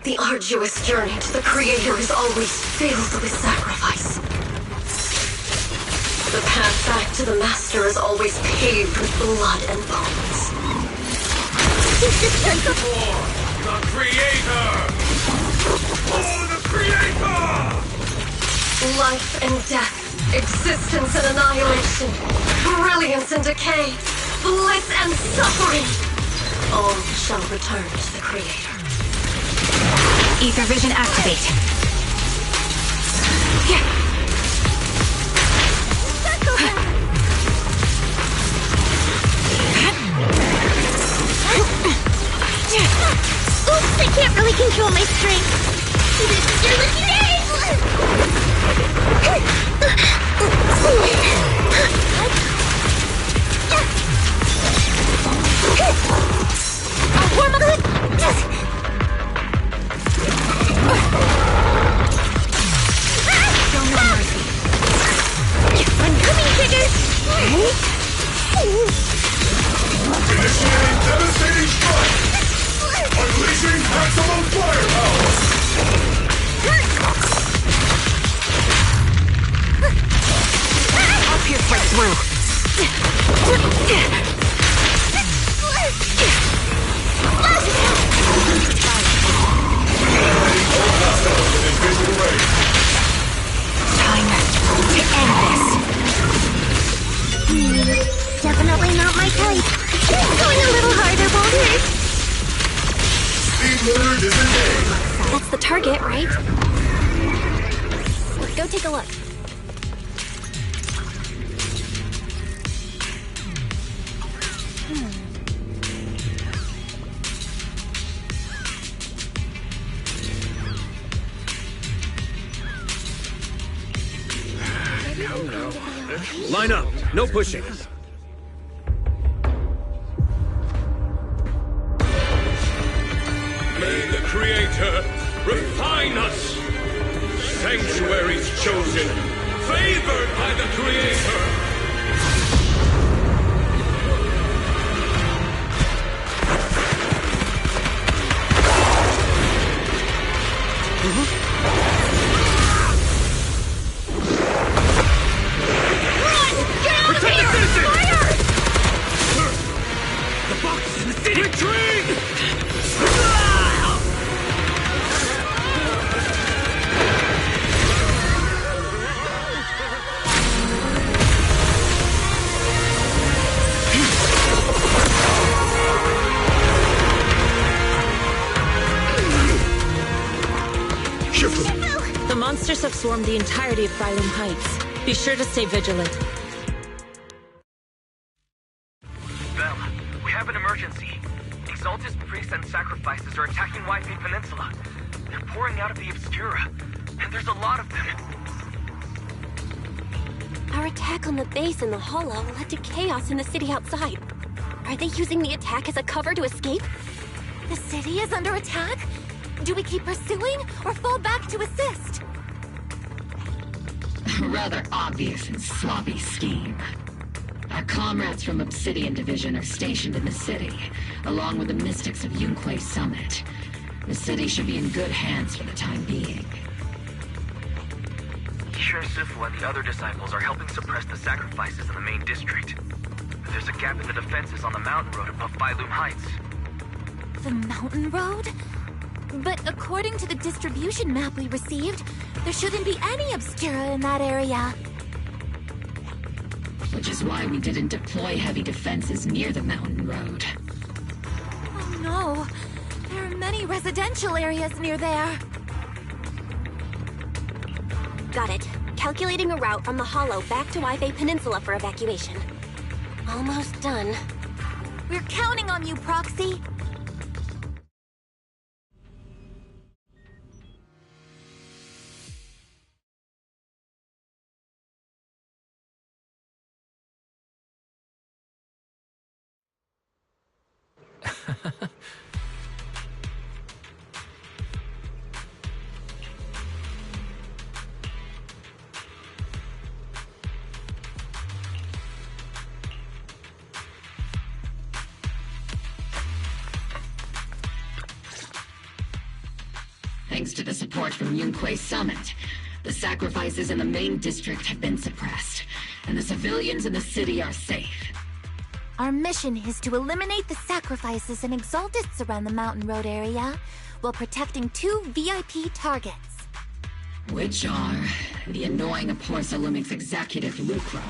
The arduous journey to the Creator is always filled with sacrifice. The path back to the Master is always paved with blood and bones. The Creator! For the Creator! Life and death, existence and annihilation, brilliance and decay, bliss and suffering. All shall return to the Creator. Ether vision activate. Oops, I can't really control my strength. I'll warm up. Show no mercy. I'm coming, Triggers! Initiating devastating strike! Unleashing maximum firepower! I'll pierce right through. Time to end this. Definitely not my type. Going a little harder won't hurt. Speed limiter disengaged. That's the target, right? Let's go take a look. Line up. No pushing. May the Creator refine us! Sanctuaries chosen, favored by the Creator! The monsters have swarmed the entirety of Phylum Heights. Be sure to stay vigilant. Bella, we have an emergency. Exaltus priests and sacrifices are attacking Wi-Fi Peninsula. They're pouring out of the Obscura, and there's a lot of them. Our attack on the base in the Hollow led to chaos in the city outside. Are they using the attack as a cover to escape? The city is under attack? Do we keep pursuing or fall back to assist? Rather obvious and sloppy scheme. Our comrades from Obsidian Division are stationed in the city, along with the mystics of Yunquay Summit. The city should be in good hands for the time being. Isha Sifu and the other disciples are helping suppress the sacrifices in the main district. There's a gap in the defenses on the mountain road above Phylum Heights. The mountain road? But according to the distribution map we received, there shouldn't be any Obscura in that area. Which is why we didn't deploy heavy defenses near the mountain road. Oh no, there are many residential areas near there. Got it. Calculating a route from the Hollow back to Wi-Fi Peninsula for evacuation. Almost done. We're counting on you, Proxy. Thanks to the support from Yunque's summit, the sacrifices in the main district have been suppressed, and the civilians in the city are safe. Our mission is to eliminate the sacrifices and exaltists around the Mountain Road area, while protecting 2 VIP targets. Which are the annoying Porcelumix executive Lucro,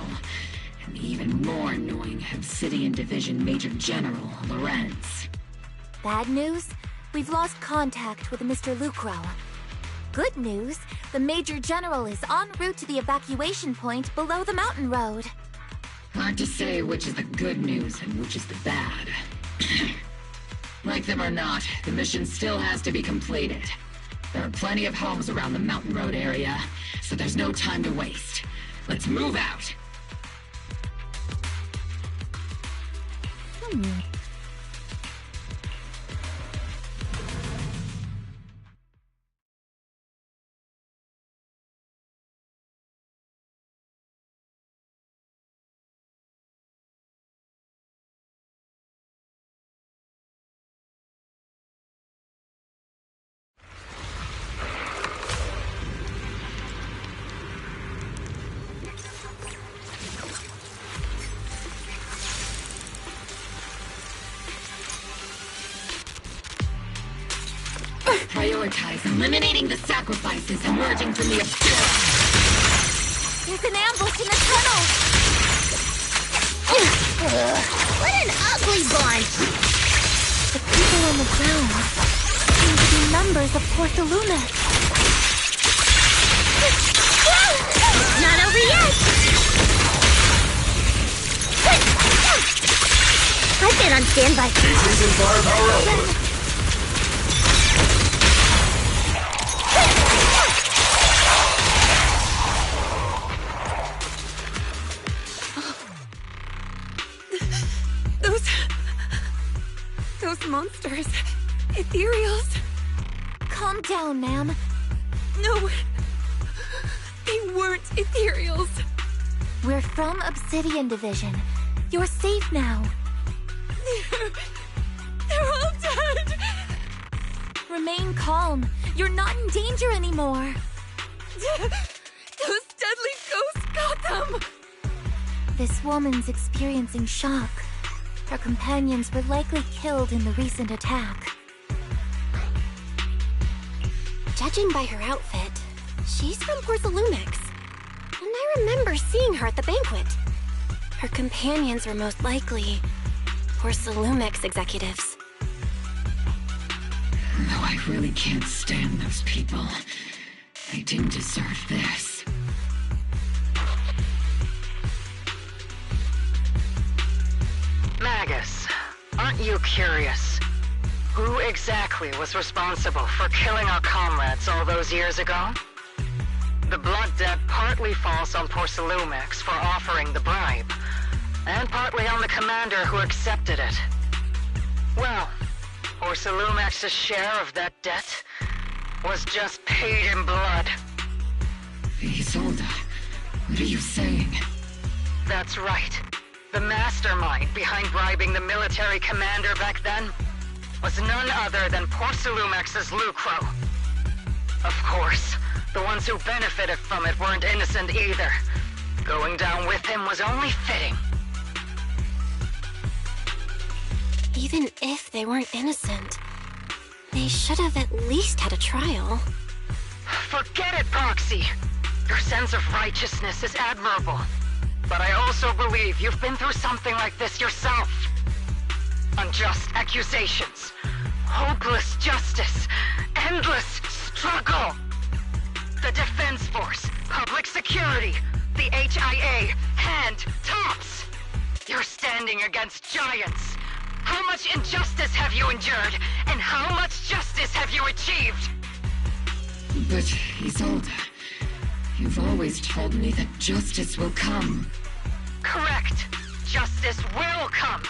and the even more annoying Obsidian Division Major General Lorenz. Bad news? We've lost contact with Mr. Lucro. Good news, the Major General is en route to the evacuation point below the mountain road. Hard to say which is the good news and which is the bad. Like them or not, the mission still has to be completed. There are plenty of homes around the mountain road area, so there's no time to waste. Let's move out! Prioritize eliminating the sacrifices emerging from the obscure. There's an ambush in the tunnel! What an ugly bunch! The people on the ground seem to be members of Porcelumix. Not over yet! I've been on standby. Increasing firepower output. Those monsters. Ethereals. Calm down, ma'am. No. They weren't Ethereals. We're from Obsidian Division. You're safe now. They're all dead. Remain calm. You're not in danger anymore. Those deadly ghosts got them. This woman's experiencing shock. Her companions were likely killed in the recent attack. Judging by her outfit, she's from Porcelumix. And I remember seeing her at the banquet. Her companions were most likely Porcelumix executives. Though I really can't stand those people, they didn't deserve this. Magus, aren't you curious? Who exactly was responsible for killing our comrades all those years ago? The blood debt partly falls on Porcelumix for offering the bribe, and partly on the commander who accepted it. Well, Porcelumix's share of that debt was just paid in blood. Isolde, what are you saying? That's right. The mastermind behind bribing the military commander back then was none other than Porcelumix's Lucro. Of course, the ones who benefited from it weren't innocent either. Going down with him was only fitting. Even if they weren't innocent, they should have at least had a trial. Forget it, Proxy! Your sense of righteousness is admirable. But I also believe you've been through something like this yourself. Unjust accusations, hopeless justice, endless struggle. The Defense Force, public security, the HIA, and tops. You're standing against giants. How much injustice have you endured, and how much justice have you achieved? But, Isolde, you've always told me that justice will come. Correct. Justice will come,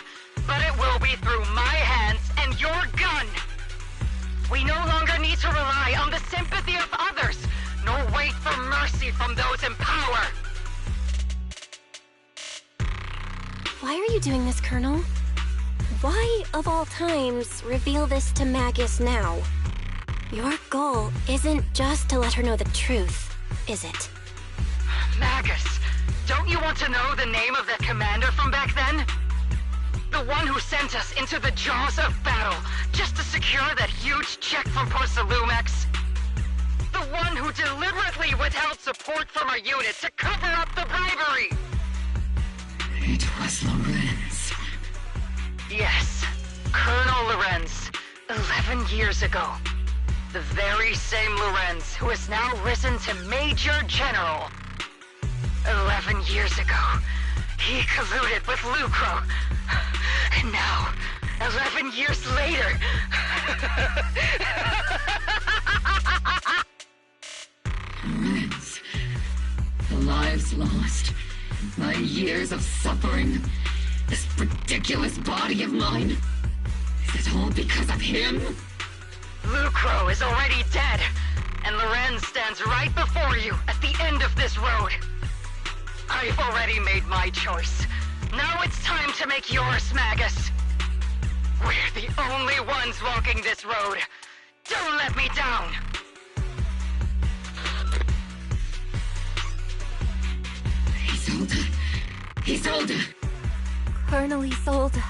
but it will be through my hands and We no longer need to rely on the sympathy of others, nor wait for mercy from those in power. Why are you doing this, Colonel? Why, of all times, reveal this to Magus now? Your goal isn't just to let her know the truth, is it? Magus, don't you want to know the name of that commander from back then? The one who sent us into the jaws of battle just to secure that huge check from Porsalumex? The one who deliberately withheld support from our unit to cover up the bribery? It was Lorenz. Yes, Colonel Lorenz, 11 years ago. The very same Lorenz who has now risen to Major General. 11 years ago, he colluded with Lucro. And now, 11 years later... Lorenz, the lives lost, my years of suffering, this ridiculous body of mine. Is it all because of him? Lucro is already dead, and Lorenz stands right before you at the end of this road. I've already made my choice. Now it's time to make yours, Magus. We're the only ones walking this road. Don't let me down. Isolde! Colonel Isolde.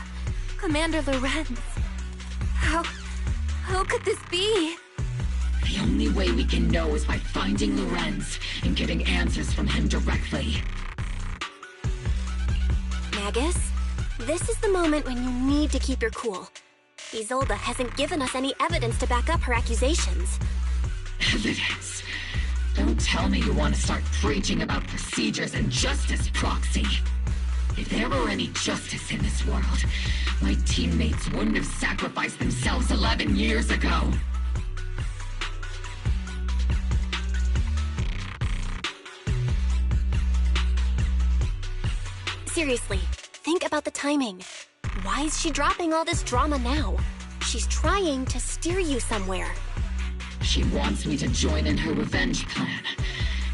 Commander Lorenz. How could this be? The only way we can know is by finding Lorenz and getting answers from him directly. Magus, this is the moment when you need to keep your cool. Isolde hasn't given us any evidence to back up her accusations. Evidence? Don't tell me you want to start preaching about procedures and justice, Proxy. If there were any justice in this world, my teammates wouldn't have sacrificed themselves 11 years ago. Seriously, think about the timing. Why is she dropping all this drama now? She's trying to steer you somewhere. She wants me to join in her revenge plan.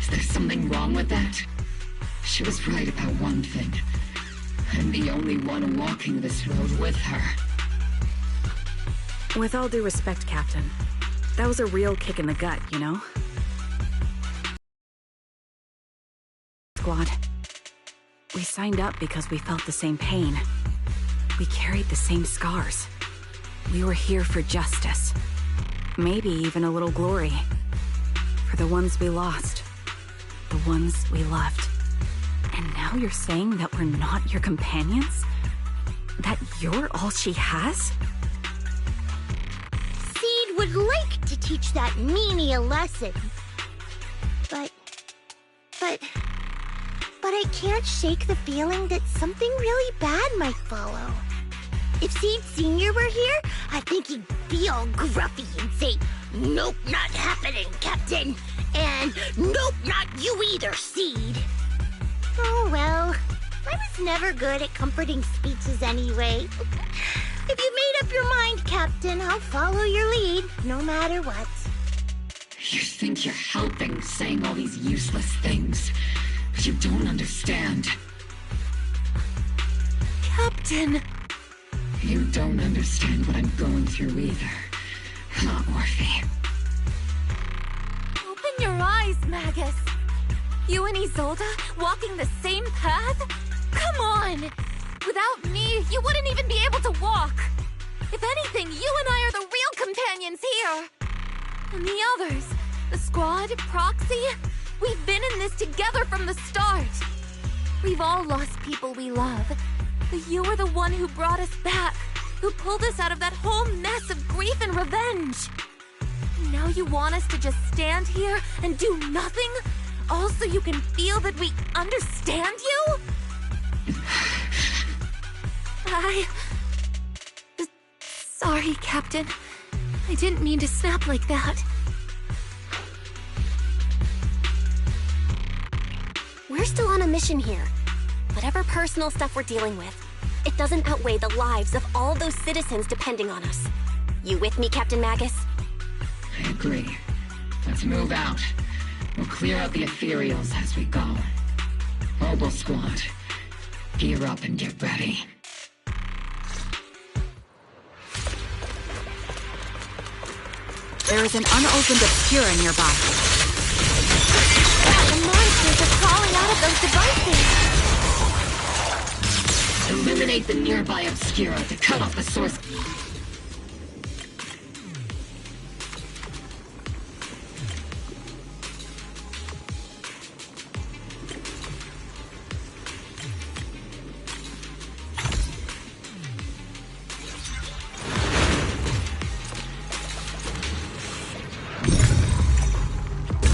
Is there something wrong with that? She was right about one thing. I'm the only one walking this road with her. With all due respect, Captain, that was a real kick in the gut, you know? Squad. We signed up because we felt the same pain. We carried the same scars. We were here for justice. Maybe even a little glory. For the ones we lost. The ones we loved. And now you're saying that we're not your companions? That you're all she has? Seed would like to teach that meanie a lesson. But I can't shake the feeling that something really bad might follow. If Seed Sr. were here, I think he'd be all gruffy and say, "Nope, not happening, Captain." And, "Nope, not you either, Seed." Oh well, I was never good at comforting speeches anyway. If you made up your mind, Captain, I'll follow your lead, no matter what. You think you're helping saying all these useless things, but you don't understand. Captain! You don't understand what I'm going through either. Huh, Orphe? Open your eyes, Magus. You and Isolde walking the same path? Come on! Without me, you wouldn't even be able to walk. If anything, you and I are the real companions here. And the others, the squad, Proxy, we've been in this together from the start. We've all lost people we love. But you were the one who brought us back, who pulled us out of that whole mess of grief and revenge. And now you want us to just stand here and do nothing? All so you can feel that we understand you? Sorry, Captain. I didn't mean to snap like that. We're still on a mission here. Whatever personal stuff we're dealing with, it doesn't outweigh the lives of all those citizens depending on us. You with me, Captain Magus? I agree. Let's move out. We'll clear out the ethereals as we go. Mobile squad, gear up and get ready. There is an unopened Obscura nearby. The monsters are crawling out of those devices! Eliminate the nearby Obscura to cut off the source.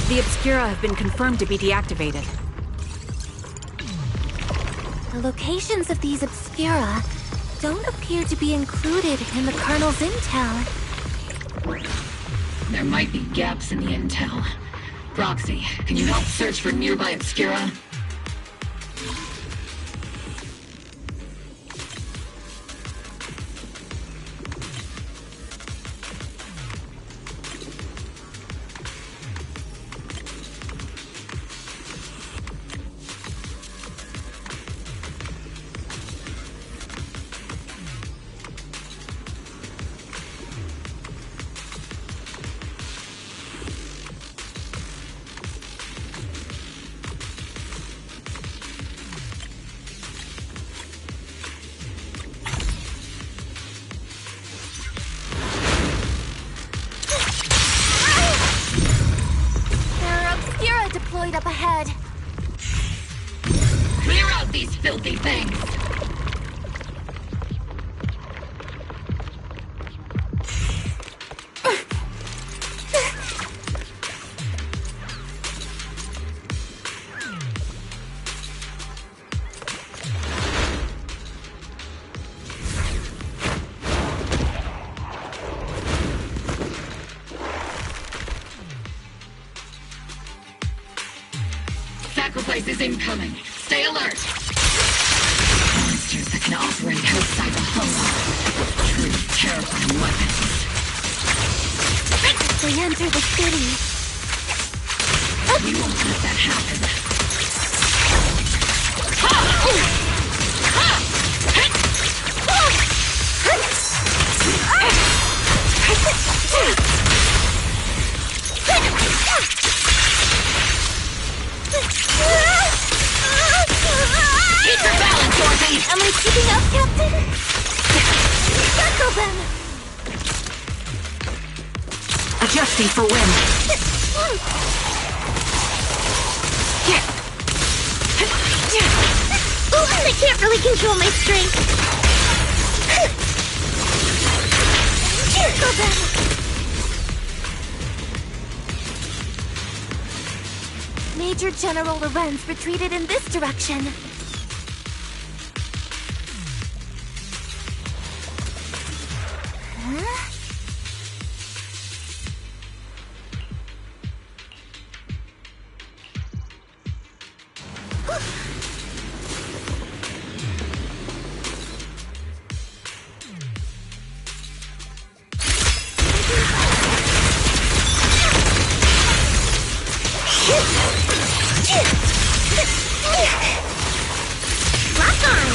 The Obscura have been confirmed to be deactivated. The locations of these Obscura don't appear to be included in the Colonel's intel. There might be gaps in the intel. Proxy, can you help search for nearby Obscura? Deployed up ahead. Clear out these filthy things! Sacrifice is incoming. Stay alert. Monsters that can operate outside the hull. Truly terrifying weapons. They enter the city. We won't let that happen. Keep your balance, Dorothy! Am I keeping up, Captain? Circle them! Adjusting for wind. Ooh, I can't really control my strength. Circle them! Major General Lorenz retreated in this direction. Huh? Lock on!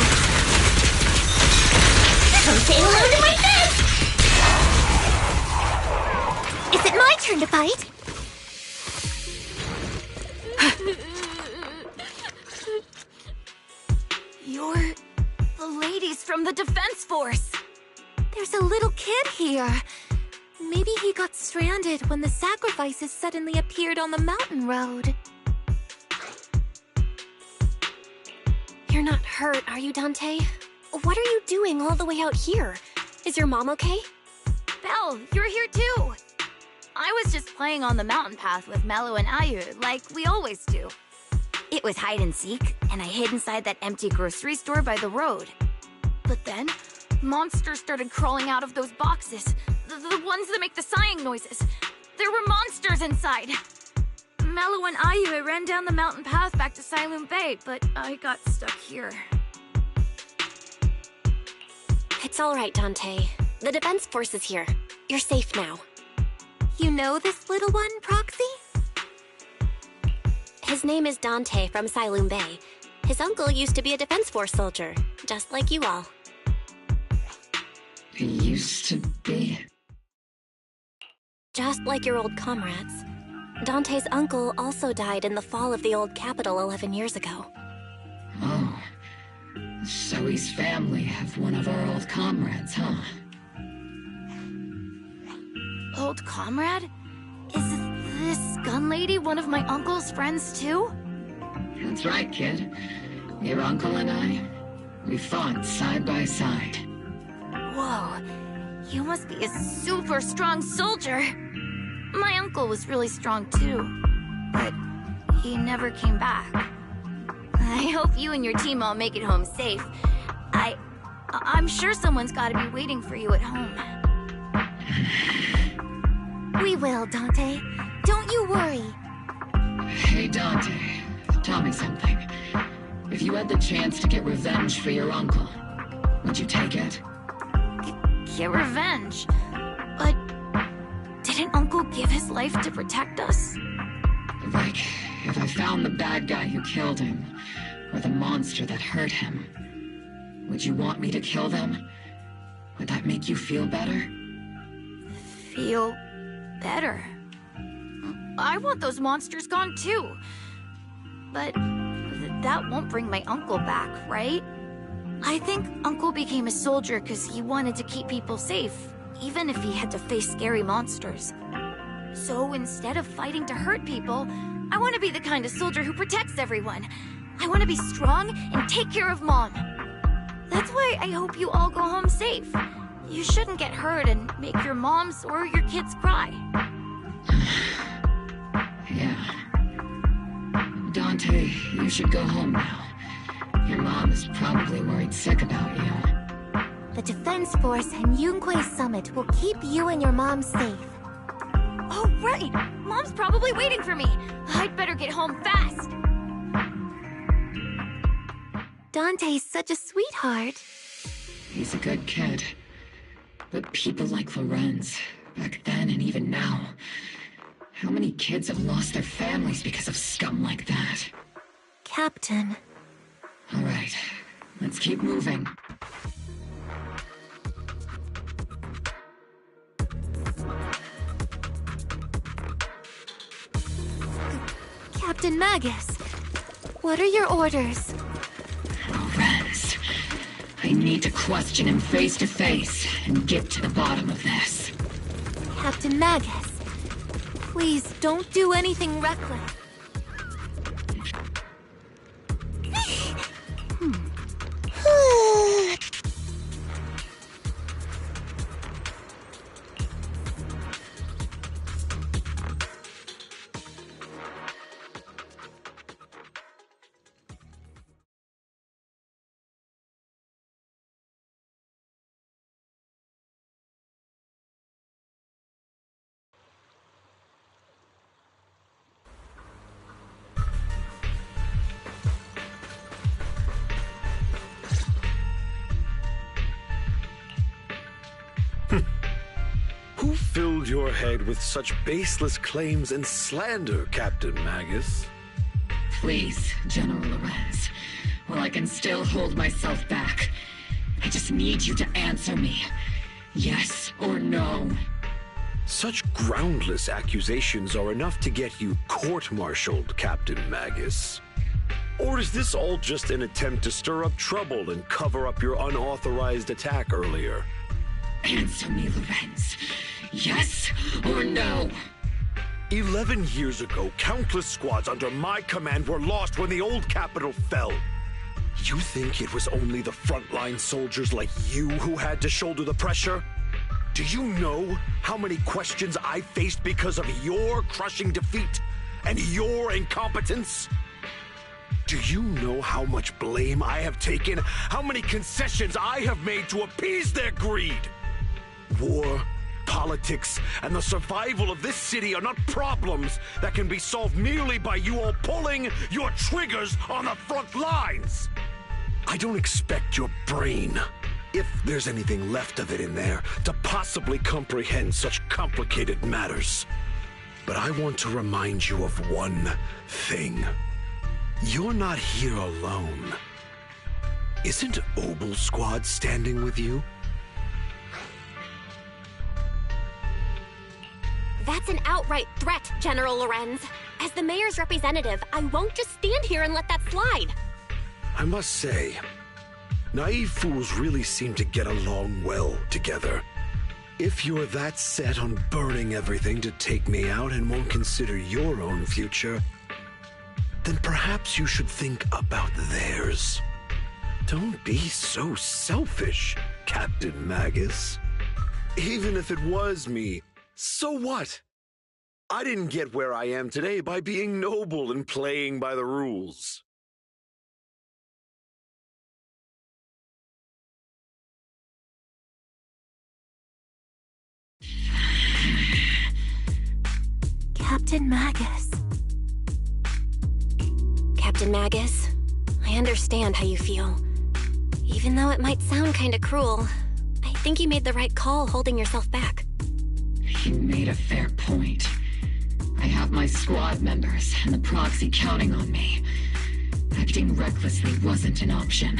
Don't say hello to my fist! Is it my turn to fight? You're the ladies from the Defense Force. There's a little kid here. Maybe he got stranded when the sacrifices suddenly appeared on the mountain road. You're not hurt, are you, Dante? What are you doing all the way out here? Is your mom okay? Belle, you're here too. I was just playing on the mountain path with Mello and Ayu, like we always do. It was hide and seek, and I hid inside that empty grocery store by the road. But then, monsters started crawling out of those boxes. The ones that make the sighing noises. There were monsters inside. Mello and Ayu ran down the mountain path back to Siloon Bay, but I got stuck here. It's all right, Dante. The Defense Force is here. You're safe now. You know this little one, Proxy? His name is Dante from Siloam Bay. His uncle used to be a Defense Force soldier, just like you all. He used to be? Just like your old comrades. Dante's uncle also died in the fall of the old capital 11 years ago. Oh. So his family have one of our old comrades, huh? Old comrade? Is this gun lady one of my uncle's friends too? That's right, kid. Your uncle and I, we fought side by side. Whoa, you must be a super strong soldier. My uncle was really strong too, but he never came back. I hope you and your team all make it home safe. I'm sure someone's gotta be waiting for you at home. We will, Dante. Don't you worry. Hey, Dante. Tell me something. If you had the chance to get revenge for your uncle, would you take it? Get revenge? But didn't Uncle give his life to protect us? Like, if I found the bad guy who killed him, or the monster that hurt him, would you want me to kill them? Would that make you feel better? Feel better? I want those monsters gone too. But that won't bring my uncle back, right? I think Uncle became a soldier because he wanted to keep people safe, even if he had to face scary monsters. So instead of fighting to hurt people, I want to be the kind of soldier who protects everyone. I want to be strong and take care of Mom. That's why I hope you all go home safe. You shouldn't get hurt and make your moms or your kids cry. Yeah. Dante, you should go home now. Your mom is probably worried sick about you. The Defense Force and Yunque Summit will keep you and your mom safe. Oh, right! Mom's probably waiting for me. I'd better get home fast. Dante's such a sweetheart. He's a good kid. But people like Lorenz, back then and even now, how many kids have lost their families because of scum like that? Captain. All right, let's keep moving. Captain Magus, what are your orders? Lorenz, I need to question him face to face and get to the bottom of this. Captain Magus, please don't do anything reckless. Who filled your head with such baseless claims and slander, Captain Magus? Please, General Lorenz, while I can still hold myself back, I just need you to answer me. Yes or no? Such groundless accusations are enough to get you court-martialed, Captain Magus. Or is this all just an attempt to stir up trouble and cover up your unauthorized attack earlier? Answer me, Lorenz. Yes or no? 11 years ago, countless squads under my command were lost when the old capital fell. You think it was only the frontline soldiers like you who had to shoulder the pressure? Do you know how many questions I faced because of your crushing defeat and your incompetence? Do you know how much blame I have taken? How many concessions I have made to appease their greed? War, politics, and the survival of this city are not problems that can be solved merely by you all pulling your triggers on the front lines. I don't expect your brain, if there's anything left of it in there, to possibly comprehend such complicated matters. But I want to remind you of one thing. You're not here alone. Isn't Obel Squad standing with you? That's an outright threat, General Lorenz. As the mayor's representative, I won't just stand here and let that slide. I must say, naive fools really seem to get along well together. If you're that set on burning everything to take me out and won't consider your own future, then perhaps you should think about theirs. Don't be so selfish, Captain Magus. Even if it was me, so what? I didn't get where I am today by being noble and playing by the rules. Captain Magus. Captain Magus, I understand how you feel. Even though it might sound kinda cruel, I think you made the right call holding yourself back. You made a fair point. I have my squad members and the proxy counting on me. Acting recklessly wasn't an option.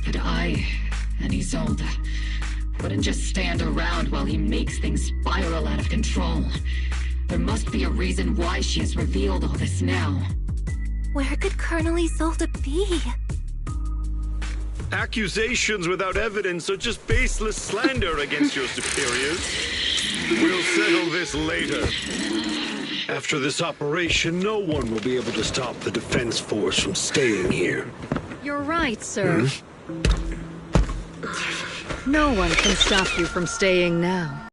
But I and Isolde wouldn't just stand around while he makes things spiral out of control. There must be a reason why she has revealed all this now. Where could Colonel Isolde be? Accusations without evidence are just baseless slander against your superiors. We'll settle this later. After this operation, no one will be able to stop the defense force from staying here. You're right, sir. No one can stop you from staying now.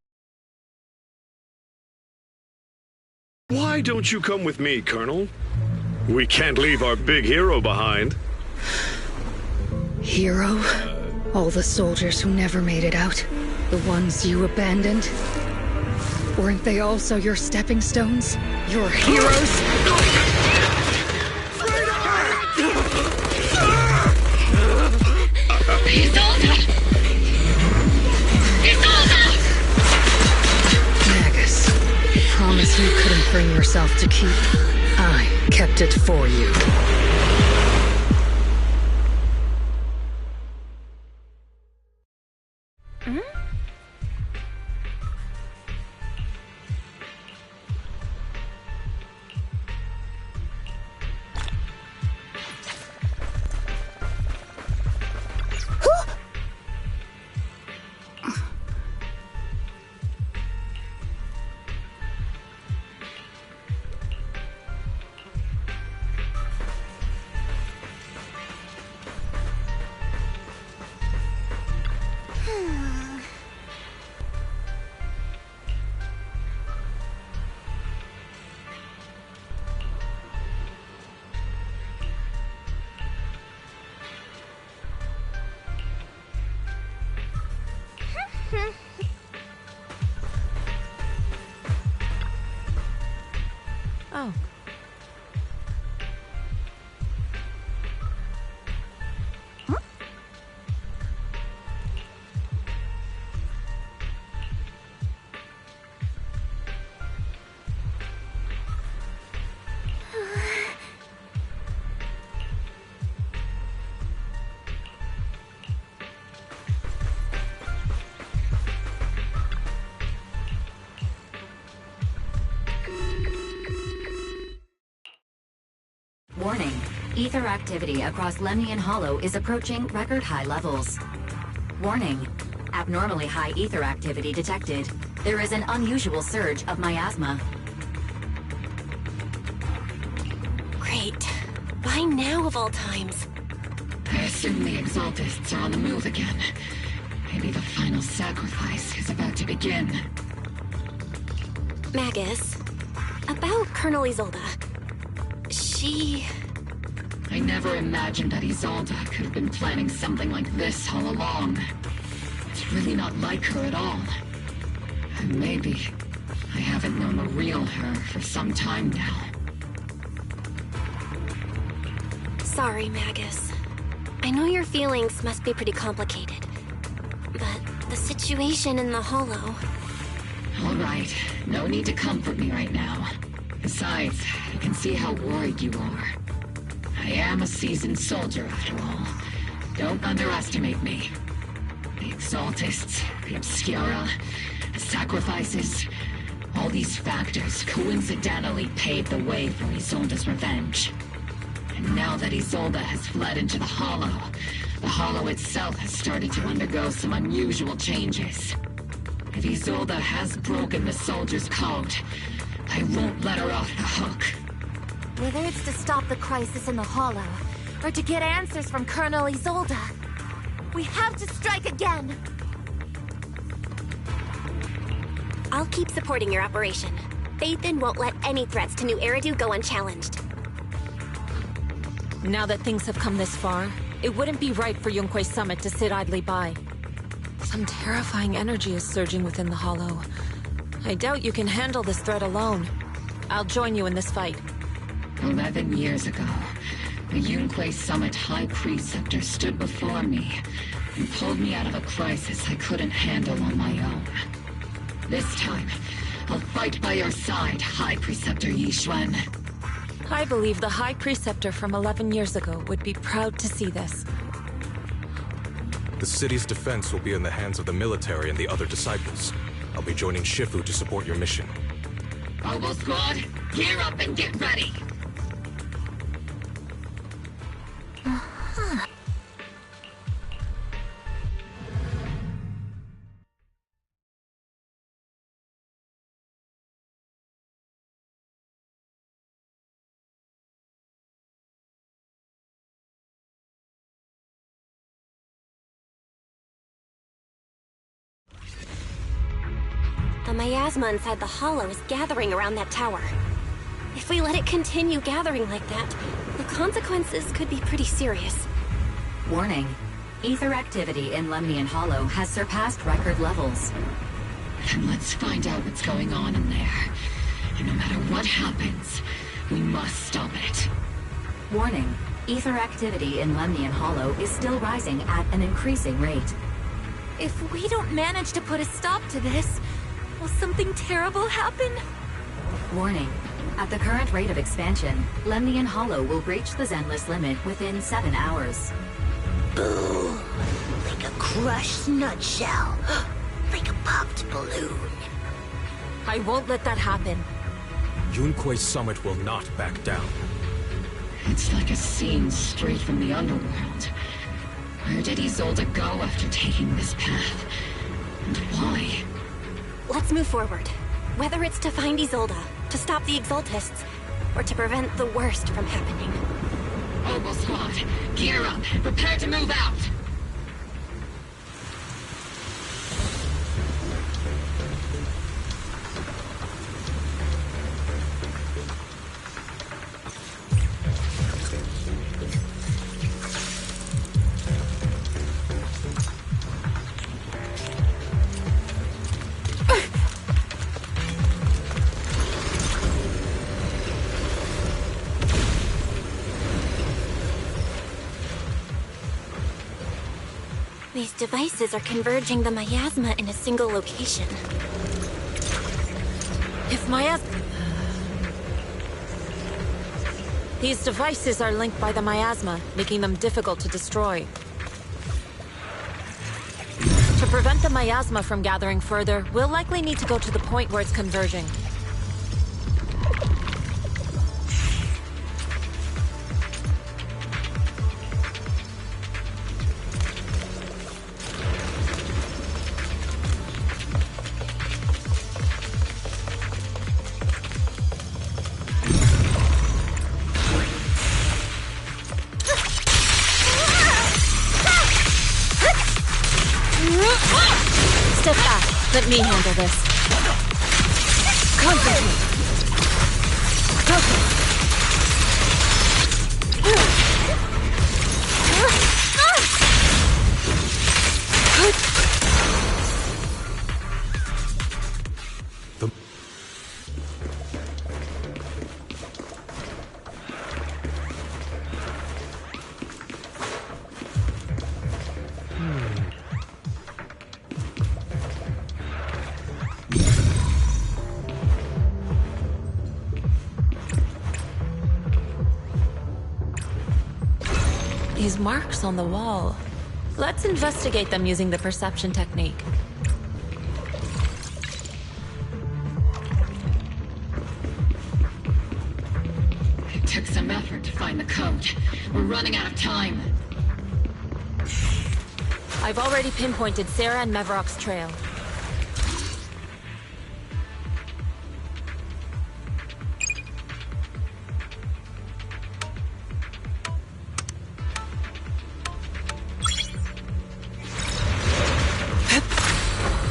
Why don't you come with me, Colonel? We can't leave our big hero behind. Hero? All the soldiers who never made it out? The ones you abandoned? Weren't they also your stepping stones? Your heroes? Magus, promise you couldn't bring yourself to keep. I kept it for you. Oh. Warning. Ether activity across Lemnian Hollow is approaching record high levels. Warning. Abnormally high ether activity detected. There is an unusual surge of miasma. Great. Why now of all times? I assume the Exaltists are on the move again. Maybe the final sacrifice is about to begin. Magus, about Colonel Isolde. I never imagined that Isolde could have been planning something like this all along. It's really not like her at all. And maybe I haven't known the real her for some time now. Sorry, Magus. I know your feelings must be pretty complicated. But the situation in the Hollow. All right, no need to comfort me right now. Besides, I can see how worried you are. I am a seasoned soldier, after all. Don't underestimate me. The Exaltists, the Obscura, the sacrifices, all these factors coincidentally paved the way for Isolde's revenge. And now that Isolde has fled into the Hollow itself has started to undergo some unusual changes. If Isolde has broken the soldier's code, I won't let her off the hook. Whether it's to stop the crisis in the Hollow, or to get answers from Colonel Isolde, we have to strike again! I'll keep supporting your operation. Phaethon won't let any threats to New Eridu go unchallenged. Now that things have come this far, it wouldn't be right for Yunque's summit to sit idly by. Some terrifying energy is surging within the Hollow. I doubt you can handle this threat alone. I'll join you in this fight. 11 years ago, the Yunque Summit High Preceptor stood before me and pulled me out of a crisis I couldn't handle on my own. This time, I'll fight by your side, High Preceptor Yixuan. I believe the High Preceptor from 11 years ago would be proud to see this. The city's defense will be in the hands of the military and the other disciples. I'll be joining Shifu to support your mission. Oboe Squad, gear up and get ready! The miasma inside the Hollow is gathering around that tower. If we let it continue gathering like that, the consequences could be pretty serious. Warning. Ether activity in Lemnian Hollow has surpassed record levels. Then let's find out what's going on in there. And no matter what happens, we must stop it. Warning. Ether activity in Lemnian Hollow is still rising at an increasing rate. If we don't manage to put a stop to this, will something terrible happen? Warning. At the current rate of expansion, Lemnian Hollow will reach the Zenless limit within 7 hours. Boom! Like a crushed nutshell. Like a popped balloon. I won't let that happen. Yunque's summit will not back down. It's like a scene straight from the underworld. Where did Isolde go after taking this path? And why? Let's move forward. Whether it's to find Isolde, to stop the Exaltists, or to prevent the worst from happening. Oboe Squad, gear up and prepare to move out! These devices are converging the miasma in a single location. These devices are linked by the miasma, making them difficult to destroy. To prevent the miasma from gathering further, we'll likely need to go to the point where it's converging. Step back. Let me handle this. Concentrate. Focus. these marks on the wall. Let's investigate them using the perception technique. It took some effort to find the code. We're running out of time. I've already pinpointed Sarah and Mevarok's trail.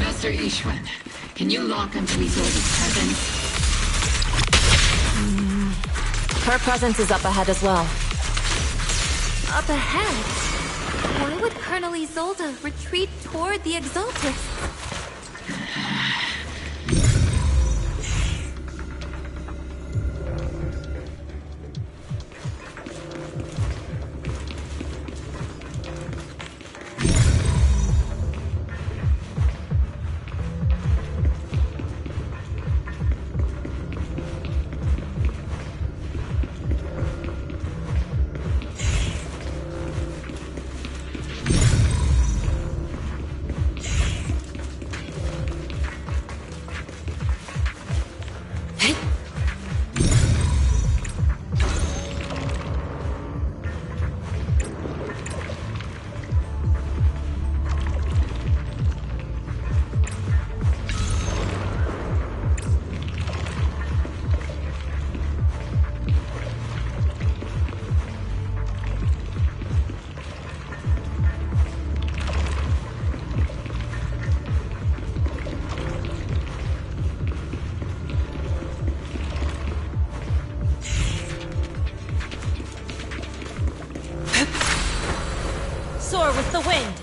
Master Ishwan, can you lock onto Isolde's presence? Her presence is up ahead as well. Up ahead? Why would Colonel Isolde retreat toward the Exaltus? Soar with the wind!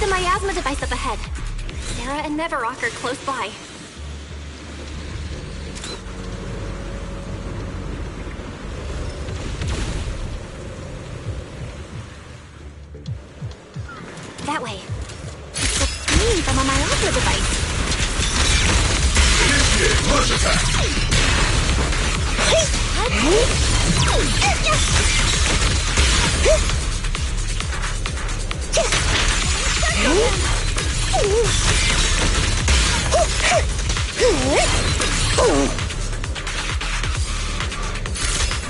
Miasma device up ahead. Sarah and Mevarok are close by. That way. It's the screen from a miasma device. Initiate rush attack!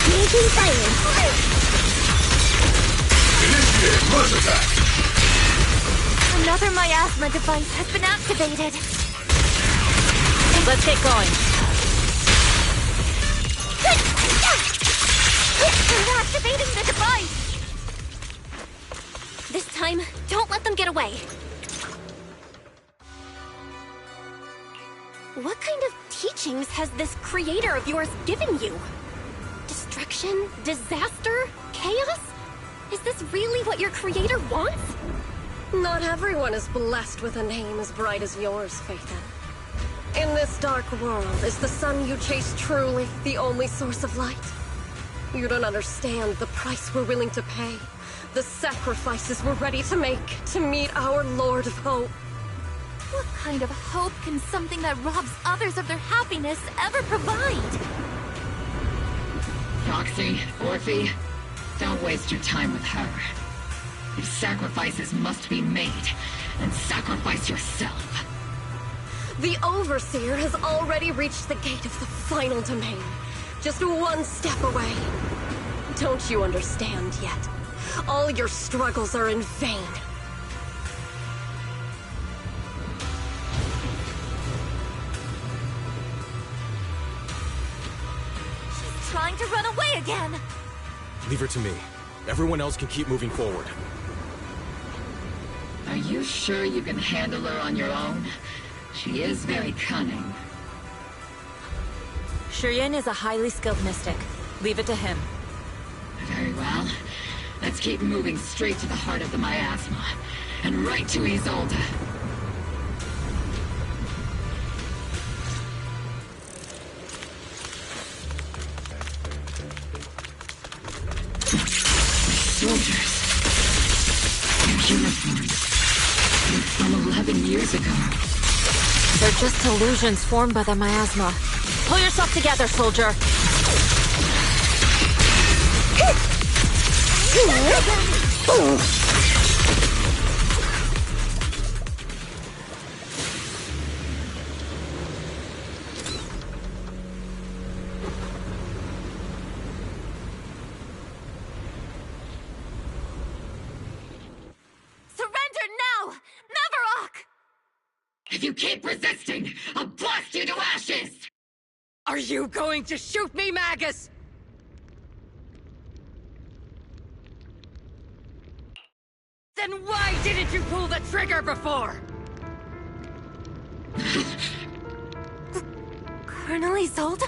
Making fire. Initiate rush attack! Another miasma device has been activated. Let's get going. They're activating the device! This time, don't let them get away. What kind of teachings has this creator of yours given you? Destruction? Disaster? Chaos? Is this really what your creator wants? Not everyone is blessed with a name as bright as yours, Phaethon. In this dark world, is the sun you chase truly the only source of light? You don't understand the price we're willing to pay, The sacrifices we're ready to make to meet our Lord of Hope. What kind of hope can something that robs others of their happiness ever provide? Proxy, Orphe, don't waste your time with her. If sacrifices must be made, then sacrifice yourself. The Overseer has already reached the gate of the final domain. Just one step away. Don't you understand yet? All your struggles are in vain. She's trying to run away again! Leave her to me. Everyone else can keep moving forward. Are you sure you can handle her on your own? She is very cunning. Shiryen is a highly skilled mystic. Leave it to him. Very well. Let's keep moving straight to the heart of the miasma, and right to Isolde. Soldiers. Their uniforms. From 11 years ago. They're just illusions formed by the miasma. Pull yourself together, soldier. Surrender now! Mavarok! If you keep resisting, I'll blast you to ashes! Are you going to shoot me, Magus? Then why didn't you pull the trigger before? Colonel Isolde?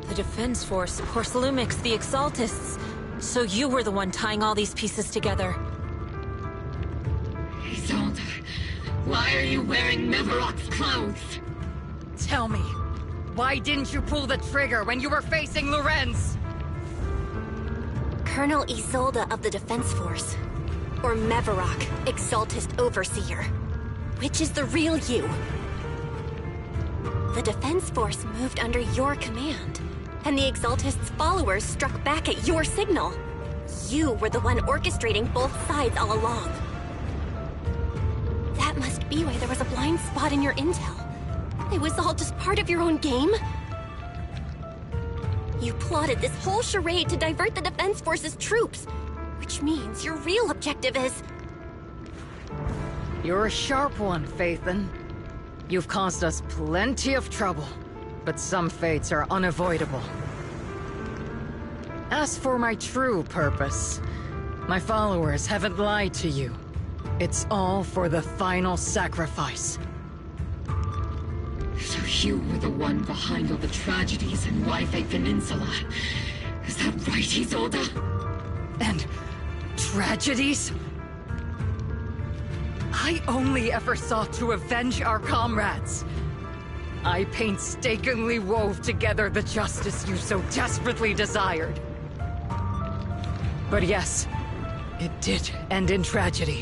The Defense Force, Porcelumix, the Exaltists. So you were the one tying all these pieces together. Isolde, why are you wearing Mavarok's clothes? Tell me, why didn't you pull the trigger when you were facing Lorenz? Colonel Isolde of the Defense Force. Or Mavarok, Exaltist Overseer. Which is the real you? The Defense Force moved under your command, and the Exaltist's followers struck back at your signal. You were the one orchestrating both sides all along. That must be why there was a blind spot in your intel. It was all just part of your own game? You plotted this whole charade to divert the Defense Force's troops, which means your real objective is... You're a sharp one, Phaethon. You've caused us plenty of trouble, but some fates are unavoidable. As for my true purpose, my followers haven't lied to you. It's all for the final sacrifice. So you were the one behind all the tragedies in Yfei Peninsula. Is that right, Isolde? And tragedies? I only ever sought to avenge our comrades. I painstakingly wove together the justice you so desperately desired. But yes, it did end in tragedy.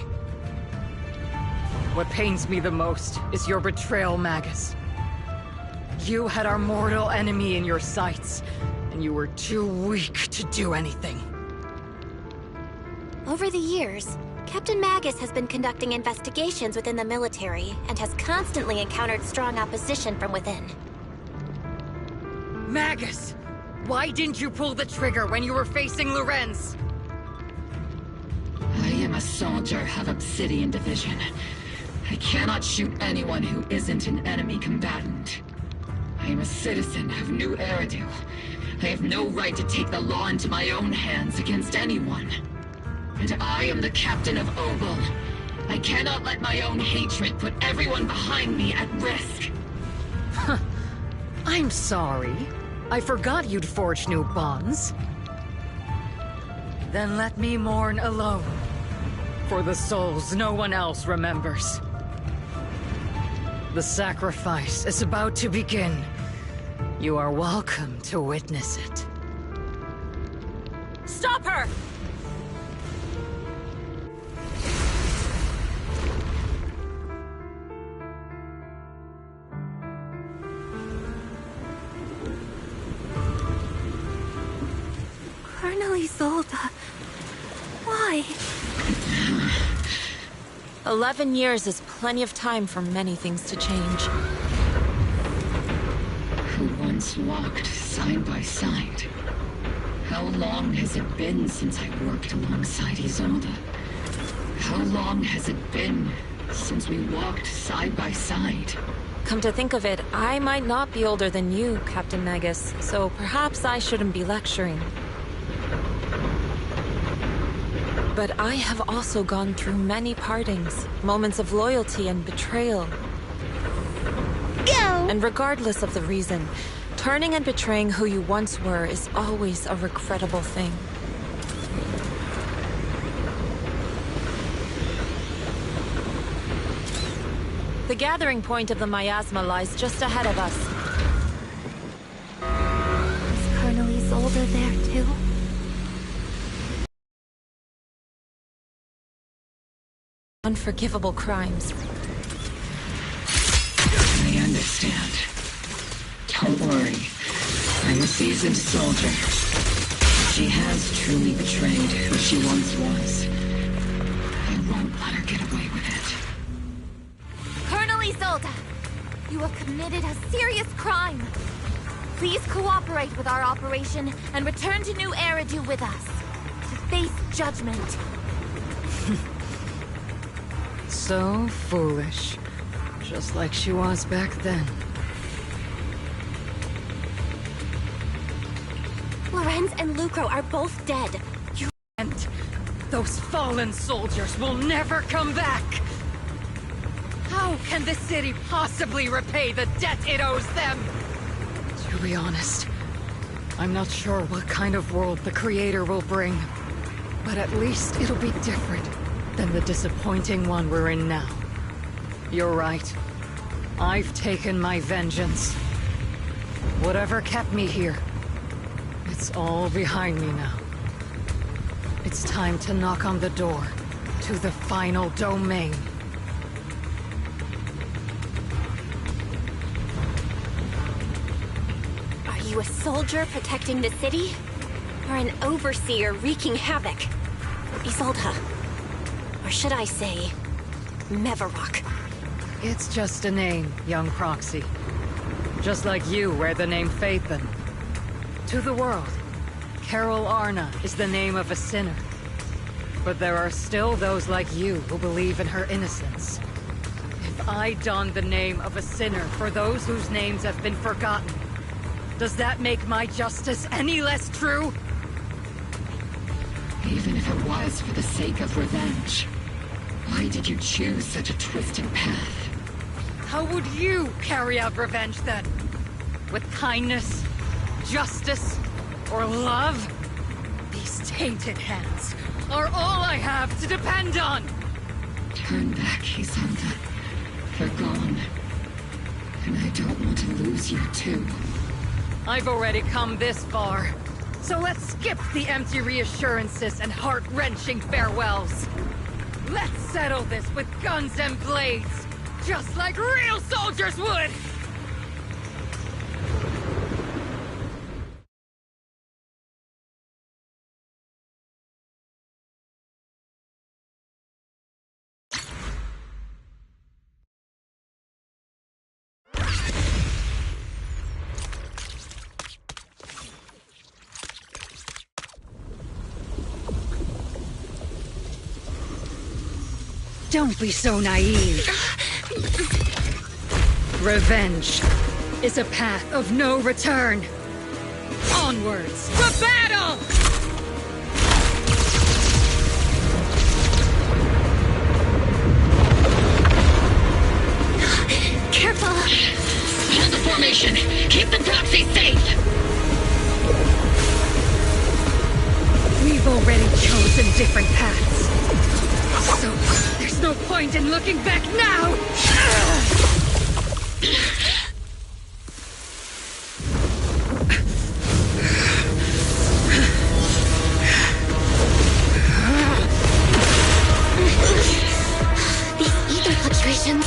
What pains me the most is your betrayal, Magus. You had our mortal enemy in your sights, and you were too weak to do anything. Over the years, Captain Magus has been conducting investigations within the military and has constantly encountered strong opposition from within. Magus! Why didn't you pull the trigger when you were facing Lorenz? I am a soldier of Obsidian Division. I cannot shoot anyone who isn't an enemy combatant. I am a citizen of New Eridu. I have no right to take the law into my own hands against anyone. And I am the captain of Obel. I cannot let my own hatred put everyone behind me at risk. I'm sorry. I forgot you'd forged new bonds. Then let me mourn alone. For the souls no one else remembers. The sacrifice is about to begin. You are welcome to witness it. Stop her! Isolde. Why? 11 years is plenty of time for many things to change. Who once walked side by side. How long has it been since I worked alongside Isolde? How long has it been since we walked side by side? Come to think of it, I might not be older than you, Captain Negus, so perhaps I shouldn't be lecturing. But I have also gone through many partings, moments of loyalty and betrayal. Go! And regardless of the reason, turning and betraying who you once were is always a regrettable thing. The gathering point of the miasma lies just ahead of us. Is Colonel Isolde there too? Unforgivable crimes. I understand. Don't worry. I'm a seasoned soldier. She has truly betrayed who she once was. I won't let her get away with it. Colonel Isolde, you have committed a serious crime. Please cooperate with our operation and return to New Eridu with us to face judgment. So foolish. Just like she was back then. Lorenz and Lucro are both dead. And those fallen soldiers will never come back! How can the city possibly repay the debt it owes them? To be honest, I'm not sure what kind of world the Creator will bring. But at least it'll be different than the disappointing one we're in now. You're right. I've taken my vengeance. Whatever kept me here, it's all behind me now. It's time to knock on the door to the final domain. Are you a soldier protecting the city? Or an overseer wreaking havoc? Isolde. Or should I say, Mevarok? It's just a name, young Proxy. Just like you wear the name Phaethon. To the world, Carol Arna is the name of a sinner. But there are still those like you who believe in her innocence. If I don the name of a sinner for those whose names have been forgotten, does that make my justice any less true? Even if it was for the sake of revenge, why did you choose such a twisted path? How would you carry out revenge then? With kindness, justice, or love? These tainted hands are all I have to depend on! Turn back, Isolde. They're gone. And I don't want to lose you too. I've already come this far. So let's skip the empty reassurances and heart-wrenching farewells. Let's settle this with guns and blades, just like real soldiers would! Don't be so naive. Revenge is a path of no return. Onwards to battle! Careful! Hold the formation! Keep the proxy safe! We've already chosen different paths. So, there's no point in looking back now! These ether fluctuations...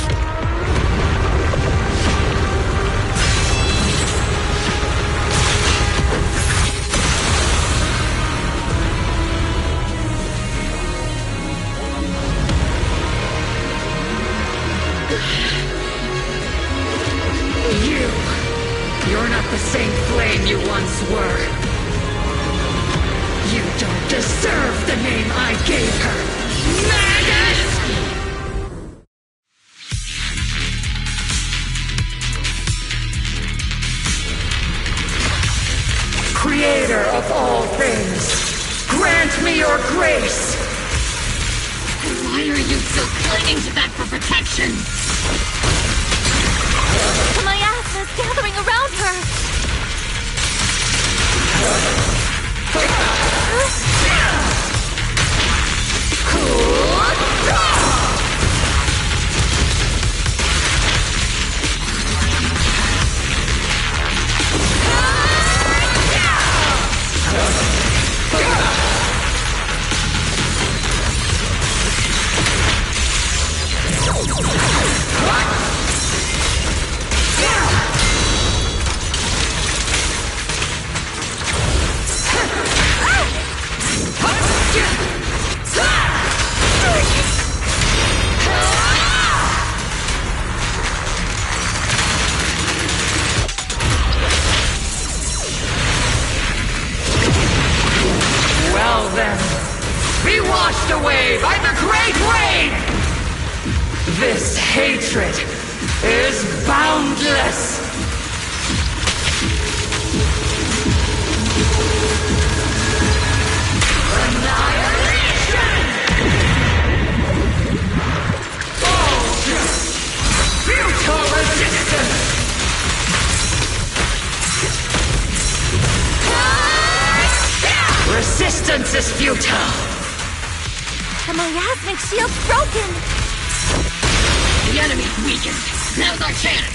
not the same flame you once were. You don't deserve the name I gave her. Maggot! Creator of all things, grant me your grace! Why are you still clinging to that for protection? My asthma is gathering around her! Well then, be washed away by the great rain! This hatred is boundless! Annihilation! Bullshit! Futile resistance! Resistance is futile! The miasmic shield's broken! The enemy's weakened. Now's our chance!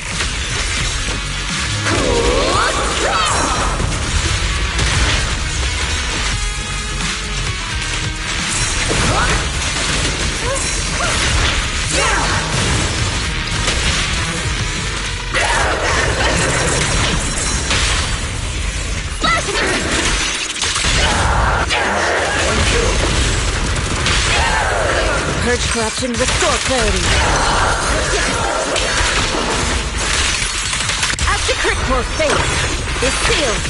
Purge corruption, restore clarity. As the crit core fades, is sealed.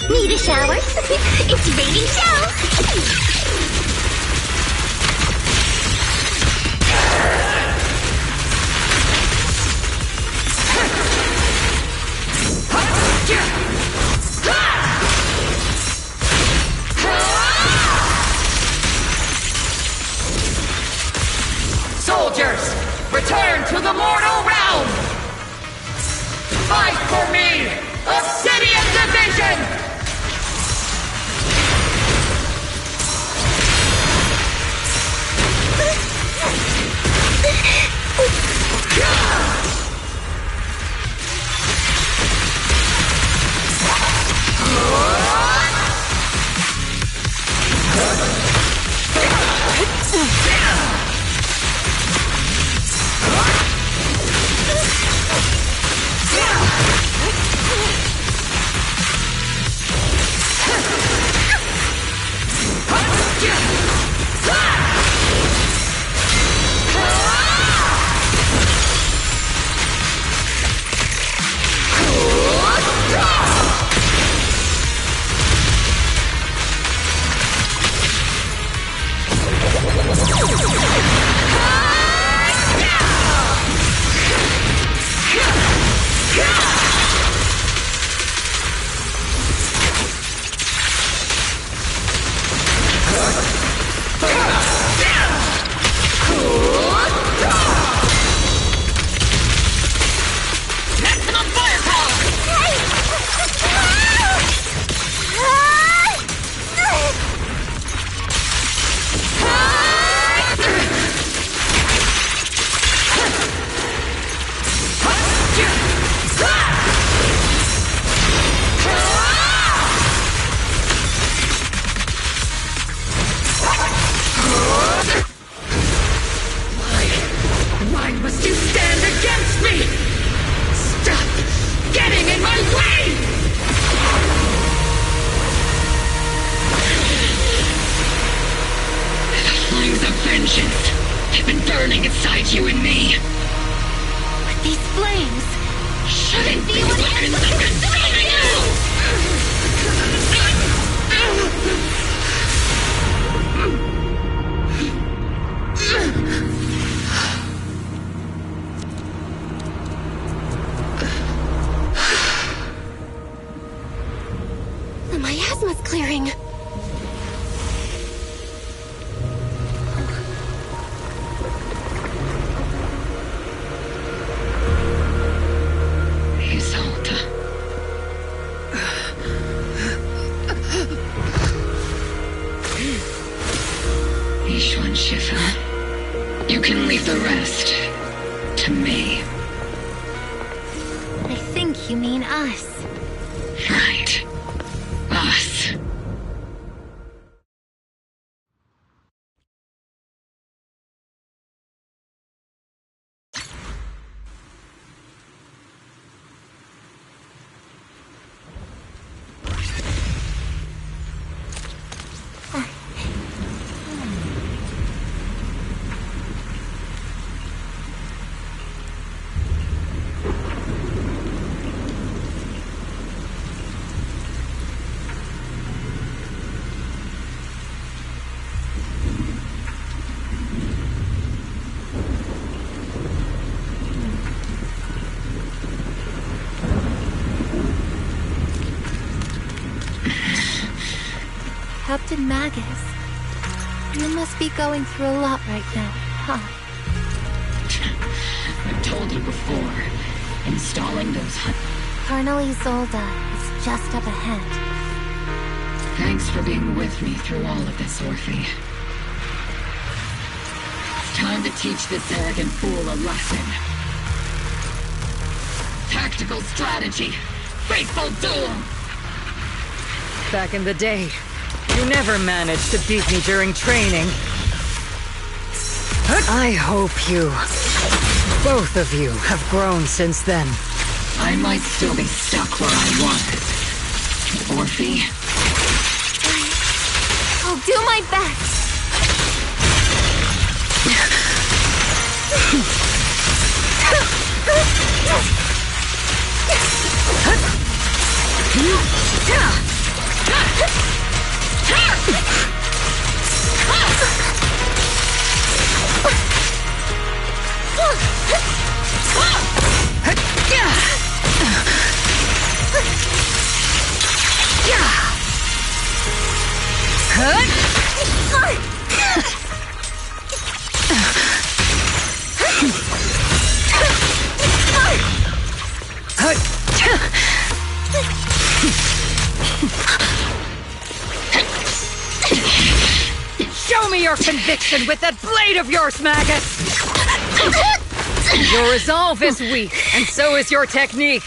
Need a shower? It's raining show! Soldiers, return to the mortal realm! Fight for me! Obsidian Division! Have been burned burning inside you and me. But these flames Shouldn't be what ends up consuming The miasma's clearing. Isolde. Ishwan Shifa. You can leave the rest to me. I think you mean us. Right. Us. Captain Magus, you must be going through a lot right now, huh? I've told you before. Installing those Colonel Isolde is just up ahead. Thanks for being with me through all of this, Orphe. It's time to teach this arrogant fool a lesson. Tactical strategy. Fateful duel. Back in the day, you never managed to beat me during training. I hope both of you, have grown since then. I might still be stuck where I was. Orphe. I'll do my best. Show me your conviction with that blade of yours, Magus! Your resolve is weak, and so is your technique.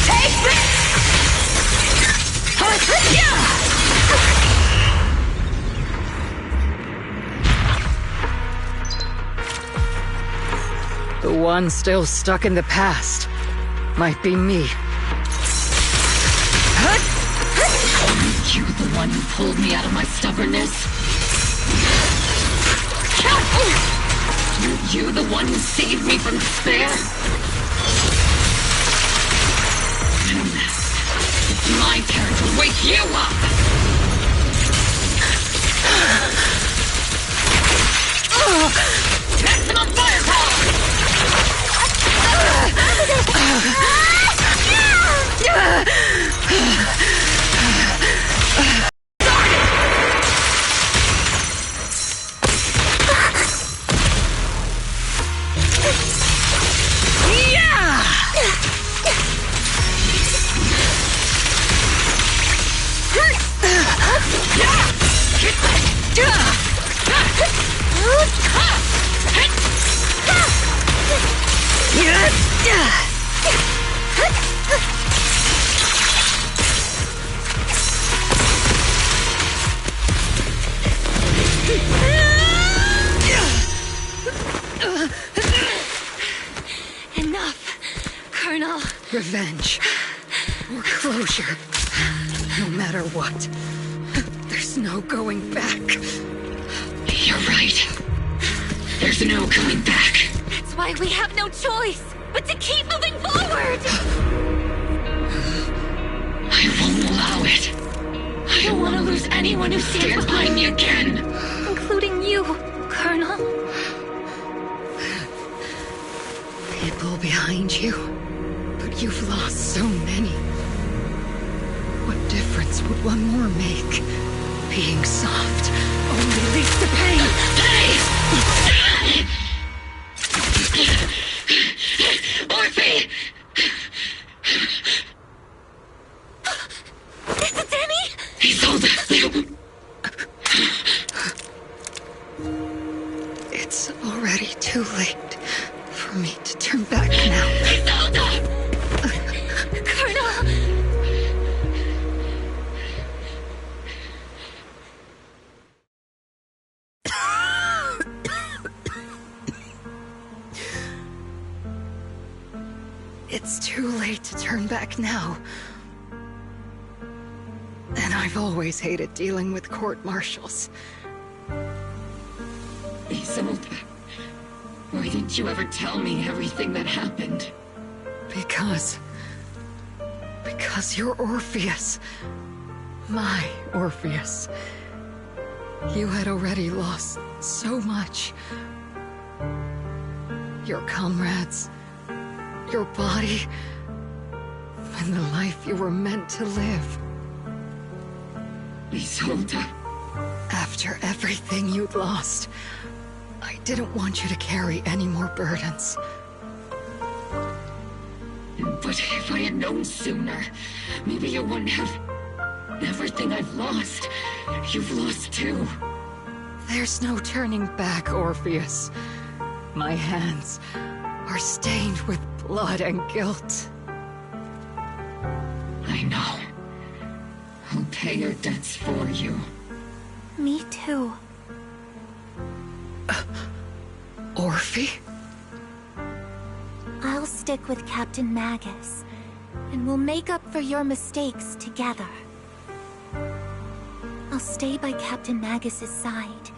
Take this! The one still stuck in the past might be me. You the one who pulled me out of my stubbornness? You the one who saved me from despair? It's my turn to wake you up! Maximum firepower! Enough, Colonel. Revenge. Or closure. No matter what. There's no going back. You're right. There's no coming back. That's why we have no choice but to keep moving forward! I won't allow it. I don't want to lose anyone who stands behind me again. Including you, Colonel. People behind you, but you've lost so many. What difference would one more make? Being soft only leads to pain. Please! Orphe! Is it Danny? Isolde! It's already too late for me to turn back now. Isolde! Colonel! It's too late to turn back now. And I've always hated dealing with court-martials. Isolde, why didn't you ever tell me everything that happened? Because you're Orpheus. My Orpheus. You had already lost so much. Your comrades, your body, and the life you were meant to live. Isolde. After everything you'd lost, I didn't want you to carry any more burdens. But if I had known sooner, maybe you wouldn't have... Everything I've lost, you've lost too. There's no turning back, Orpheus. My hands are stained with blood and guilt. I know. I'll pay your debts for you. Me too. Orphe? I'll stick with Captain Magus, and we'll make up for your mistakes together. I'll stay by Captain Magus's side.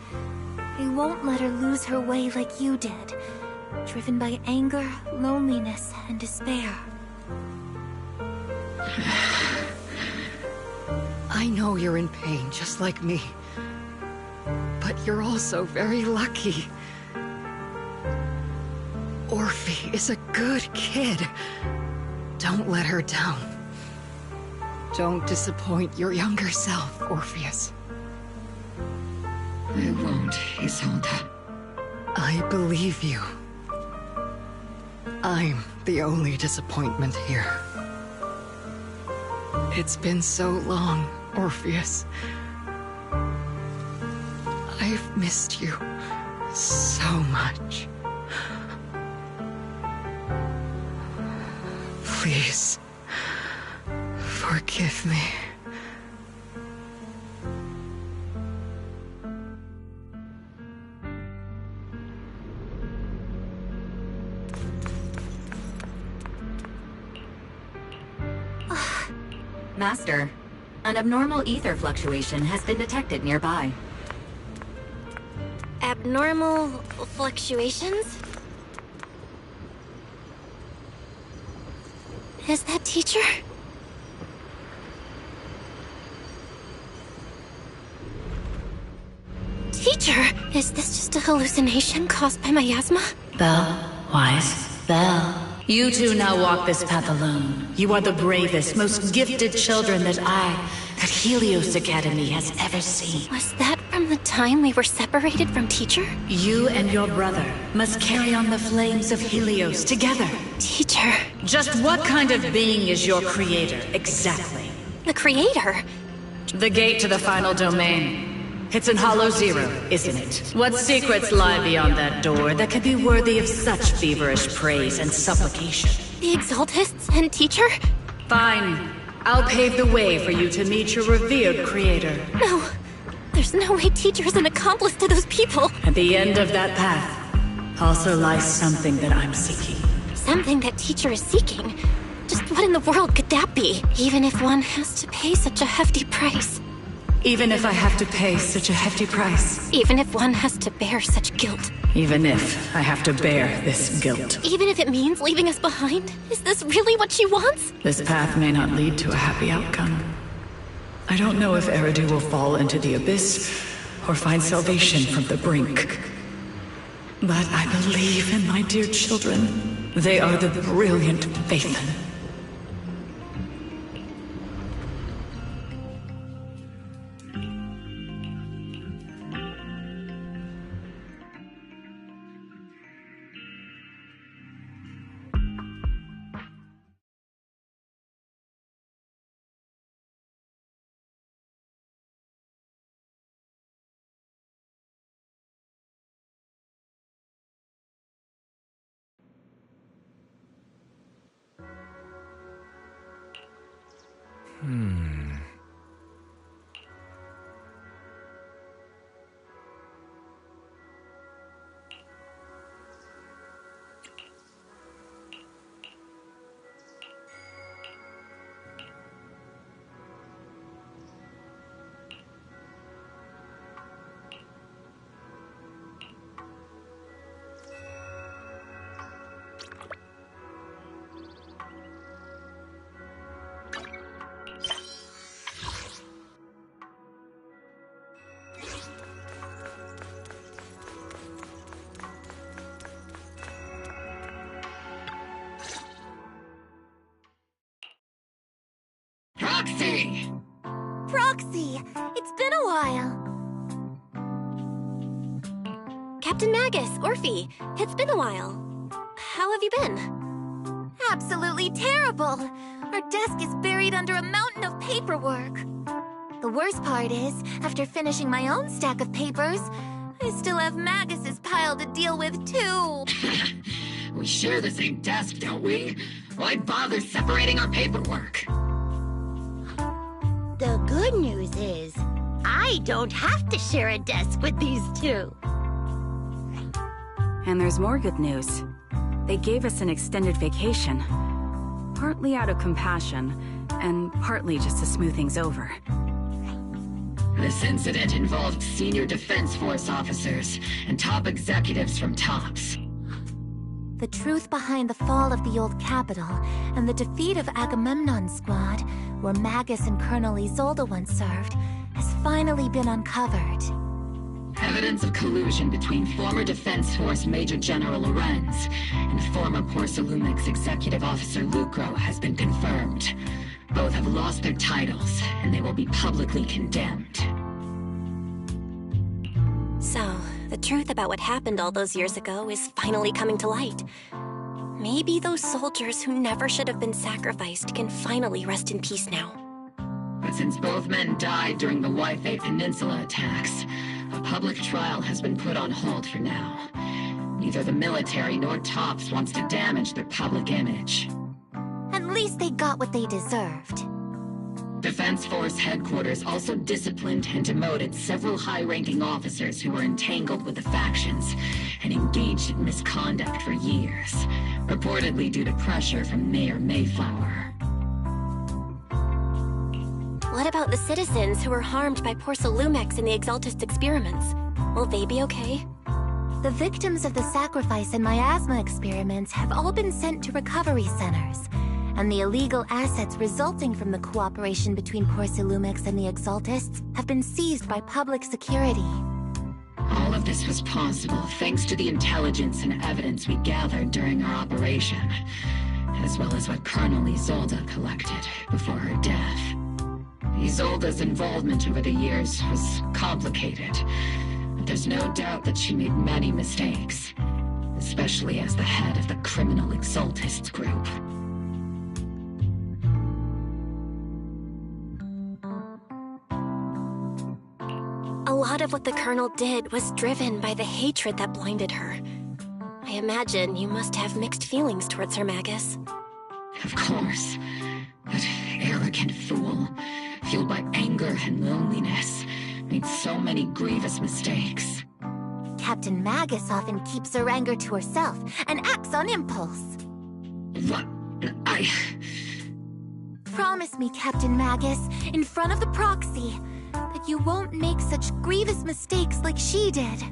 I won't let her lose her way like you did, driven by anger, loneliness, and despair. I know you're in pain, just like me. But you're also very lucky. Orphe is a good kid. Don't let her down. Don't disappoint your younger self, Orpheus. I won't, Isolde. I believe you. I'm the only disappointment here. It's been so long, Orpheus. I've missed you so much. Please, forgive me. Master, an abnormal ether fluctuation has been detected nearby. Abnormal fluctuations? Is that teacher? Teacher, is this just a hallucination caused by miasma? Belle, Wise, Belle. You two now walk this path alone. You are the bravest, most gifted children that Helios Academy has ever seen. Was that from the time we were separated from teacher? You and your brother must carry on the flames of Helios together. Teacher. Just what kind of being is your creator, exactly? The creator? The gate to the final domain. It's in Hollow Zero, isn't it? What secrets lie beyond that door that could be worthy of such feverish praise and supplication? The Exaltists and teacher? Fine. I'll pave the way for you to meet your revered creator. No. There's no way teacher is an accomplice to those people. At the end of that path also lies something that I'm seeking. Something that teacher is seeking? Just what in the world could that be? Even if one has to pay such a hefty price. Even if I have to pay such a hefty price. Even if one has to bear such guilt. Even if I have to bear this guilt. Even if it means leaving us behind? Is this really what she wants? This path may not lead to a happy outcome. I don't know if Eridu will fall into the abyss or find salvation from the brink. But I believe in my dear children. They are the brilliant Phaethon. Proxy! Proxy! It's been a while. Captain Magus, Orphe, it's been a while. How have you been? Absolutely terrible! Our desk is buried under a mountain of paperwork. The worst part is, after finishing my own stack of papers, I still have Magus's pile to deal with, too. We share the same desk, don't we? Why bother separating our paperwork? The good news is, I don't have to share a desk with these two. And there's more good news. They gave us an extended vacation. Partly out of compassion, and partly just to smooth things over. This incident involved senior Defense Force officers and top executives from TOPS. The truth behind the fall of the old capital and the defeat of Agamemnon's squad, where Magus and Colonel Isolde once served, has finally been uncovered. Evidence of collusion between former Defense Force Major General Lorenz and former Porcelumix Executive Officer Lucro has been confirmed. Both have lost their titles, and they will be publicly condemned. So, the truth about what happened all those years ago is finally coming to light. Maybe those soldiers who never should have been sacrificed can finally rest in peace now. But since both men died during the Waifei Peninsula attacks, a public trial has been put on hold for now. Neither the military nor TOPS wants to damage their public image. At least they got what they deserved. Defense Force headquarters also disciplined and demoted several high-ranking officers who were entangled with the factions and engaged in misconduct for years, reportedly due to pressure from Mayor Mayflower. What about the citizens who were harmed by Porcelumix in the Exaltist experiments? Will they be okay? The victims of the sacrifice and miasma experiments have all been sent to recovery centers, and the illegal assets resulting from the cooperation between Porcelumix and the Exaltists have been seized by public security. All of this was possible thanks to the intelligence and evidence we gathered during our operation, as well as what Colonel Isolde collected before her death. Isolde's involvement over the years was complicated, but there's no doubt that she made many mistakes, especially as the head of the criminal Exaltists group. A lot of what the Colonel did was driven by the hatred that blinded her. I imagine you must have mixed feelings towards her, Magus. Of course. That arrogant fool, fueled by anger and loneliness, made so many grievous mistakes. Captain Magus often keeps her anger to herself and acts on impulse. What? Promise me, Captain Magus, in front of the proxy, that that you won't make such grievous mistakes like she did.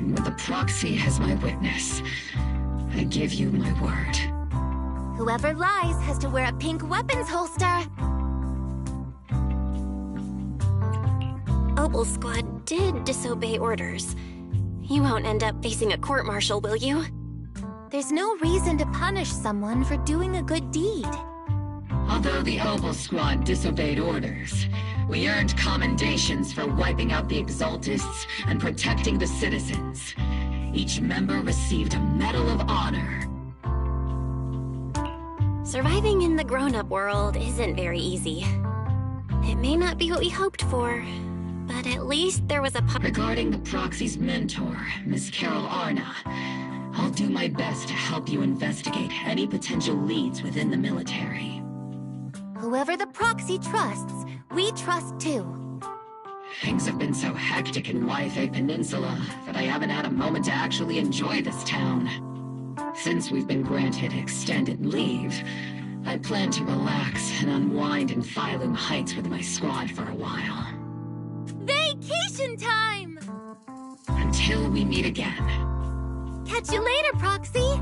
With the proxy as my witness, I give you my word. Whoever lies has to wear a pink weapons holster. Opal Squad did disobey orders. You won't end up facing a court-martial, will you? There's no reason to punish someone for doing a good deed. Although the Opal Squad disobeyed orders, we earned commendations for wiping out the Exaltists and protecting the citizens. Each member received a Medal of Honor. Surviving in the grown-up world isn't very easy. It may not be what we hoped for, but at least there was a... Regarding the Proxy's mentor, Miss Carol Arna, I'll do my best to help you investigate any potential leads within the military. Whoever the Proxy trusts, we trust too. Things have been so hectic in Yfei Peninsula that I haven't had a moment to actually enjoy this town. Since we've been granted extended leave, I plan to relax and unwind in Phylum Heights with my squad for a while. Vacation time! Until we meet again. Catch you later, Proxy!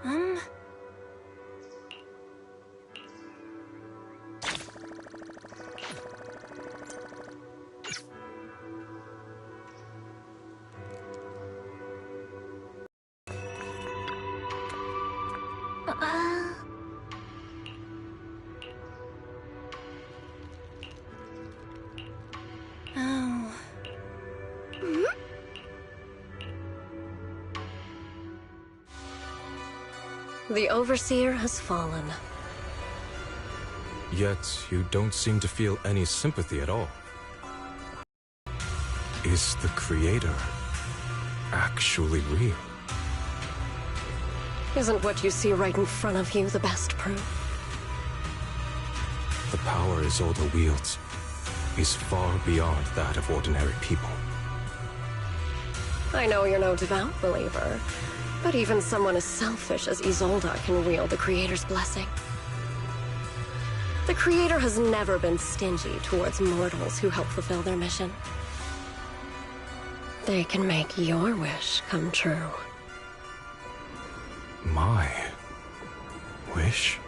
Oh. The Overseer has fallen. Yet, you don't seem to feel any sympathy at all. Is the Creator actually real? Isn't what you see right in front of you the best proof? The power Isolde wields is far beyond that of ordinary people. I know you're no devout believer, but even someone as selfish as Isolde can wield the Creator's blessing. The Creator has never been stingy towards mortals who help fulfill their mission. They can make your wish come true. My wish?